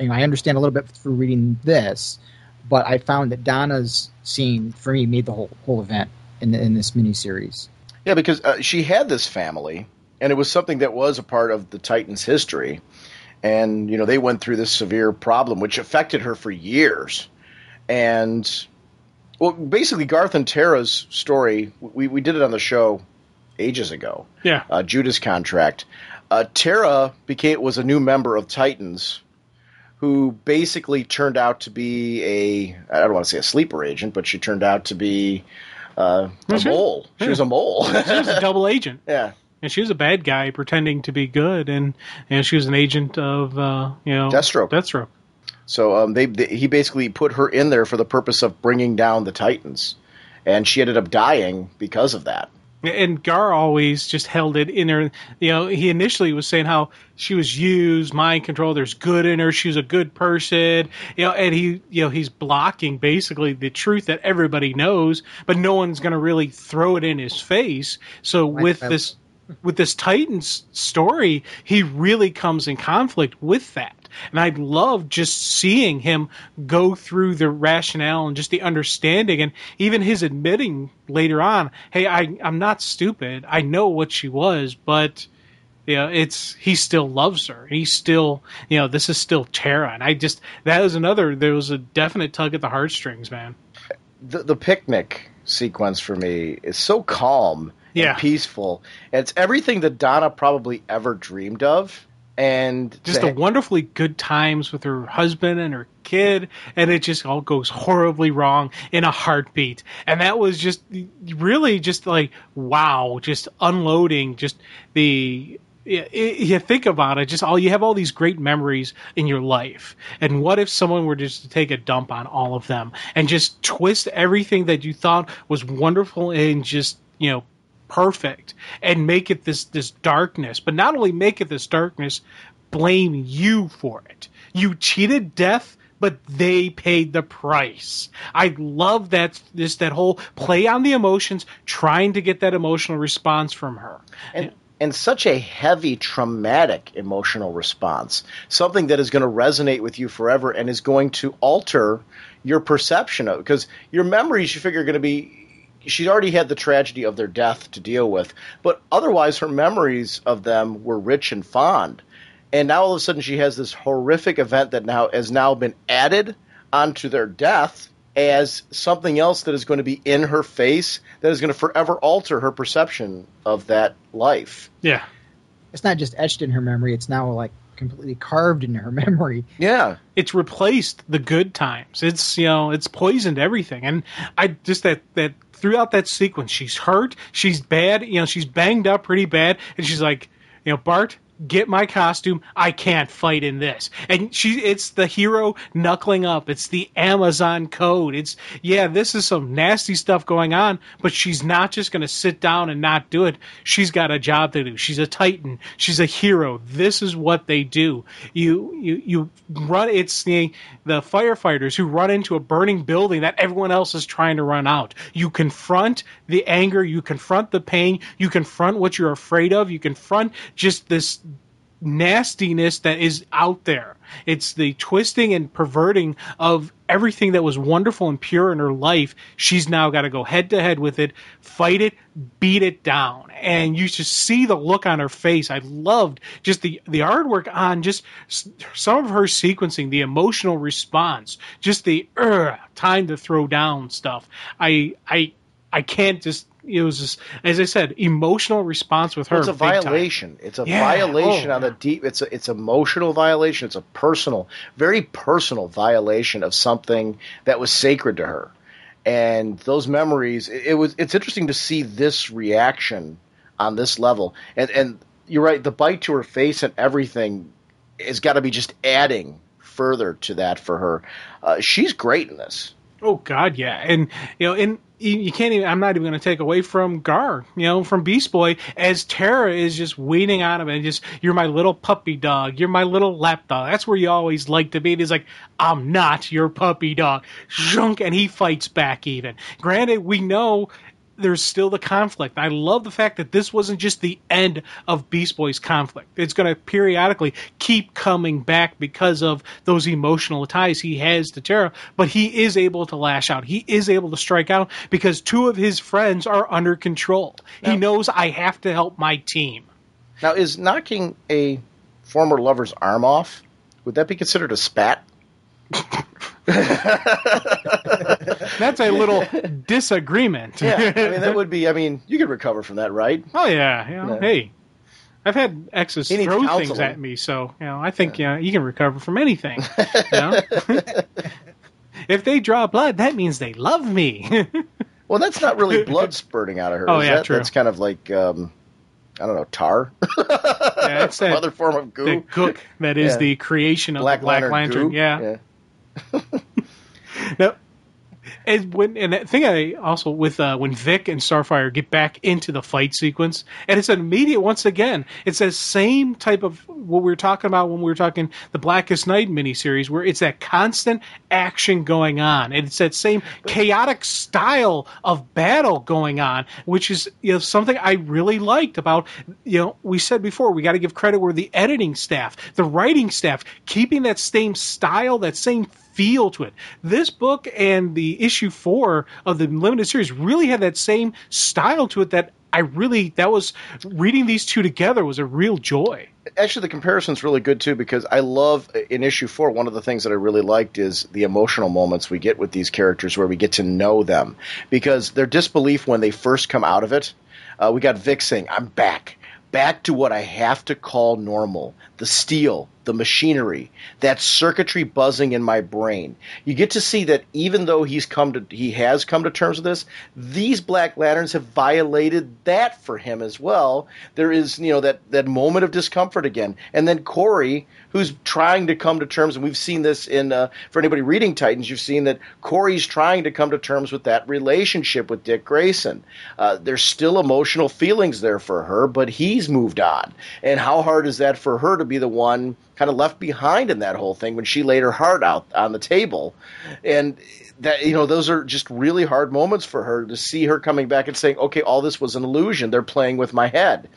You know, I understand a little bit through reading this, but I found that Donna's scene for me made the whole event in this miniseries. Yeah, because she had this family. And it was something that was a part of the Titans' history. And, you know, they went through this severe problem, which affected her for years. And, well, basically, Garth and Tara's story, we did it on the show ages ago. Yeah. Judas Contract. Tara was a new member of Titans who basically turned out to be I don't want to say a sleeper agent, but she turned out to be a mole. She was a mole. She was a double agent. Yeah. And she was a bad guy pretending to be good, and she was an agent of Deathstroke. So he basically put her in there for the purpose of bringing down the Titans, and she ended up dying because of that. And Gar always just held it in her. You know, he initially was saying how she was used, mind control. There's good in her. She was a good person. You know, and he's blocking basically the truth that everybody knows, but no one's going to really throw it in his face. So with this Titans story, he really comes in conflict with that. And I love just seeing him go through the rationale and just the understanding, and even his admitting later on, hey, I'm not stupid. I know what she was, but he still loves her. He's still, this is still Tara. And there was a definite tug at the heartstrings, man. The picnic sequence for me is so calm. And peaceful. And it's everything that Donna probably ever dreamed of. And just the wonderfully good times with her husband and her kid, and it just all goes horribly wrong in a heartbeat. And that was just really just like, wow, just unloading just you think about it, you have all these great memories in your life. And what if someone were just to take a dump on all of them and just twist everything that you thought was wonderful and just, perfect and make it this darkness, but not only make it this darkness, blame you for it. You cheated death, but they paid the price. I love that whole play on the emotions, trying to get that emotional response from her. And such a heavy, traumatic emotional response, something that is going to resonate with you forever and is going to alter your perception of it. Because your memories, you figure, are going to be, she already had the tragedy of their death to deal with, but otherwise her memories of them were rich and fond. And now all of a sudden she has this horrific event that has now been added onto their death as something else that is going to be in her face that is going to forever alter her perception of that life. Yeah. It's not just etched in her memory, it's now like completely carved into her memory. Yeah. It's replaced the good times. It's, it's poisoned everything. And I just that throughout that sequence, she's hurt, she's bad, she's banged up pretty bad, and she's like, Bart, get my costume. I can't fight in this. And it's the hero knuckling up. It's the Amazon code. This is some nasty stuff going on, but she's not just going to sit down and not do it. She's got a job to do. She's a Titan. She's a hero. This is what they do. You run. It's the firefighters who run into a burning building that everyone else is trying to run out. You confront the anger. You confront the pain. You confront what you're afraid of. You confront just this nastiness that is out there. It's the twisting and perverting of everything that was wonderful and pure in her life. She's now got to go head to head with it, fight it, beat it down. And you just see the look on her face. I loved just the artwork on just some of her sequencing, the emotional response, just the time to throw down stuff. I can't just it was just, as I said, emotional response with her. Well, it's a violation. It's a violation on the deep. It's emotional violation. It's a personal, very personal violation of something that was sacred to her. And those memories, it's interesting to see this reaction on this level. And you're right, the bite to her face and everything has got to be just adding further to that for her. She's great in this. Oh God, yeah. And you can't even, I'm not even going to take away from Gar, from Beast Boy, as Tara is just weaning on him and just, you're my little puppy dog, you're my little lap dog. That's where you always like to be. And he's like, I'm not your puppy dog. Zhunk, and he fights back even. Granted, we know there's still the conflict. I love the fact that this wasn't just the end of Beast Boy's conflict. It's going to periodically keep coming back because of those emotional ties he has to Tara, but he is able to lash out. He is able to strike out because two of his friends are under control. He knows, I have to help my team. Now, is knocking a former lover's arm off, would that be considered a spat? That's a little disagreement. Yeah, that would be. You could recover from that, right? Oh yeah, Hey, I've had exes throw things at me, so I think you can recover from anything. If they draw blood, that means they love me. Well, that's not really blood spurting out of her. Oh yeah, true. That's kind of like I don't know, tar. Yeah, it's that other form of goo. The gook that is the creation of the Black Lantern. Goo. Yeah. Now, and that thing I also with when Vic and Starfire get back into the fight sequence, and it's an immediate, once again, it's that same type of what we were talking about when we were talking the Blackest Night miniseries, where it's that constant action going on, and it's that same chaotic style of battle going on, which is something I really liked about. We said before, we got to give credit where the editing staff, the writing staff, keeping that same style, that same feel to it. This book and the issue 4 of the limited series really had that same style to it that was reading these two together was a real joy. Actually, the comparison's really good too, because I love in issue 4, one of the things that I really liked is the emotional moments we get with these characters where we get to know them, because their disbelief when they first come out of it, we got Vic saying, I'm back to what I have to call normal, the steel, the machinery, that circuitry buzzing in my brain. You get to see that even though he has come to terms with this, these Black Lanterns have violated that for him as well. There is, that moment of discomfort again. And then Corey, who's trying to come to terms, and we've seen this in, for anybody reading Titans, you've seen that Corey's trying to come to terms with that relationship with Dick Grayson. There's still emotional feelings there for her, but he's moved on. And how hard is that for her to be the one kind of left behind in that whole thing when she laid her heart out on the table? And that, those are just really hard moments for her to see her coming back and saying, okay, all this was an illusion. They're playing with my head.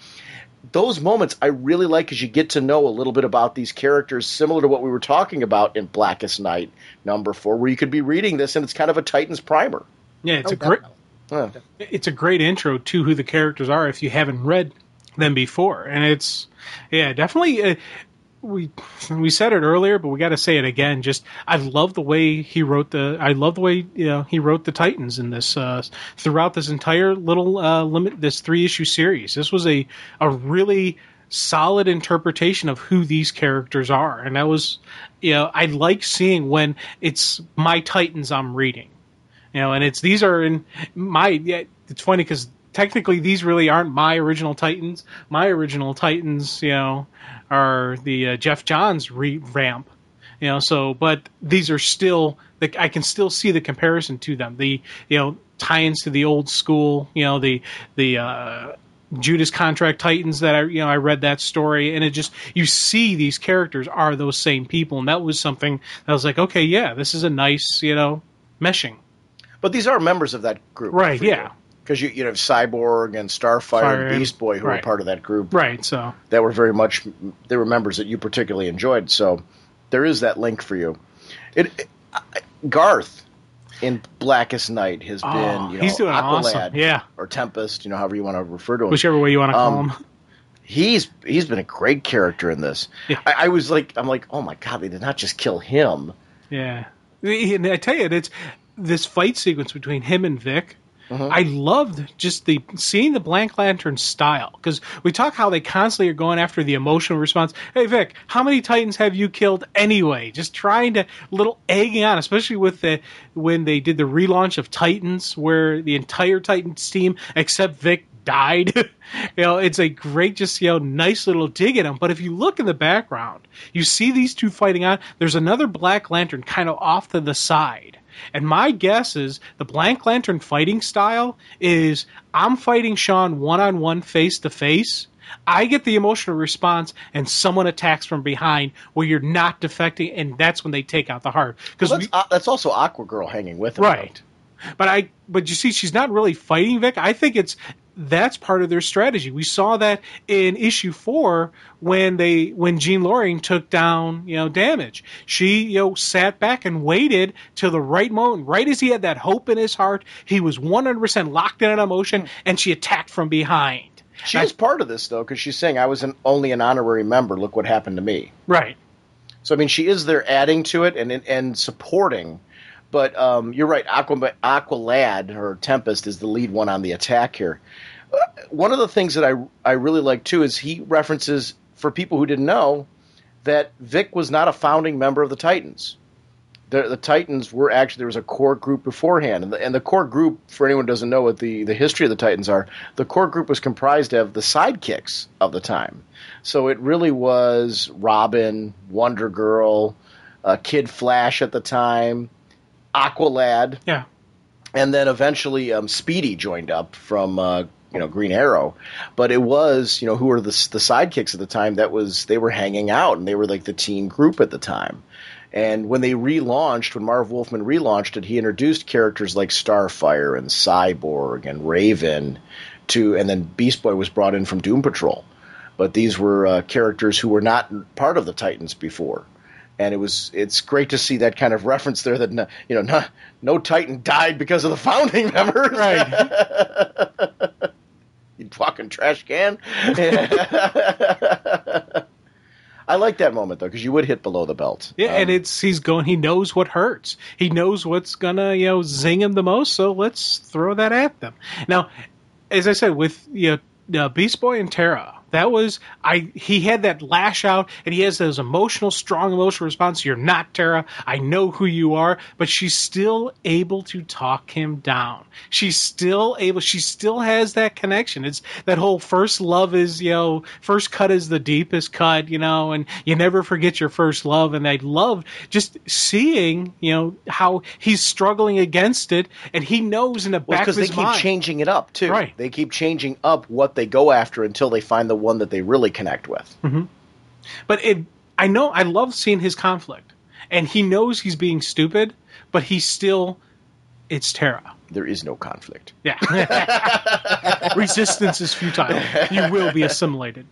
Those moments I really like because you get to know a little bit about these characters, similar to what we were talking about in Blackest Night number 4, where you could be reading this and it's kind of a Titans primer. Yeah, it's a great intro to who the characters are if you haven't read them before. And it's, definitely, we said it earlier, but we got to say it again. Just, I love the way he wrote he wrote the Titans in this, throughout this entire little, this 3-issue series. This was a really solid interpretation of who these characters are. And that was, I like seeing when it's my Titans I'm reading, and these are in my, it's funny because technically these really aren't my original Titans. My original Titans, are the Jeff Johns revamp, but these are still, I can still see the comparison to them. The, tie-ins to the old school, the Judas Contract Titans that I read that story, and it just, you see these characters are those same people, and that was something that was like, okay, yeah, this is a nice, meshing. But these are members of that group. Right, yeah. Because you have Cyborg and Starfire and Beast Boy who were part of that group. Right, so. That were they were members that you particularly enjoyed, so there is that link for you. Garth in Blackest Night has been, he's doing Aqualad, awesome. Yeah. or Tempest, however you want to refer to him. Whichever way you want to call him. He's been a great character in this. Yeah. I'm like, oh my God, they did not just kill him. Yeah. And I tell you, it's this fight sequence between him and Vic. I loved just seeing the Black Lantern style, because we talk how they constantly are going after the emotional response. Hey Vic, how many Titans have you killed anyway? Just trying to little egging on, especially with when they did the relaunch of Titans, where the entire Titans team except Vic died. It's a great, just nice little dig at him. But if you look in the background, you see these two fighting on. There's another Black Lantern kind of off to the side. And my guess is the Black Lantern fighting style is I'm fighting Sean one-on-one, face-to-face. I get the emotional response, and someone attacks from behind where you're not defecting, and that's when they take out the heart. Because that's also Aqua Girl hanging with him. Right. But you see, she's not really fighting Vic. I think that's part of their strategy. We saw that in issue 4 when Jean Loring took down, Damage. She, sat back and waited till the right moment, right as he had that hope in his heart. He was 100% locked in on emotion, and she attacked from behind. She is part of this, though, because she's saying, I was only an honorary member. Look what happened to me. Right. So, I mean, she is there adding to it and supporting. But you're right, Aqualad, or Tempest, is the lead one on the attack here. One of the things that I really like, too, is he references, for people who didn't know, that Vic was not a founding member of the Titans. The Titans were actually, there was a core group beforehand. And the core group, for anyone who doesn't know what the history of the Titans are, the core group was comprised of the sidekicks of the time. So it really was Robin, Wonder Girl, Kid Flash at the time, Aqualad, and then eventually Speedy joined up from Green Arrow. But it was who were the sidekicks at the time. They were hanging out, and they were like the team group at the time. And when when Marv Wolfman relaunched it, he introduced characters like Starfire and Cyborg and Raven, and then Beast Boy was brought in from Doom Patrol. But these were characters who were not part of the Titans before. And it's great to see that kind of reference there that no Titan died because of the founding members. Right. You fucking trash can. I like that moment though, because you would hit below the belt. Yeah, and he knows what hurts. He knows what's gonna zing him the most. So let's throw that at them. Now, as I said, with Beast Boy and Terra. He had that lash out, and he has those strong emotional response. You're not Terra. I know who you are, but she's still able to talk him down. She still has that connection. It's that whole first love is, first cut is the deepest cut, and you never forget your first love. And I love just seeing, how he's struggling against it, and he knows in the back of his mind. Because they keep changing it up, too. Right. They keep changing up what they go after until they find the one that they really connect with. Mm-hmm. But I love seeing his conflict, and he knows he's being stupid, but it's Terra. There is no conflict. Yeah. Resistance is futile. You will be assimilated.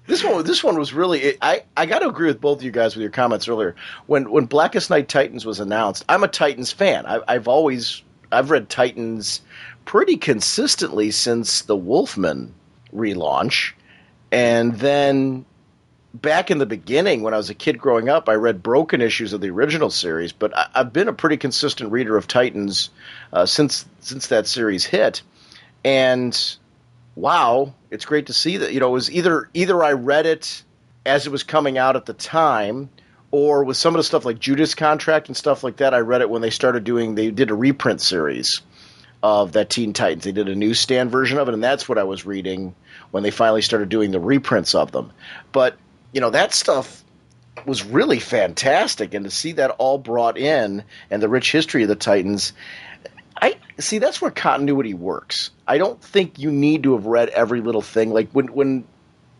This one was really. I got to agree with both of you guys with your comments earlier. When Blackest Night Titans was announced, I'm a Titans fan. I've read Titans pretty consistently since the Wolfman relaunch. And then back in the beginning, when I was a kid growing up, I read broken issues of the original series. But I've been a pretty consistent reader of Titans since that series hit. And wow, it's great to see that. It was either I read it as it was coming out at the time, or with some of the stuff like Judas Contract and stuff like that, I read it when they did a reprint series of that Teen Titans. They did a newsstand version of it, and that's what I was reading when they finally started doing the reprints of them. But, that stuff was really fantastic, and to see that all brought in and the rich history of the Titans, that's where continuity works. I don't think you need to have read every little thing. Like when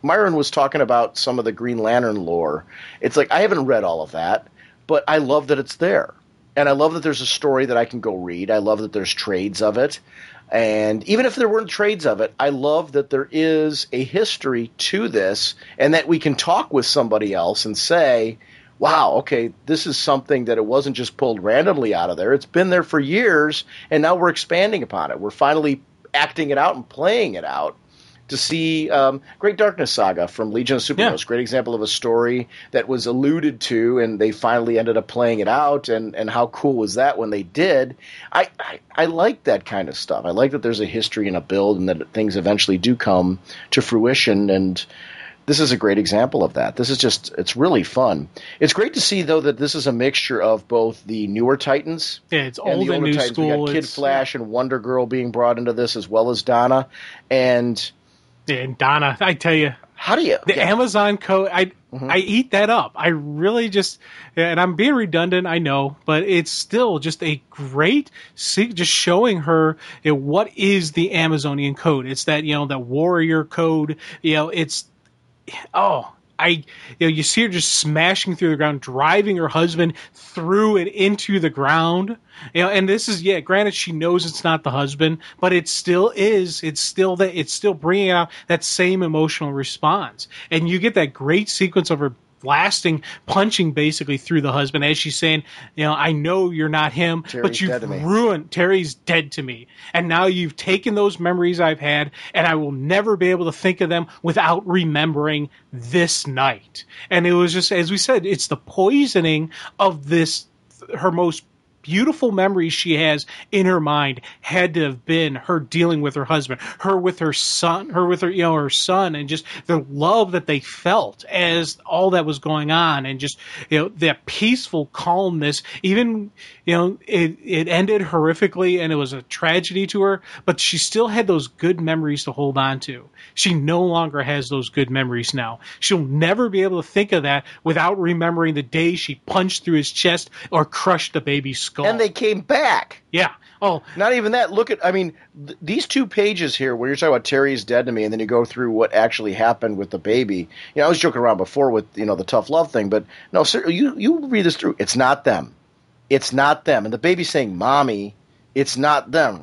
Myron was talking about some of the Green Lantern lore, it's like I haven't read all of that, but I love that it's there. And I love that there's a story that I can go read. I love that there's trades of it. And even if there weren't trades of it, I love that there is a history to this and that we can talk with somebody else and say, wow, okay, this is something that it wasn't just pulled randomly out of there. It's been there for years, and now we're expanding upon it. We're finally acting it out and playing it out. to see Great Darkness Saga from Legion of Superheroes. Great example of a story that was alluded to, and they finally ended up playing it out, and how cool was that when they did? I like that kind of stuff. I like that there's a history and a build, and that things eventually do come to fruition, and this is a great example of that. This is just, it's really fun. It's great to see, though, that this is a mixture of both the newer Titans it's and old the and older new Titans. school. We got Kid Flash and Wonder Girl being brought into this, as well as Donna. And Donna, I tell you, how do you... Amazon code, I eat that up. I really just, and I'm being redundant, I know, but it's still just a great, just showing her what is the Amazonian code. It's that, that warrior code, it's, you see her just smashing through the ground, driving her husband through and into the ground. And this is, granted, she knows it's not the husband, but it still is. It's still bringing out that same emotional response. And you get that great sequence of her punching basically through the husband as she's saying, I know you're not him, but you've ruined, Terry's dead to me. And now you've taken those memories I've had, and I will never be able to think of them without remembering this night. And it was just, as we said, it's the poisoning of this, her most beautiful memories she has in her mind had to have been her dealing with her husband, her with her son, her son, and just the love that they felt as all that was going on, and just that peaceful calmness. Even it ended horrifically, and it was a tragedy to her, but she still had those good memories to hold on to. She no longer has those good memories now. She'll never be able to think of that without remembering the day she punched through his chest or crushed a baby's skull. And they came back. Yeah. Oh, not even that. Look at, these 2 pages here where you're talking about Terry's dead to me, and then you go through what actually happened with the baby. I was joking around before with, the tough love thing, but no, sir, you read this through. It's not them. It's not them. And the baby's saying, Mommy, it's not them.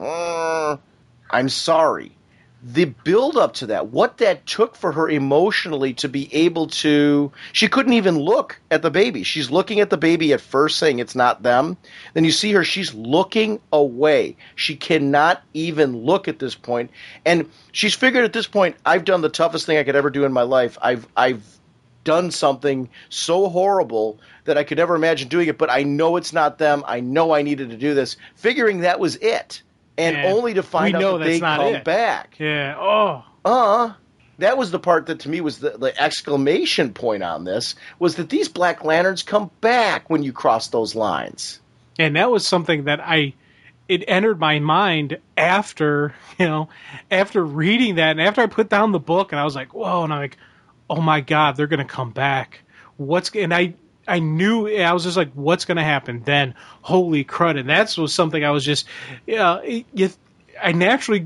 I'm sorry. The build up to that, what that took for her emotionally to be able to, she couldn't even look at the baby. She's looking at the baby at first saying it's not them. Then you see her, she's looking away. She cannot even look at this point. And she's figured at this point, I've done the toughest thing I could ever do in my life. I've done something so horrible that I could never imagine doing it, but I know it's not them. I know I needed to do this. Figuring that was it. And only to find out that they come back. Yeah. Oh. That was the part that to me was the exclamation point on this, was that these Black Lanterns come back when you cross those lines. And that was something that it entered my mind after reading that, and after I put down the book, and I was like, whoa, and I'm like, oh my God, they're going to come back. I knew, I was just like, what's going to happen then? Holy crud. And that was something I was just, I naturally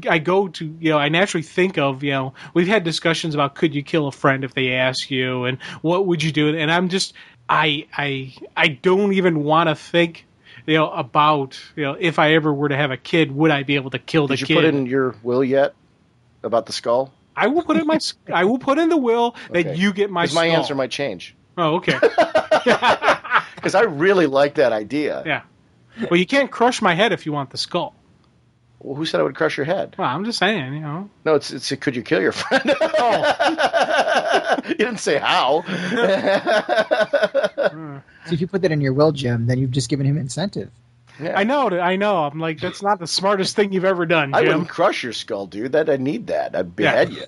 think of, we've had discussions about could you kill a friend if they ask you, and what would you do? And I'm just, I don't even want to think, about, if I ever were to have a kid, would I be able to kill the kid? Did you put it in your will yet about the skull? I will put in the will that you get my skull. My answer might change. Oh, okay. Because I really like that idea. Yeah. Well, you can't crush my head if you want the skull. Well, who said I would crush your head? Well, I'm just saying, No, it's could you kill your friend? Oh. You didn't say how. So if you put that in your will, Jim, then you've just given him incentive. Yeah. I know. I'm like, that's not the smartest thing you've ever done, Jim. I wouldn't crush your skull, dude. I need that. I'd behead you.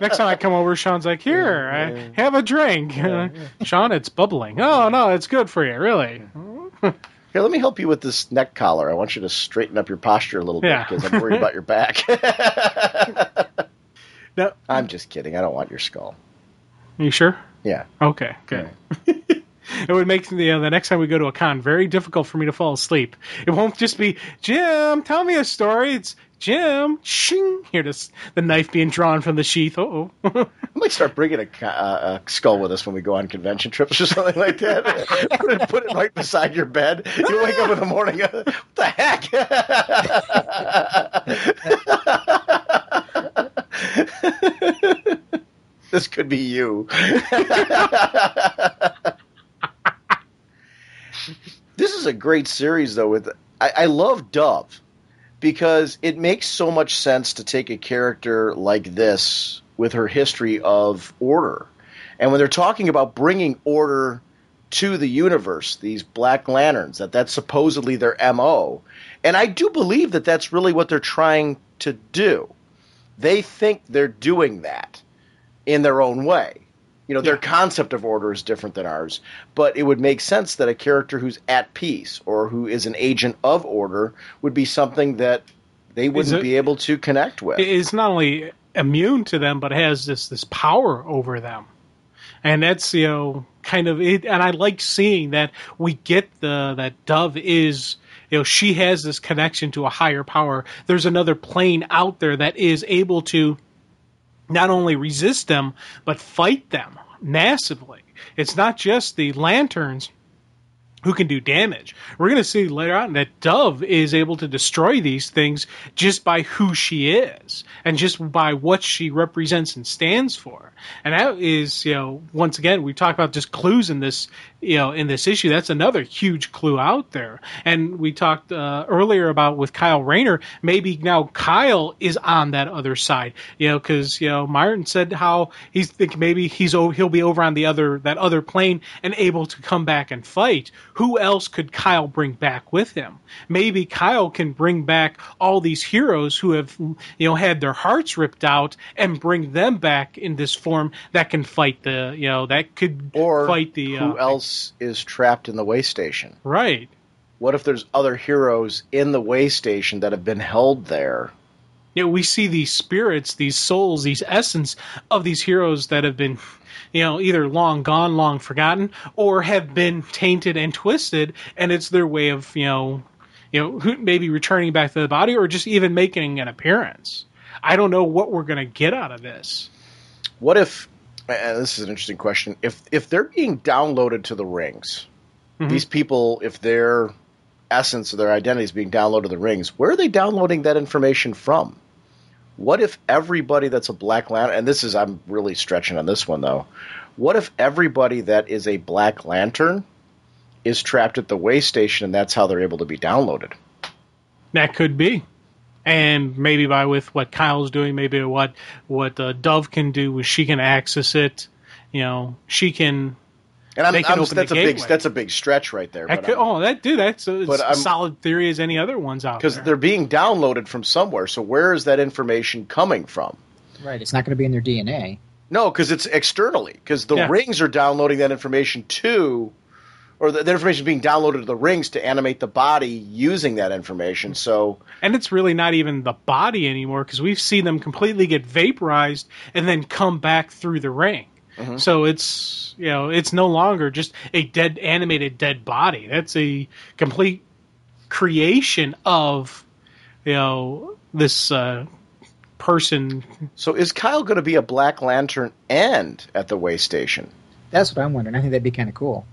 Next time I come over, Sean's like, here, have a drink. Sean, it's bubbling. Oh, no, it's good for you, really. Here, let me help you with this neck collar. I want you to straighten up your posture a little bit because I'm worried about your back. No, I'm just kidding. I don't want your skull. You sure? Yeah. Okay, good. Yeah. It would make the next time we go to a con very difficult for me to fall asleep. It won't just be, Jim, tell me a story. It's, Jim, shing. Here, the knife being drawn from the sheath. Uh-oh. I might start bringing a skull with us when we go on convention trips or something like that. Put it right beside your bed. You wake up in the morning, what the heck? This could be you. This is a great series, though. I love Dove. because it makes so much sense to take a character like this with her history of order. And when they're talking about bringing order to the universe, these Black Lanterns, that's supposedly their MO. And I do believe that that's really what they're trying to do. They think they're doing that in their own way. You know, their concept of order is different than ours, but it would make sense that a character who's at peace or who is an agent of order would be something that they wouldn't be able to connect with. It's not only immune to them, but has this power over them. And that's, kind of it. And I like seeing that we get that Dove is, she has this connection to a higher power. There's another plane out there that is able to not only resist them, but fight them massively. It's not just the lanterns who can do damage. We're going to see later on that Dove is able to destroy these things just by who she is and just by what she represents and stands for. And that is, once again, we talk about just clues in this, in this issue. That's another huge clue out there. And we talked earlier about with Kyle Rayner, maybe now Kyle is on that other side, because, Myron said how he's think maybe he'll be over on that other plane and able to come back and fight. Who else could Kyle bring back with him? Maybe Kyle can bring back all these heroes who have, had their hearts ripped out and bring them back in this form that can fight that could fight the... who else is trapped in the way station? Right. What if there's other heroes in the way station that have been held there? We see these spirits, these souls, these essence of these heroes that have been... either long gone, long forgotten, or have been tainted and twisted, and it's their way of, maybe returning back to the body or just even making an appearance. I don't know what we're going to get out of this. What if, and this is an interesting question, if they're being downloaded to the rings, these people, if their essence or their identity is being downloaded to the rings, where are they downloading that information from? What if everybody that's a Black Lantern, and I'm really stretching on this one though, what if everybody that is a Black Lantern is trapped at the way station and that's how they're able to be downloaded? That could be. And maybe with what Kyle's doing, maybe what Dove can do is she can access it, she can... And that's a big stretch right there. That's a solid theory as any other ones out there. Because they're being downloaded from somewhere. So where is that information coming from? Right. It's not going to be in their DNA. No, because it's externally. Because the rings are downloading that information or the information is being downloaded to the rings to animate the body using that information. And it's really not even the body anymore because we've seen them completely get vaporized and then come back through the ring. Mm-hmm. So it's no longer just a animated dead body. That's a complete creation of this person. So is Kyle going to be a Black Lantern and at the way station? That's what I'm wondering. I think that'd be kind of cool.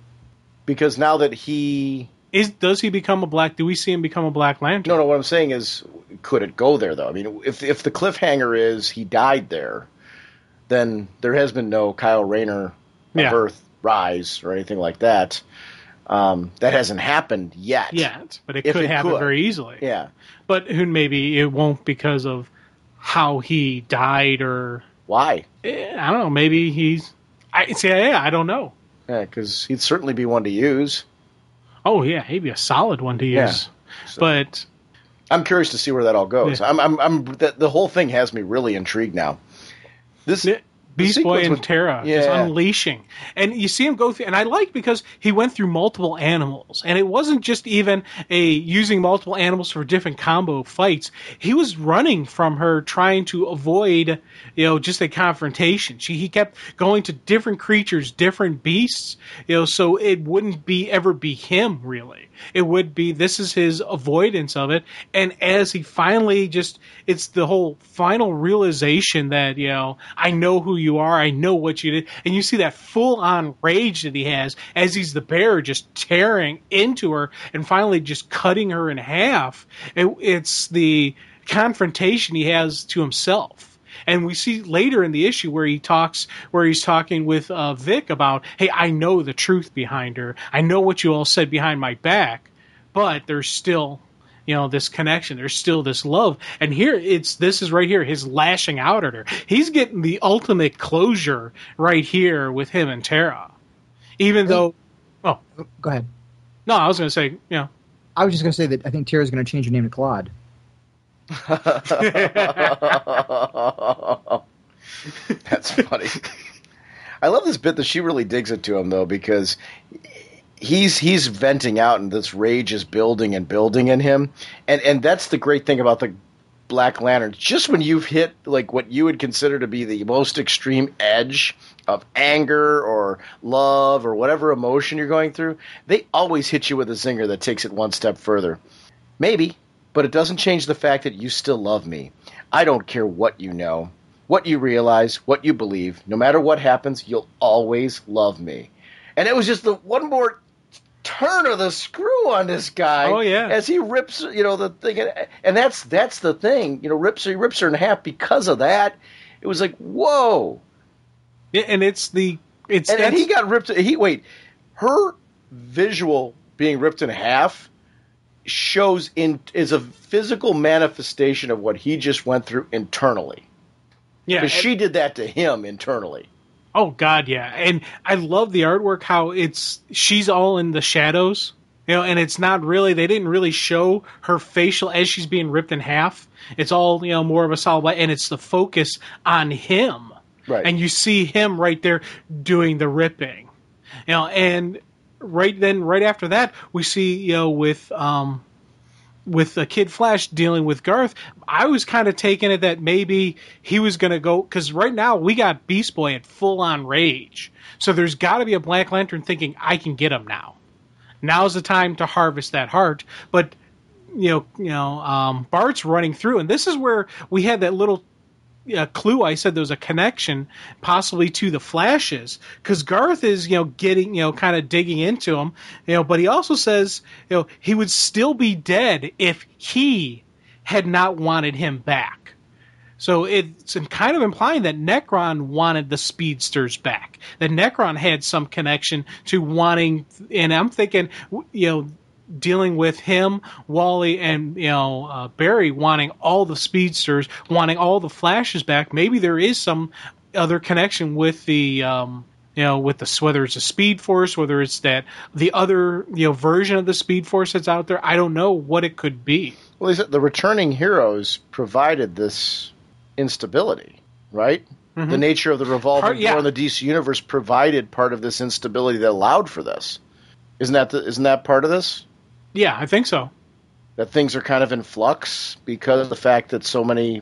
Because now that does he become a Black? Do we see him become a Black Lantern? No. What I'm saying is, could it go there though? I mean, if the cliffhanger is he died there, then there has been no Kyle Rayner of Earth rise or anything like that. That hasn't happened yet. But it could happen very easily. Yeah. But maybe it won't because of how he died or... Why? I don't know. Maybe I don't know. Yeah, because he'd certainly be one to use. Oh, yeah. He'd be a solid one to use. Yeah. So, but... I'm curious to see where that all goes. Yeah. The whole thing has me really intrigued now. Beast Boy and Terra just unleashing. And you see him go through, and I like because he went through multiple animals. And it wasn't just even using multiple animals for different combo fights. He was running from her trying to avoid, just a confrontation. He kept going to different creatures, different beasts, so it wouldn't ever be him, really. It would be, this is his avoidance of it. And as he finally it's the whole final realization that, I know who you are, I know what you did. And you see that full-on rage that he has as he's the bear just tearing into her and finally just cutting her in half. It's the confrontation he has to himself. And we see later in the issue where he's talking with Vic about, hey, I know the truth behind her. I know what you all said behind my back, but there's still, this connection. There's still this love. And here, this is right here, his lashing out at her. He's getting the ultimate closure right here with him and Tara. Even though... Oh. Go ahead. No, I was going to say, I was just going to say that I think Tara's going to change her name to Claude. That's funny. I love this bit that she really digs it to him, though, because he's venting out and this rage is building and building in him. And that's the great thing about the Black Lanterns. Just when you've hit like what you would consider to be the most extreme edge of anger or love or whatever emotion you're going through, they always hit you with a zinger that takes it one step further. Maybe, but it doesn't change the fact that you still love me. I don't care what you know, what you realize, what you believe. No matter what happens, you'll always love me. And it was just the one more turn of the screw on this guy. Oh, yeah. As he rips, the thing. And that's the thing. He rips her in half because of that. It was like, whoa. Yeah, and and he got ripped. Her visual being ripped in half is a physical manifestation of what he just went through internally. Yeah, because she did that to him internally. Oh God, yeah, and I love the artwork. How she's all in the shadows, and it's not really. They didn't really show her facial as she's being ripped in half. It's all more of a solid light, and it's the focus on him. Right. And you see him right there doing the ripping, and right after that we see with Kid Flash dealing with Garth. I was kind of taking it that maybe he was going to go, because right now we got Beast Boy at full on rage, so there's got to be a Black Lantern thinking, I can get him now. Now's the time to harvest that heart. But Bart's running through, and this is where we had that little clue. I said there was a connection possibly to the Flashes, because Garth is getting kind of digging into him, but he also says he would still be dead if he had not wanted him back. So it's kind of implying that Necron wanted the speedsters back, that Necron had some connection to wanting, and I'm thinking dealing with him, Wally, and Barry wanting all the speedsters, wanting all the Flashes back. Maybe there is some other connection with the whether it's a Speed Force, whether it's that the other version of the Speed Force that's out there. I don't know what it could be. Well, the returning heroes provided this instability, right? Mm-hmm. The nature of the revolving door in the DC universe provided part of this instability that allowed for this. Isn't that part of this? Yeah, I think so. That things are kind of in flux because of the fact that so many...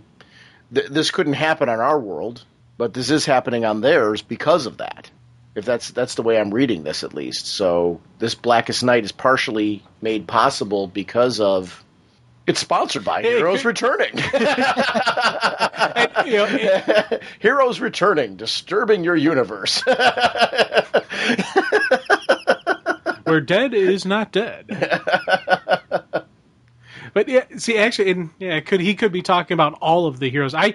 this couldn't happen on our world, but this is happening on theirs because of that. If that's the way I'm reading this, at least. So this Blackest Night is partially made possible because of... It's sponsored by Heroes Returning. Heroes Returning, disturbing your universe. Where dead is not dead. But actually, he could be talking about all of the heroes. I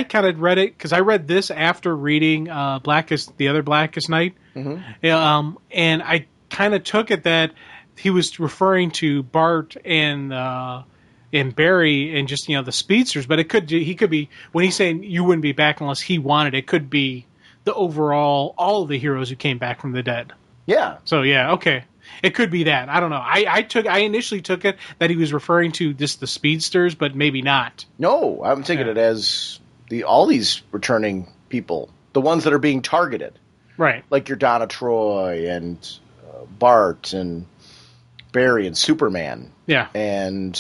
kind of read it because I read this after reading the other Blackest Night, mm-hmm. And I kind of took it that he was referring to Bart and Barry and just the speedsters. But he could be, when he's saying you wouldn't be back unless he wanted, it could be the overall all of the heroes who came back from the dead. Yeah. So okay, it could be that. I don't know. I initially took it that he was referring to the speedsters, but maybe not. No, I'm taking it as all these returning people, the ones that are being targeted, right? Like your Donna Troy and Bart and Barry and Superman, and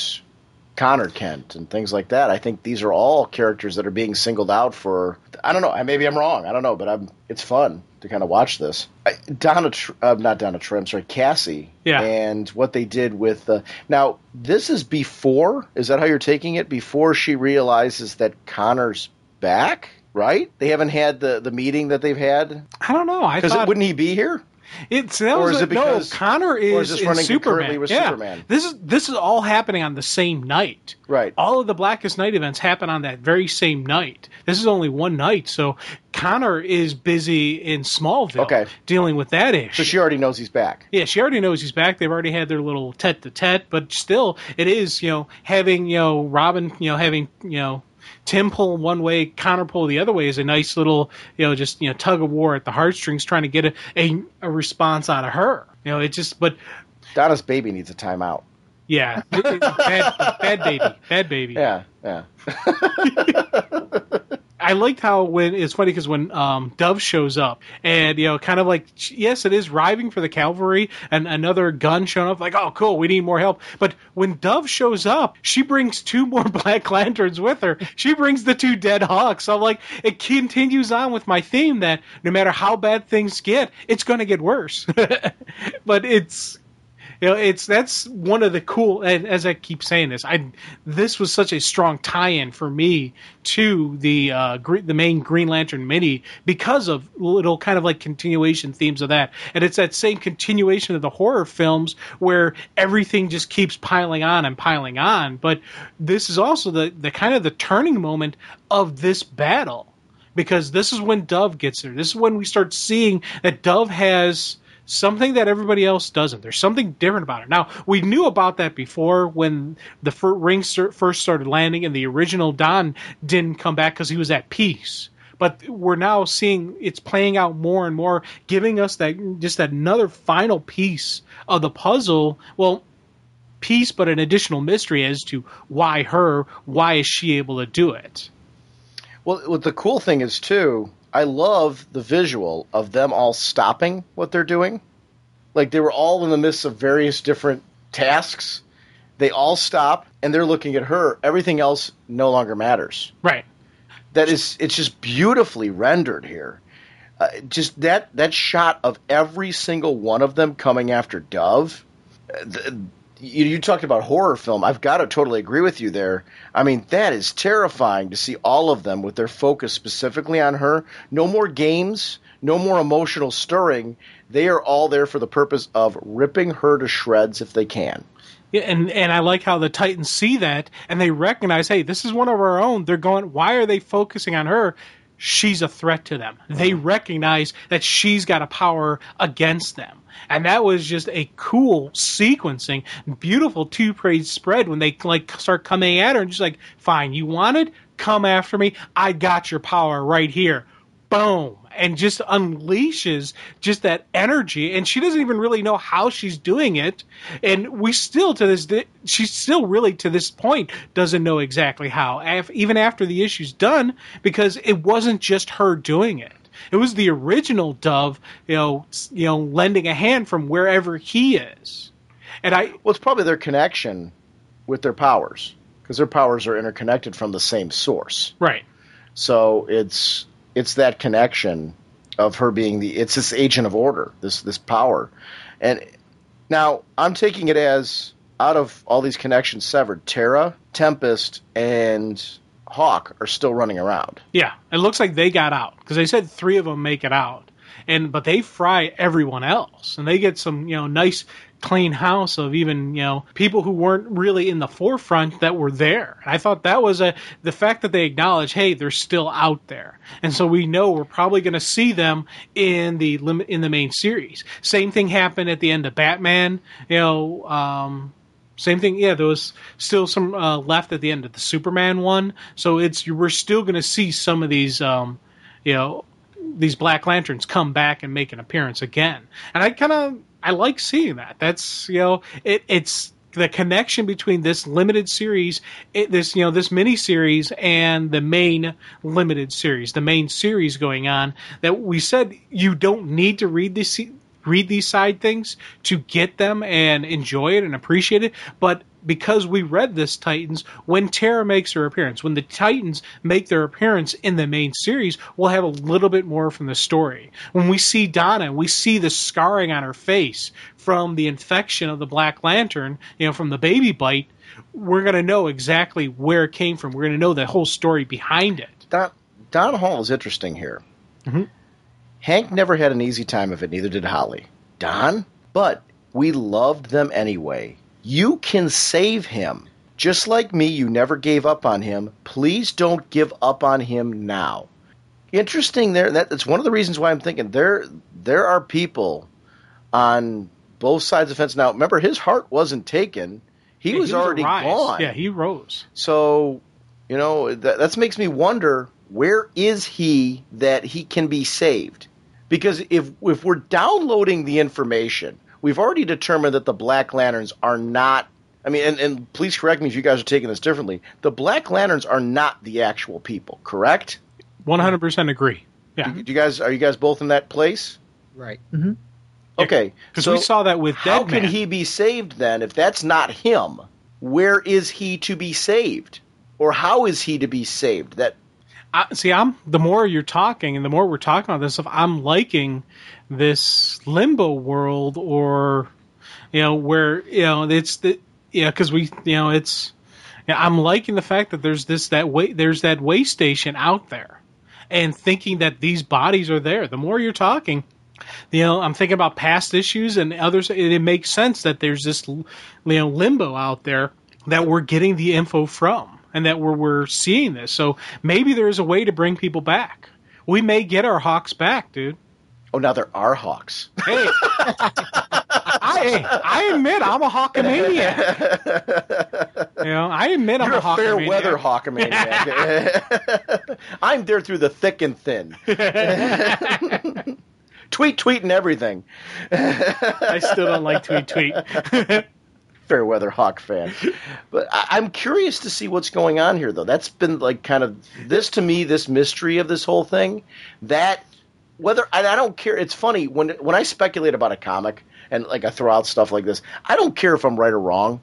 Connor Kent and things like that. I think these are all characters that are being singled out for. I don't know. Maybe I'm wrong. I don't know, but it's fun to kind of watch this. Cassie. Yeah. And what they did with now this is before. Is that how you're taking it? Before she realizes that Connor's back, right? They haven't had the meeting that they've had. I don't know. Because wouldn't he be here? Connor is just in running Superman. concurrently with Superman. This is all happening on the same night. Right. All of the Blackest Night events happen on that very same night. This is only one night, so Connor is busy in Smallville dealing with that issue. So she already knows he's back. Yeah, she already knows he's back. They've already had their little tete-a-tete, but still, it is, having, Robin, having, Tim pull one way, Connor pull the other way is a nice little, tug of war at the heartstrings, trying to get a response out of her. But Donna's baby needs a timeout. Yeah, bad baby. Yeah. I liked how it's funny because when Dove shows up and, kind of like, yes, it is arriving for the cavalry and another gun showing up, like, oh, cool, we need more help. But when Dove shows up, she brings 2 more Black Lanterns with her. She brings the 2 dead Hawks. So, like, it continues on with my theme that no matter how bad things get, it's going to get worse. But it's... that's one of the cool, as I keep saying this was such a strong tie-in for me to the main Green Lantern mini because of little kind of like continuation themes of that. And it's that same continuation of the horror films where everything just keeps piling on. But this is also the kind of the turning moment of this battle, because this is when Dove gets there. This is when we start seeing that Dove has something that everybody else doesn't. There's something different about it. Now, we knew about that before when the rings first started landing and the original Don didn't come back because he was at peace. But we're now seeing it's playing out more and more, giving us that another final piece of the puzzle. Well, piece, but an additional mystery as to why is she able to do it? Well, what the cool thing is, too, I love the visual of them all stopping what they're doing. Like, they were all in the midst of various different tasks. They all stop, and they're looking at her. Everything else no longer matters. Right. It's just beautifully rendered here. Just that shot of every single one of them coming after Dove. You talked about horror film. I've got to totally agree with you there. I mean, that is terrifying to see all of them with their focus specifically on her. No more games, no more emotional stirring. They are all there for the purpose of ripping her to shreds if they can. Yeah, and I like how the Titans see that, and they recognize, hey, this is one of our own. They're going, why are they focusing on her? She's a threat to them. They recognize that she's got a power against them. And that was just a cool sequencing, beautiful 2-page spread when they start coming at her and just like, fine, you want it? Come after me. I got your power right here. Boom. And just unleashes just that energy. And she doesn't even really know how she's doing it. And she still really to this point doesn't know exactly how, even after the issue's done, because it wasn't just her doing it. It was the original Dove, lending a hand from wherever he is. And it's probably their connection with their powers, because their powers are interconnected from the same source. Right. So it's that connection of her being it's this agent of order, this power. And now I'm taking it as, out of all these connections severed, Terra, Tempest, and Hawk are still running around. Yeah, it looks like they got out, because they said 3 of them make it out, but they fry everyone else, and they get some nice clean house of even people who weren't really in the forefront that were there. And I thought that was the fact that they acknowledge, hey, they're still out there, and so we know we're probably going to see them in the main series. Same thing happened at the end of Batman. Same thing, yeah, there was still some left at the end of the Superman one. So we're still going to see some of these, these Black Lanterns come back and make an appearance again. And I like seeing that. That's, it's the connection between this limited series, this mini series, and the main limited series, the main series going on, that we said you don't need to read these side things to get them and enjoy it and appreciate it. But because we read this Titans, when Terra makes her appearance, when the Titans make their appearance in the main series, we'll have a little bit more from the story. When we see Donna, we see the scarring on her face from the infection of the Black Lantern, from the baby bite, we're going to know exactly where it came from. We're going to know the whole story behind it. Don Hall is interesting here. Mm-hmm. Hank never had an easy time of it, neither did Holly. Don, but we loved them anyway. You can save him. Just like me, you never gave up on him. Please don't give up on him now. Interesting there. That's one of the reasons why I'm thinking there are people on both sides of the fence. Now, remember, his heart wasn't taken. He was already gone. Yeah, he rose. So, that makes me wonder, where is he that he can be saved? Because if we're downloading the information, we've already determined that the Black Lanterns are not, and please correct me if you guys are taking this differently, the Black Lanterns are not the actual people, correct? 100% agree. Yeah. Are you guys both in that place? Right. Mm-hmm. Okay. Because we saw that with Deadman. How Deadman. can he be saved then if that's not him? Where is he to be saved? Or how is he to be saved? The more you're talking and the more we're talking about this stuff, I'm liking this limbo world, or where it's the because I'm liking the fact that there's that way station out there, and thinking that these bodies are there. The more you're talking, I'm thinking about past issues and others. It makes sense that there's this limbo out there that we're getting the info from, and that we're seeing this. So maybe there is a way to bring people back. We may get our Hawks back, dude. Oh, now there are Hawks. Hey, I admit I'm a Hawkamaniac. I admit I'm a Hawkamaniac. You're a fair weather Hawkamaniac. I'm there through the thick and thin. Tweet and everything. I still don't like tweet. Fair weather Hawk fan. But I'm curious to see what's going on here, though. That's been like kind of this to me, this mystery of this whole thing. I don't care. It's funny when I speculate about a comic and like I throw out stuff like this. I don't care if I'm right or wrong.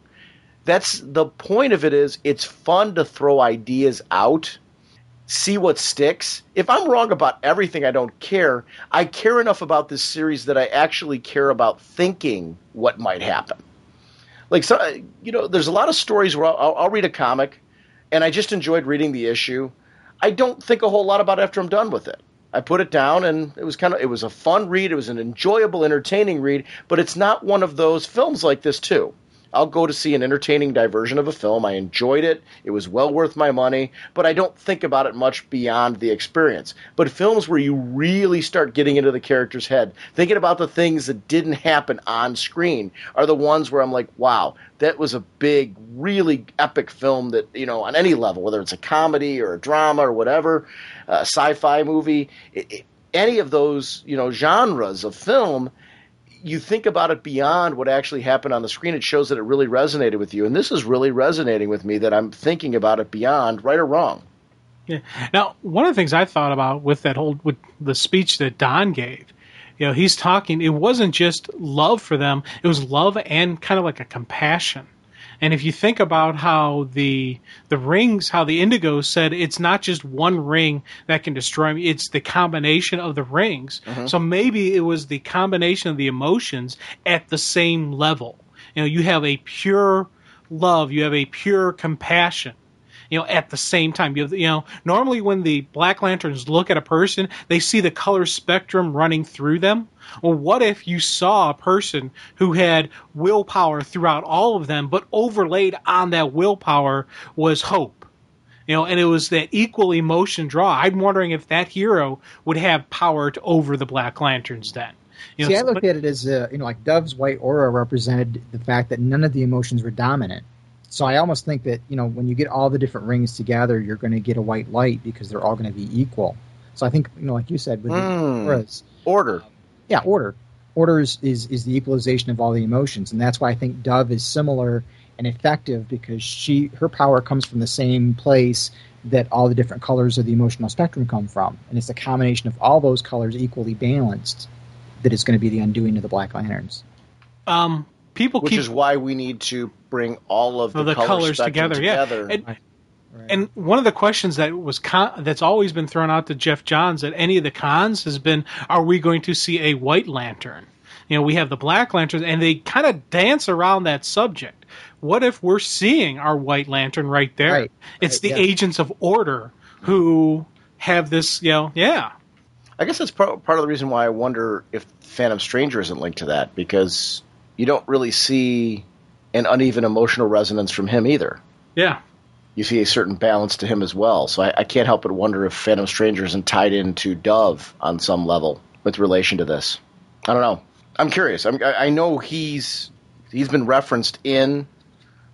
That's the point of it. Is it's fun to throw ideas out, see what sticks. If I'm wrong about everything, I don't care. I care enough about this series that I actually care about thinking what might happen. Like, so, there's a lot of stories where I'll read a comic, and I just enjoyed reading the issue. I don't think a whole lot about it after I'm done with it. I put it down, and it was a fun read. It was an enjoyable, entertaining read, but it's not one of those films like this, too. I'll go to see an entertaining diversion of a film. I enjoyed it. It was well worth my money, but I don't think about it much beyond the experience. But films where you really start getting into the character's head, thinking about the things that didn't happen on screen, are the ones where I'm like, wow, that was a big, really epic film that, on any level, whether it's a comedy or a drama or whatever, a sci-fi movie, any of those, genres of film, you think about it beyond what actually happened on the screen. It shows that it really resonated with you. And this is really resonating with me, that I'm thinking about it beyond right or wrong. Yeah. Now, one of the things I thought about with the speech that Don gave, he's talking, it wasn't just love for them. It was love and kind of like a compassion. And if you think about how the rings, how the Indigo said, it's not just one ring that can destroy me, it's the combination of the rings. Mm-hmm. So maybe it was the combination of the emotions at the same level. You have a pure love, you have a pure compassion, at the same time. Normally when the Black Lanterns look at a person, they see the color spectrum running through them. Well, what if you saw a person who had willpower throughout all of them, but overlaid on that willpower was hope? And it was that equal emotion draw. I'm wondering if that hero would have power over the Black Lanterns then. See, I look at it as, like Dove's white aura represented the fact that none of the emotions were dominant. So I almost think that, when you get all the different rings together, you're going to get a white light because they're all going to be equal. So I think, like you said, with the auras, order. Yeah, order. Order is the equalization of all the emotions, and that's why I think Dove is similar and effective, because her power comes from the same place that all the different colors of the emotional spectrum come from, and it's a combination of all those colors equally balanced that is going to be the undoing of the Black Lanterns. Which is why we need to bring all of the colors together. Yeah. And one of the questions that that's always been thrown out to Jeff Johns at any of the cons has been, are we going to see a White Lantern? We have the Black Lanterns, and they kind of dance around that subject. What if we're seeing our White Lantern right there? Right. It's the agents of order who have this, I I guess that's part of the reason why I wonder if Phantom Stranger isn't linked to that, because you don't really see an uneven emotional resonance from him either. Yeah. You see a certain balance to him as well. So I can't help but wonder if Phantom Stranger isn't tied into Dove on some level with relation to this. I don't know. I'm curious. I know he's been referenced in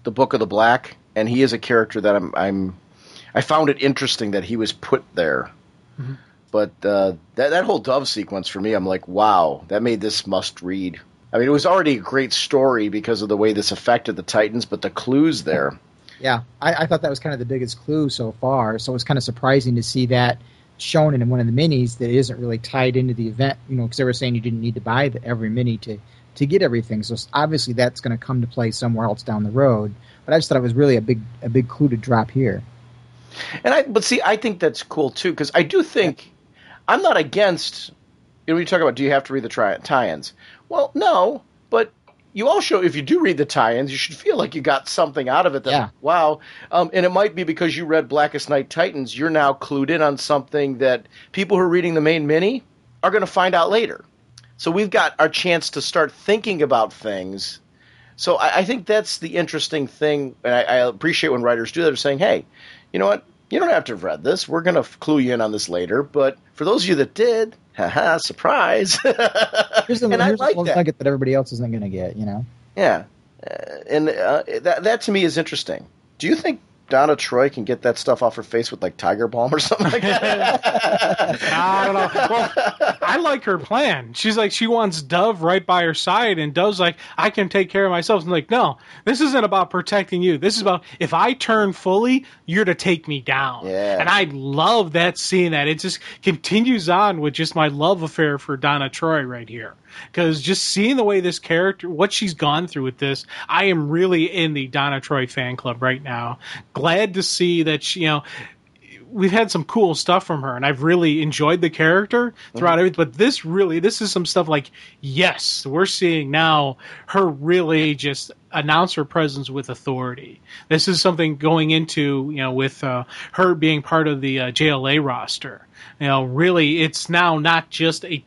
the Book of the Black, and he is a character that I found it interesting that he was put there. Mm-hmm. But that whole Dove sequence for me, I'm like, wow, that made this must read. I mean, it was already a great story because of the way this affected the Titans, but the clues there. Yeah, I thought that was kind of the biggest clue so far. So it was kind of surprising to see that shown in one of the minis that isn't really tied into the event, because they were saying you didn't need to buy every mini to get everything. So obviously that's going to come to play somewhere else down the road. But I just thought it was really a big clue to drop here. But I think that's cool too, because I do think I'm not against. When you talk about, do you have to read the tie-ins? Well, no, but you also, if you do read the tie-ins, you should feel like you got something out of it. Wow. And it might be because you read Blackest Night Titans, you're now clued in on something that people who are reading the main mini are going to find out later. So we've got our chance to start thinking about things. So I think that's the interesting thing, and I appreciate when writers do that. They're saying, hey, you know what? You don't have to have read this. We're going to clue you in on this later. But for those of you that did, haha, surprise. Here's the nugget that everybody else isn't going to get, Yeah. And that to me is interesting. Do you think Donna Troy can get that stuff off her face with, like, Tiger Balm or something like that? I don't know. Well, I like her plan. She's like, she wants Dove right by her side, and Dove's like, I can take care of myself. I'm like, no, this isn't about protecting you. This is about, if I turn fully, you're to take me down. Yeah. And I love that scene. That it just continues on with just my love affair for Donna Troy right here. Because just seeing the way this character, what she's gone through with this, I am really in the Donna Troy fan club right now. Glad to see that she, we've had some cool stuff from her, and I've really enjoyed the character throughout everything. But this is some stuff like, yes, we're seeing now her really just announce her presence with authority. This is something going into, with her being part of the JLA roster. Really, it's now not just the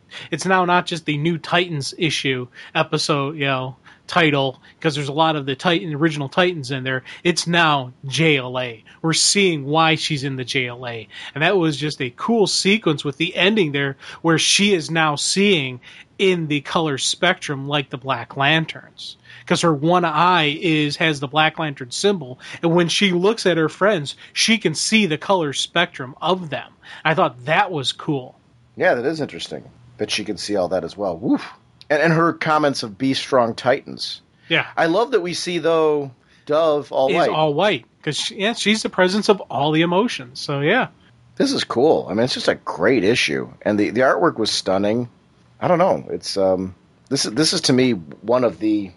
New Titans issue episode, title, because there's a lot of the original Titans in there. It's now JLA. We're seeing why she's in the JLA. And that was just a cool sequence with the ending there, where she is now seeing in the color spectrum like the Black Lanterns. Because her one eye has the Black Lantern symbol, and when she looks at her friends, she can see the color spectrum of them. I thought that was cool. Yeah, that is interesting, that she can see all that as well. Woof. And her comments of be strong Titans. Yeah. I love that we see, though, Dove all white. All white, because she's the presence of all the emotions. So, yeah. This is cool. I mean, it's just a great issue. And the artwork was stunning. I don't know. It's this is to me one of the...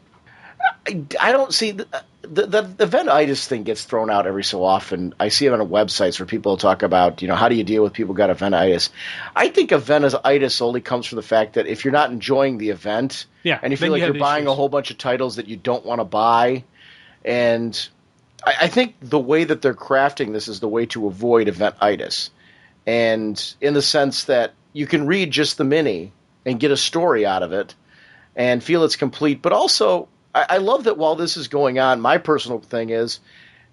I don't see the eventitis thing gets thrown out every so often. I see it on websites where people talk about, how do you deal with people who got eventitis? I think eventitis only comes from the fact that if you're not enjoying the event, and you feel like you're buying a whole bunch of titles that you don't want to buy, and I think the way that they're crafting this is the way to avoid eventitis, and in the sense that you can read just the mini and get a story out of it and feel it's complete, but also I love that while this is going on, my personal thing is,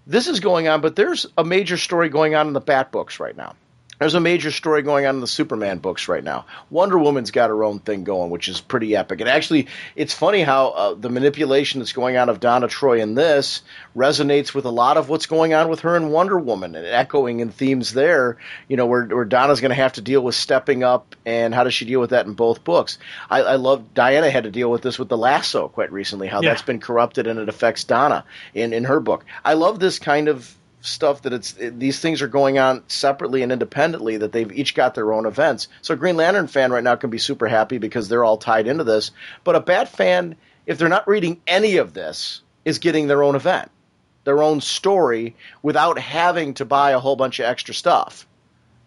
this is going on, but there's a major story going on in the Bat books right now. There's a major story going on in the Superman books right now. Wonder Woman's got her own thing going, which is pretty epic. And actually, it's funny how the manipulation that's going on of Donna Troy in this resonates with a lot of what's going on with her in Wonder Woman, and echoing in themes there, where Donna's going to have to deal with stepping up, and how does she deal with that in both books. I love Diana had to deal with this with the lasso quite recently, how that's been corrupted and it affects Donna in her book. I love this kind of stuff that these things are going on separately and independently, that they've each got their own events. So a Green Lantern fan right now can be super happy because they're all tied into this. But a Bat fan, if they're not reading any of this, is getting their own event, their own story, without having to buy a whole bunch of extra stuff.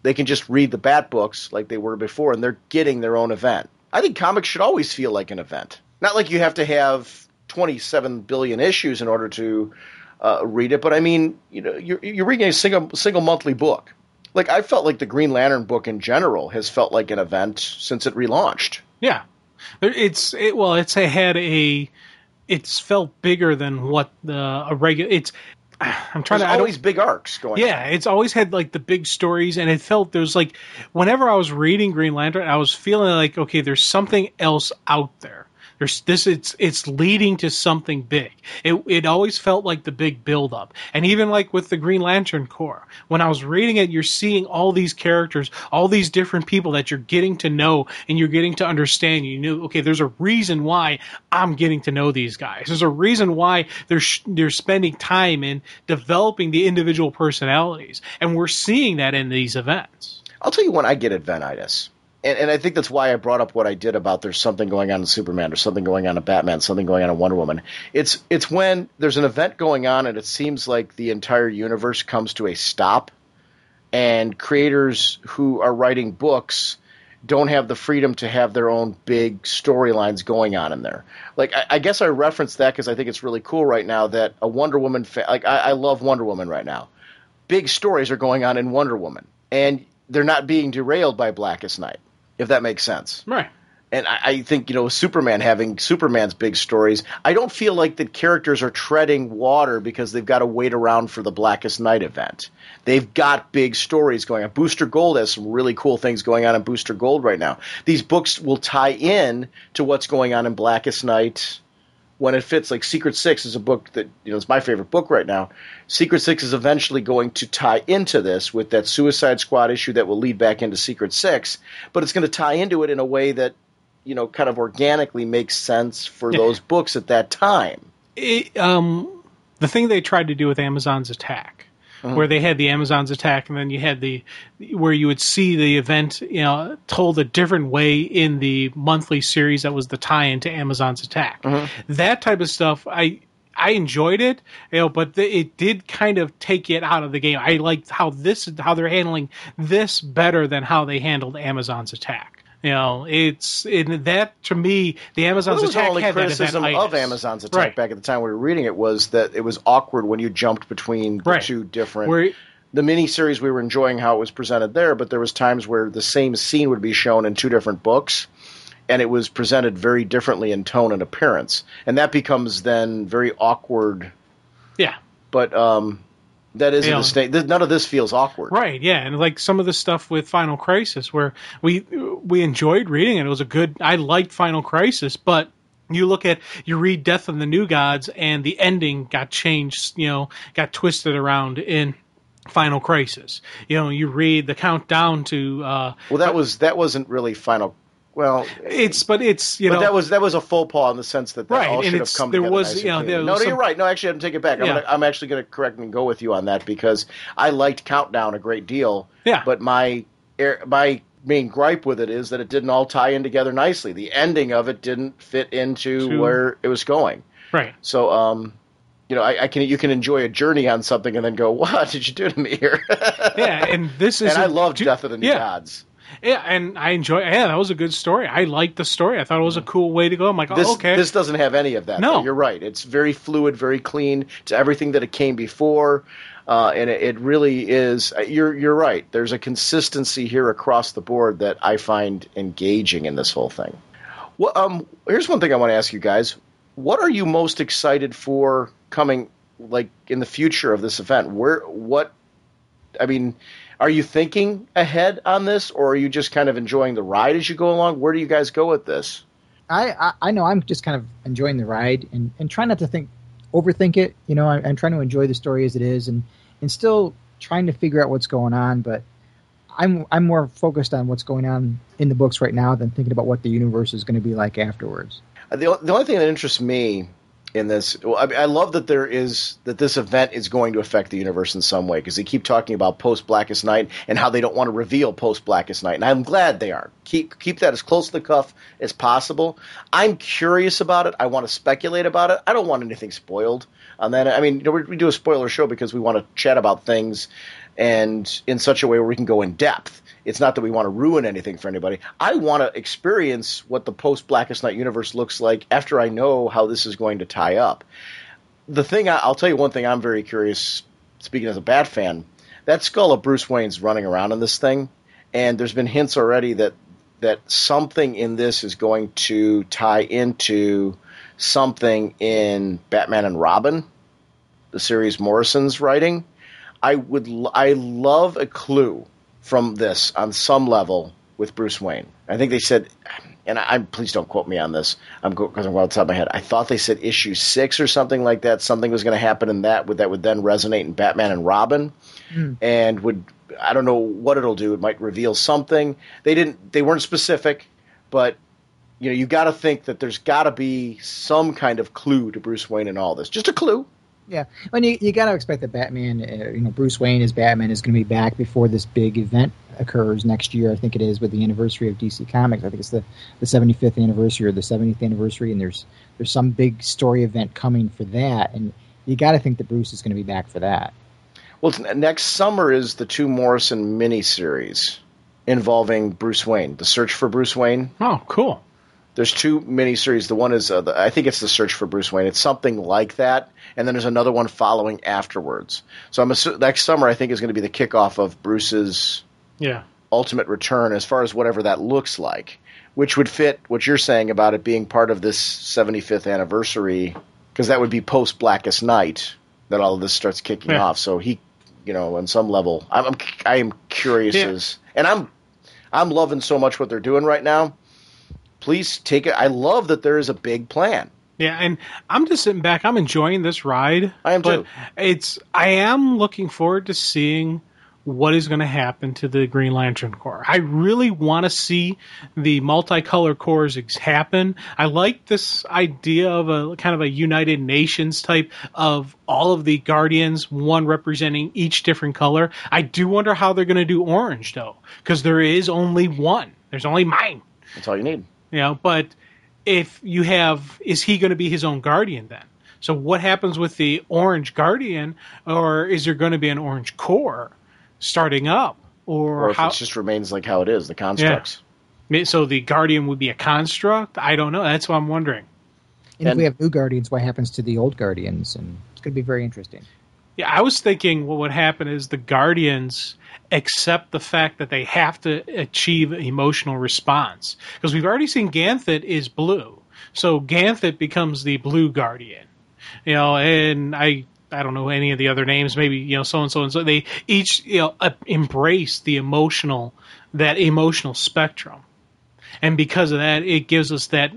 They can just read the Bat books like they were before, and they're getting their own event. I think comics should always feel like an event. Not like you have to have 27 billion issues in order to read it, but I mean, you're reading a single monthly book. Like, I felt like the Green Lantern book in general has felt like an event since it relaunched. Yeah. It's felt bigger than what a regular. There's always big arcs going on. Yeah, it's always had like the big stories, and it felt there's like whenever I was reading Green Lantern, I was feeling like, okay, there's something else out there. It's leading to something big. It always felt like the big buildup. And even like with the Green Lantern Corps, when I was reading it, you're seeing all these characters, all these different people that you're getting to know and you're getting to understand. You knew, okay, there's a reason why I'm getting to know these guys. There's a reason why they're spending time in developing the individual personalities. And we're seeing that in these events. I'll tell you when I get eventitis. And I think that's why I brought up what I did about there's something going on in Superman, there's something going on in Batman, something going on in Wonder Woman. It's when there's an event going on and it seems like the entire universe comes to a stop, and creators who are writing books don't have the freedom to have their own big storylines going on in there. Like, I guess I referenced that because I think it's really cool right now that a Wonder Woman I love Wonder Woman right now. Big stories are going on in Wonder Woman, and they're not being derailed by Blackest Night. If that makes sense. Right. And I think, Superman having Superman's big stories, I don't feel like the characters are treading water because they've got to wait around for the Blackest Night event. They've got big stories going on. Booster Gold has some really cool things going on in Booster Gold right now. These books will tie in to what's going on in Blackest Night when it fits. Like Secret Six is a book that, is my favorite book right now. Secret Six is eventually going to tie into this with that Suicide Squad issue that will lead back into Secret Six, but it's going to tie into it in a way that, kind of organically makes sense for those books at that time. The thing they tried to do with Amazon's Attack, where they had the Amazon's Attack, and then you had where you would see the event, told a different way in the monthly series that was the tie-in to Amazon's Attack. That type of stuff, I enjoyed it, but it did kind of take it out of the game. I liked how they're handling this better than how they handled Amazon's Attack. It's in that, to me, the Amazon's Attack only had criticism that event of Amazon's Attack back at the time we were reading it was that it was awkward when you jumped between the two different. The miniseries, we were enjoying how it was presented there, but there was times where the same scene would be shown in two different books, and it was presented very differently in tone and appearance, and that becomes then very awkward. Yeah, but that isn't the state. None of this feels awkward. Right, yeah. And like some of the stuff with Final Crisis where we enjoyed reading it. It was I liked Final Crisis, but you read Death of the New Gods and the ending got changed, got twisted around in Final Crisis. You read the countdown to that wasn't really Final. Well, but that was a faux pas in the sense that all should have come together. You're right. No, actually, I'm take it back. I'm actually going to correct and go with you on that because I liked Countdown a great deal. Yeah. But my main gripe with it is that it didn't all tie in together nicely. The ending of it didn't fit into where it was going. Right. So, you can enjoy a journey on something and then go, "What did you do to me here?" Yeah, and this is. And I love Death of the New Gods. Yeah, and I enjoy. Yeah, that was a good story. I liked the story. I thought it was a cool way to go. I'm like, okay. This doesn't have any of that. No, though. You're right. It's very fluid, very clean to everything that it came before, and it really is. You're right. There's a consistency here across the board that I find engaging in this whole thing. Well, here's one thing I want to ask you guys. What are you most excited for coming, like in the future of this event? Are you thinking ahead on this, or are you just kind of enjoying the ride as you go along? Where do you guys go with this? I know I'm just kind of enjoying the ride and trying not to overthink it. I'm trying to enjoy the story as it is and still trying to figure out what's going on. But I'm more focused on what's going on in the books right now than thinking about what the universe is going to be like afterwards. The only thing that interests me in this, I love that this event is going to affect the universe in some way because they keep talking about post Blackest Night and how they don't want to reveal post Blackest Night, and I'm glad they aren't. Keep that as close to the cuff as possible. I'm curious about it. I want to speculate about it. I don't want anything spoiled on that. We do a spoiler show because we want to chat about things and in such a way where we can go in depth. It's not that we want to ruin anything for anybody. I want to experience what the post-Blackest Night universe looks like after I know how this is going to tie up. I'll tell you one thing I'm very curious, speaking as a Bat fan, that skull of Bruce Wayne's running around in this thing, and there's been hints already that something in this is going to tie into something in Batman and Robin, the series Morrison's writing. I love a clue from this on some level with Bruce Wayne. I think they said, and please don't quote me on this, because I'm going off the top of my head. I thought they said issue 6 or something like that. Something was going to happen in that would then resonate in Batman and Robin, and I don't know what it'll do. It might reveal something. They weren't specific, but you got to think that there's got to be some kind of clue to Bruce Wayne in all this. Just a clue. Yeah, and you got to expect that Batman, Bruce Wayne as Batman is going to be back before this big event occurs next year. I think it is with the anniversary of DC Comics. I think it's the 75th anniversary or the 70th anniversary, and there's some big story event coming for that, and you got to think that Bruce is going to be back for that. Well, next summer is the 2 Morrison miniseries involving Bruce Wayne, The Search for Bruce Wayne. Oh, cool. There's 2 miniseries. The one is, I think it's The Search for Bruce Wayne. It's something like that. And then there's another one following afterwards. So next summer, I think, is going to be the kickoff of Bruce's ultimate return as far as whatever that looks like, which would fit what you're saying about it being part of this 75th anniversary, because that would be post Blackest Night that all of this starts kicking off. So he, on some level, I am curious and I'm loving so much what they're doing right now. Please take it. I love that there is a big plan. Yeah, and I'm just sitting back. I'm enjoying this ride. I am too. I am looking forward to seeing what is going to happen to the Green Lantern Corps. I really want to see the multicolor corps happen. I like this idea of a kind of a United Nations type of all of the Guardians, one representing each different color. I do wonder how they're going to do orange, though, because there is only one. There's only mine. That's all you need. But if you is he going to be his own Guardian then? So what happens with the Orange Guardian, or is there going to be an Orange Corps starting up? Or if it just remains like how it is, the constructs. Yeah. So the Guardian would be a construct? I don't know. That's what I'm wondering. And if we have new Guardians, what happens to the old Guardians? And it's going to be very interesting. Yeah, I was thinking what would happen is the Guardians accept the fact that they have to achieve emotional response. Because we've already seen Ganthet is blue. So Ganthet becomes the blue Guardian. And I don't know any of the other names, maybe, so-and-so and so. They each, embrace the emotional spectrum. And because of that, it gives us that,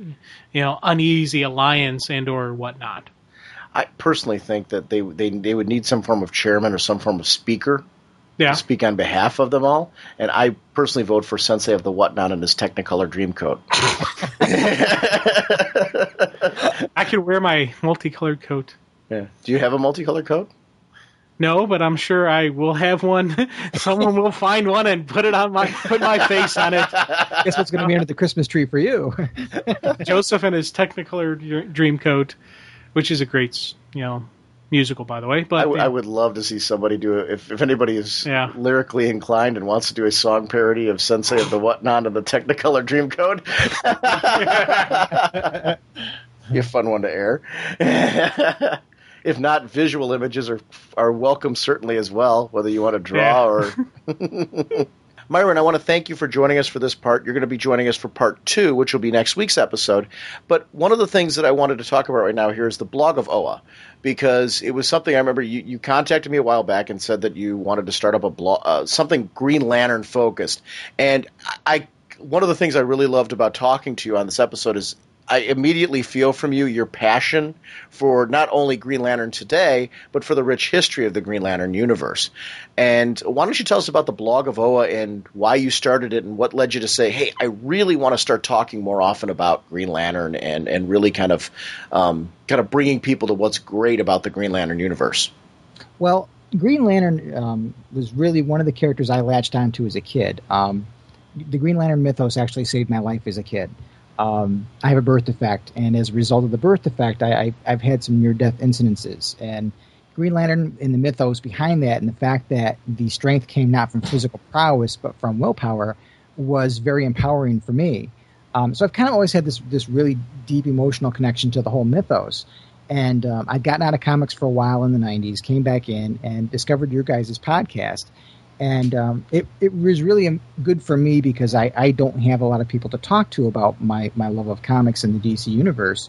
uneasy alliance and or whatnot. I personally think that they would need some form of chairman or some form of speaker to speak on behalf of them all. And I personally vote for Sensei of the Whatnot in his Technicolor Dreamcoat. I could wear my multicolored coat. Yeah. Do you have a multicolored coat? No, but I'm sure I will have one. Someone will find one and put my face on it. Guess what's going to be under the Christmas tree for you? Joseph and his Technicolor Dreamcoat, which is a great, musical, by the way. But I would love to see somebody do it. If anybody is lyrically inclined and wants to do a song parody of Sensei of the Whatnot and the Technicolor Dreamcoat, be a fun one to air. If not, visual images are welcome certainly as well, whether you want to draw or... Myron, I want to thank you for joining us for this part. You're going to be joining us for part 2, which will be next week's episode. But one of the things that I wanted to talk about right now here is the blog of Oa, because it was something I remember you contacted me a while back and said that you wanted to start up a blog, something Green Lantern focused. And one of the things I really loved about talking to you on this episode is I immediately feel from you your passion for not only Green Lantern today, but for the rich history of the Green Lantern universe. And why don't you tell us about the blog of Oa and why you started it and what led you to say, hey, I really want to start talking more often about Green Lantern and really kind of bringing people to what's great about the Green Lantern universe. Well, Green Lantern was really one of the characters I latched onto as a kid. The Green Lantern mythos actually saved my life as a kid. I have a birth defect, and as a result of the birth defect, I've had some near-death incidences. And Green Lantern and the mythos behind that, and the fact that the strength came not from physical prowess but from willpower, was very empowering for me. So I've kind of always had this really deep emotional connection to the whole mythos. And I'd gotten out of comics for a while in the 90s, came back in, and discovered your guys' podcast. And it was really good for me because I don't have a lot of people to talk to about my love of comics in the DC universe.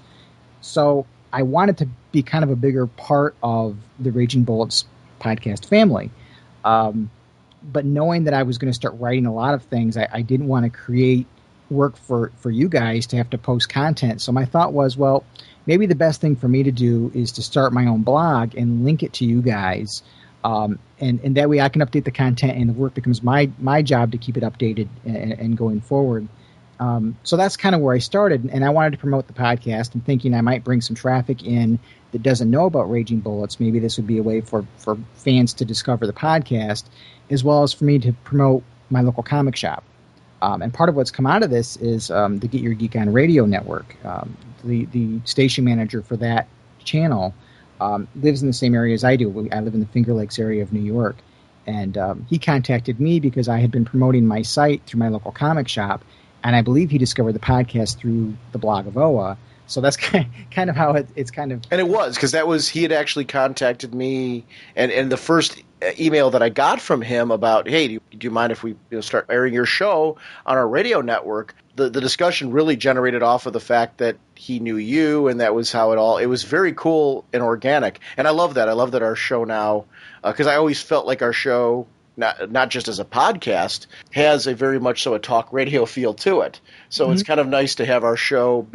So I wanted to be kind of a bigger part of the Raging Bullets podcast family. But knowing that I was going to start writing a lot of things, I didn't want to create work for you guys to have to post content. So my thought was, well, maybe the best thing for me to do is to start my own blog and link it to you guys. And that way I can update the content and the work becomes my job to keep it updated and going forward. So that's kind of where I started. And I wanted to promote the podcast and thinking I might bring some traffic in that doesn't know about Raging Bullets. Maybe this would be a way for fans to discover the podcast, as well as for me to promote my local comic shop. And part of what's come out of this is the Get Your Geek On Radio network. The station manager for that channel lives in the same area as I do. I live in the Finger Lakes area of New York. And he contacted me because I had been promoting my site through my local comic shop. And I believe he discovered the podcast through the blog of OA. So that's kind of how it's kind of... And it was, because he had actually contacted me, and the first email that I got from him about, hey, do you mind if we start airing your show on our radio network? The discussion really generated off of the fact that he knew you, and that was how it was very cool and organic. And I love that. I love that our show now, because I always felt like our show, not just as a podcast, has a very much so a talk radio feel to it. So It's kind of nice to have our show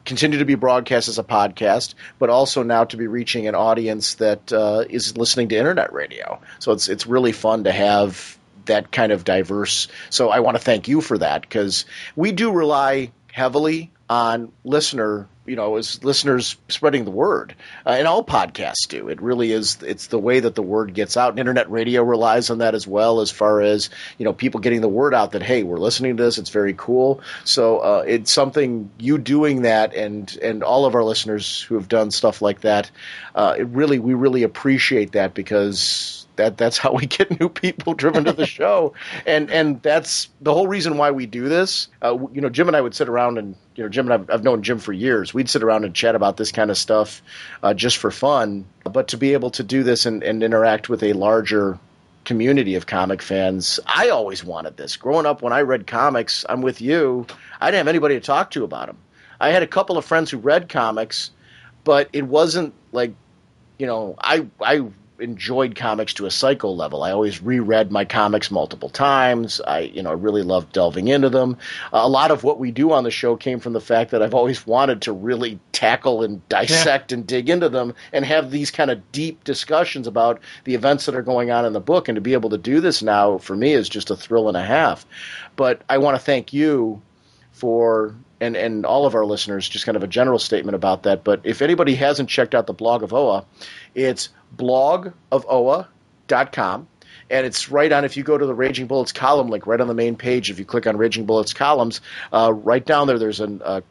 continue to be broadcast as a podcast, but also now to be reaching an audience that is listening to internet radio. So it's really fun to have that kind of diverse. So I want to thank you for that, because we do rely heavily on listeners spreading the word, and all podcasts do. It really is. It's the way that the word gets out. And internet radio relies on that as well, as far as people getting the word out that, hey, we're listening to this. It's very cool. So it's something, you doing that, and all of our listeners who have done stuff like that. We really appreciate that, because that's how we get new people driven to the show, and that's the whole reason why we do this. Jim and I would sit around, and Jim and I've known Jim for years. We'd sit around and chat about this kind of stuff just for fun. But to be able to do this and interact with a larger community of comic fans, I always wanted this. Growing up, when I read comics, I'm with you, I didn't have anybody to talk to about them. I had a couple of friends who read comics, but it wasn't like, I enjoyed comics to a psycho level. I always reread my comics multiple times. I really loved delving into them. A lot of what we do on the show came from the fact that I've always wanted to really tackle and dissect and dig into them and have these kind of deep discussions about the events that are going on in the book. And to be able to do this now, for me, is just a thrill and a half. But I want to thank you for... And all of our listeners, just kind of a general statement about that. But if anybody hasn't checked out the blog of OA, it's blogofoa.com. And it's right on, if you go to the Raging Bullets column link, right on the main page, if you click on Raging Bullets columns, right down there's a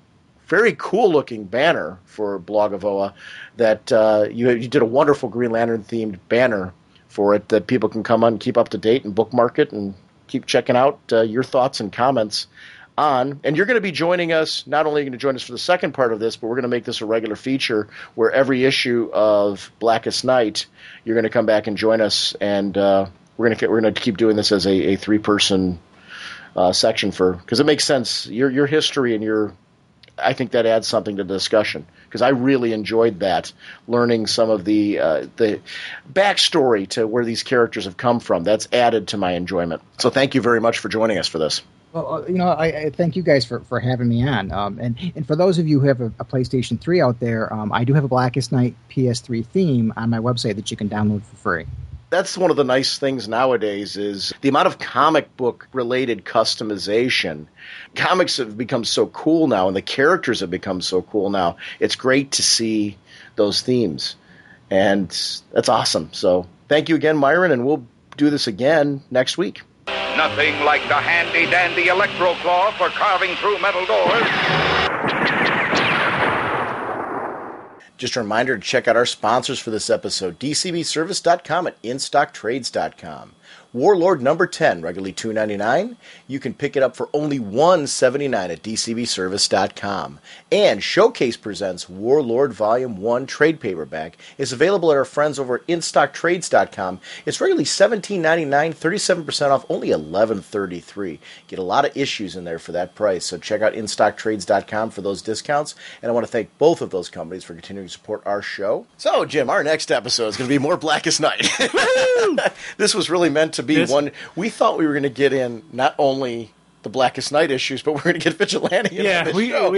very cool-looking banner for Blog of OA that you did a wonderful Green Lantern-themed banner for it that people can come on and keep up to date and bookmark it and keep checking out your thoughts and comments on. And you're going to be joining us, not only are you going to join us for the second part of this, but we're going to make this a regular feature where every issue of Blackest Night, you're going to come back and join us, and we're going to keep doing this as a three-person section because it makes sense. Your history and I think that adds something to the discussion, because I really enjoyed that, learning some of the backstory to where these characters have come from. That's added to my enjoyment. So thank you very much for joining us for this. Well, I thank you guys for having me on. And for those of you who have a PlayStation 3 out there, I do have a Blackest Night PS3 theme on my website that you can download for free. That's one of the nice things nowadays is the amount of comic book related customization. Comics have become so cool now, and the characters have become so cool now. It's great to see those themes, and that's awesome. So thank you again, Myron, and we'll do this again next week. Nothing like the handy-dandy electro claw for carving through metal doors. Just a reminder to check out our sponsors for this episode, DCBService.com and InStockTrades.com. Warlord number 10, regularly $2.99. You can pick it up for only $1.79 at dcbservice.com. And Showcase presents Warlord Volume 1 trade paperback. It's available at our friends over at InStockTrades.com. It's regularly $17.99, 37% off, only $11.33. Get a lot of issues in there for that price, so check out InStockTrades.com for those discounts. And I want to thank both of those companies for continuing to support our show. So, Jim, our next episode is going to be more Blackest Night. This was really meant to be one. We thought we were going to get in not only the Blackest Night issues, but we're going to get Vigilante in the show.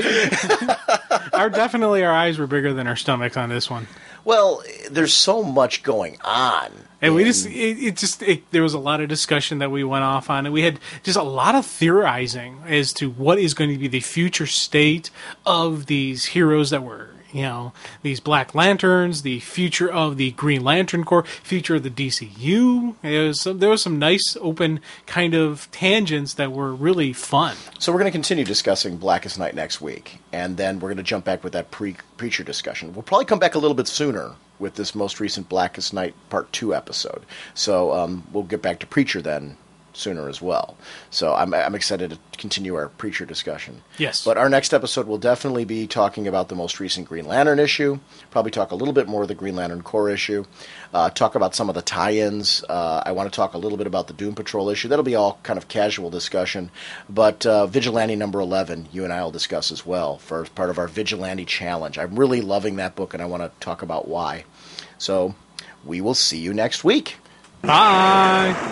Our eyes were bigger than our stomachs on this one. Well, there's so much going on. And there was a lot of discussion that we went off on, and we had just a lot of theorizing as to what is going to be the future state of these heroes that were, these Black Lanterns, the future of the Green Lantern Corps, future of the DCU. There was some nice open kind of tangents that were really fun. So we're going to continue discussing Blackest Night next week, and then we're going to jump back with that Preacher discussion. We'll probably come back a little bit sooner with this most recent Blackest Night Part 2 episode. So we'll get back to Preacher then sooner as well. So I'm excited to continue our Preacher discussion. Yes. But our next episode will definitely be talking about the most recent Green Lantern issue, probably talk a little bit more of the Green Lantern Corps issue, talk about some of the tie-ins. I want to talk a little bit about the Doom Patrol issue. That'll be all kind of casual discussion. But Vigilante number 11, you and I will discuss as well for part of our Vigilante Challenge. I'm really loving that book, and I want to talk about why. So we will see you next week. Bye.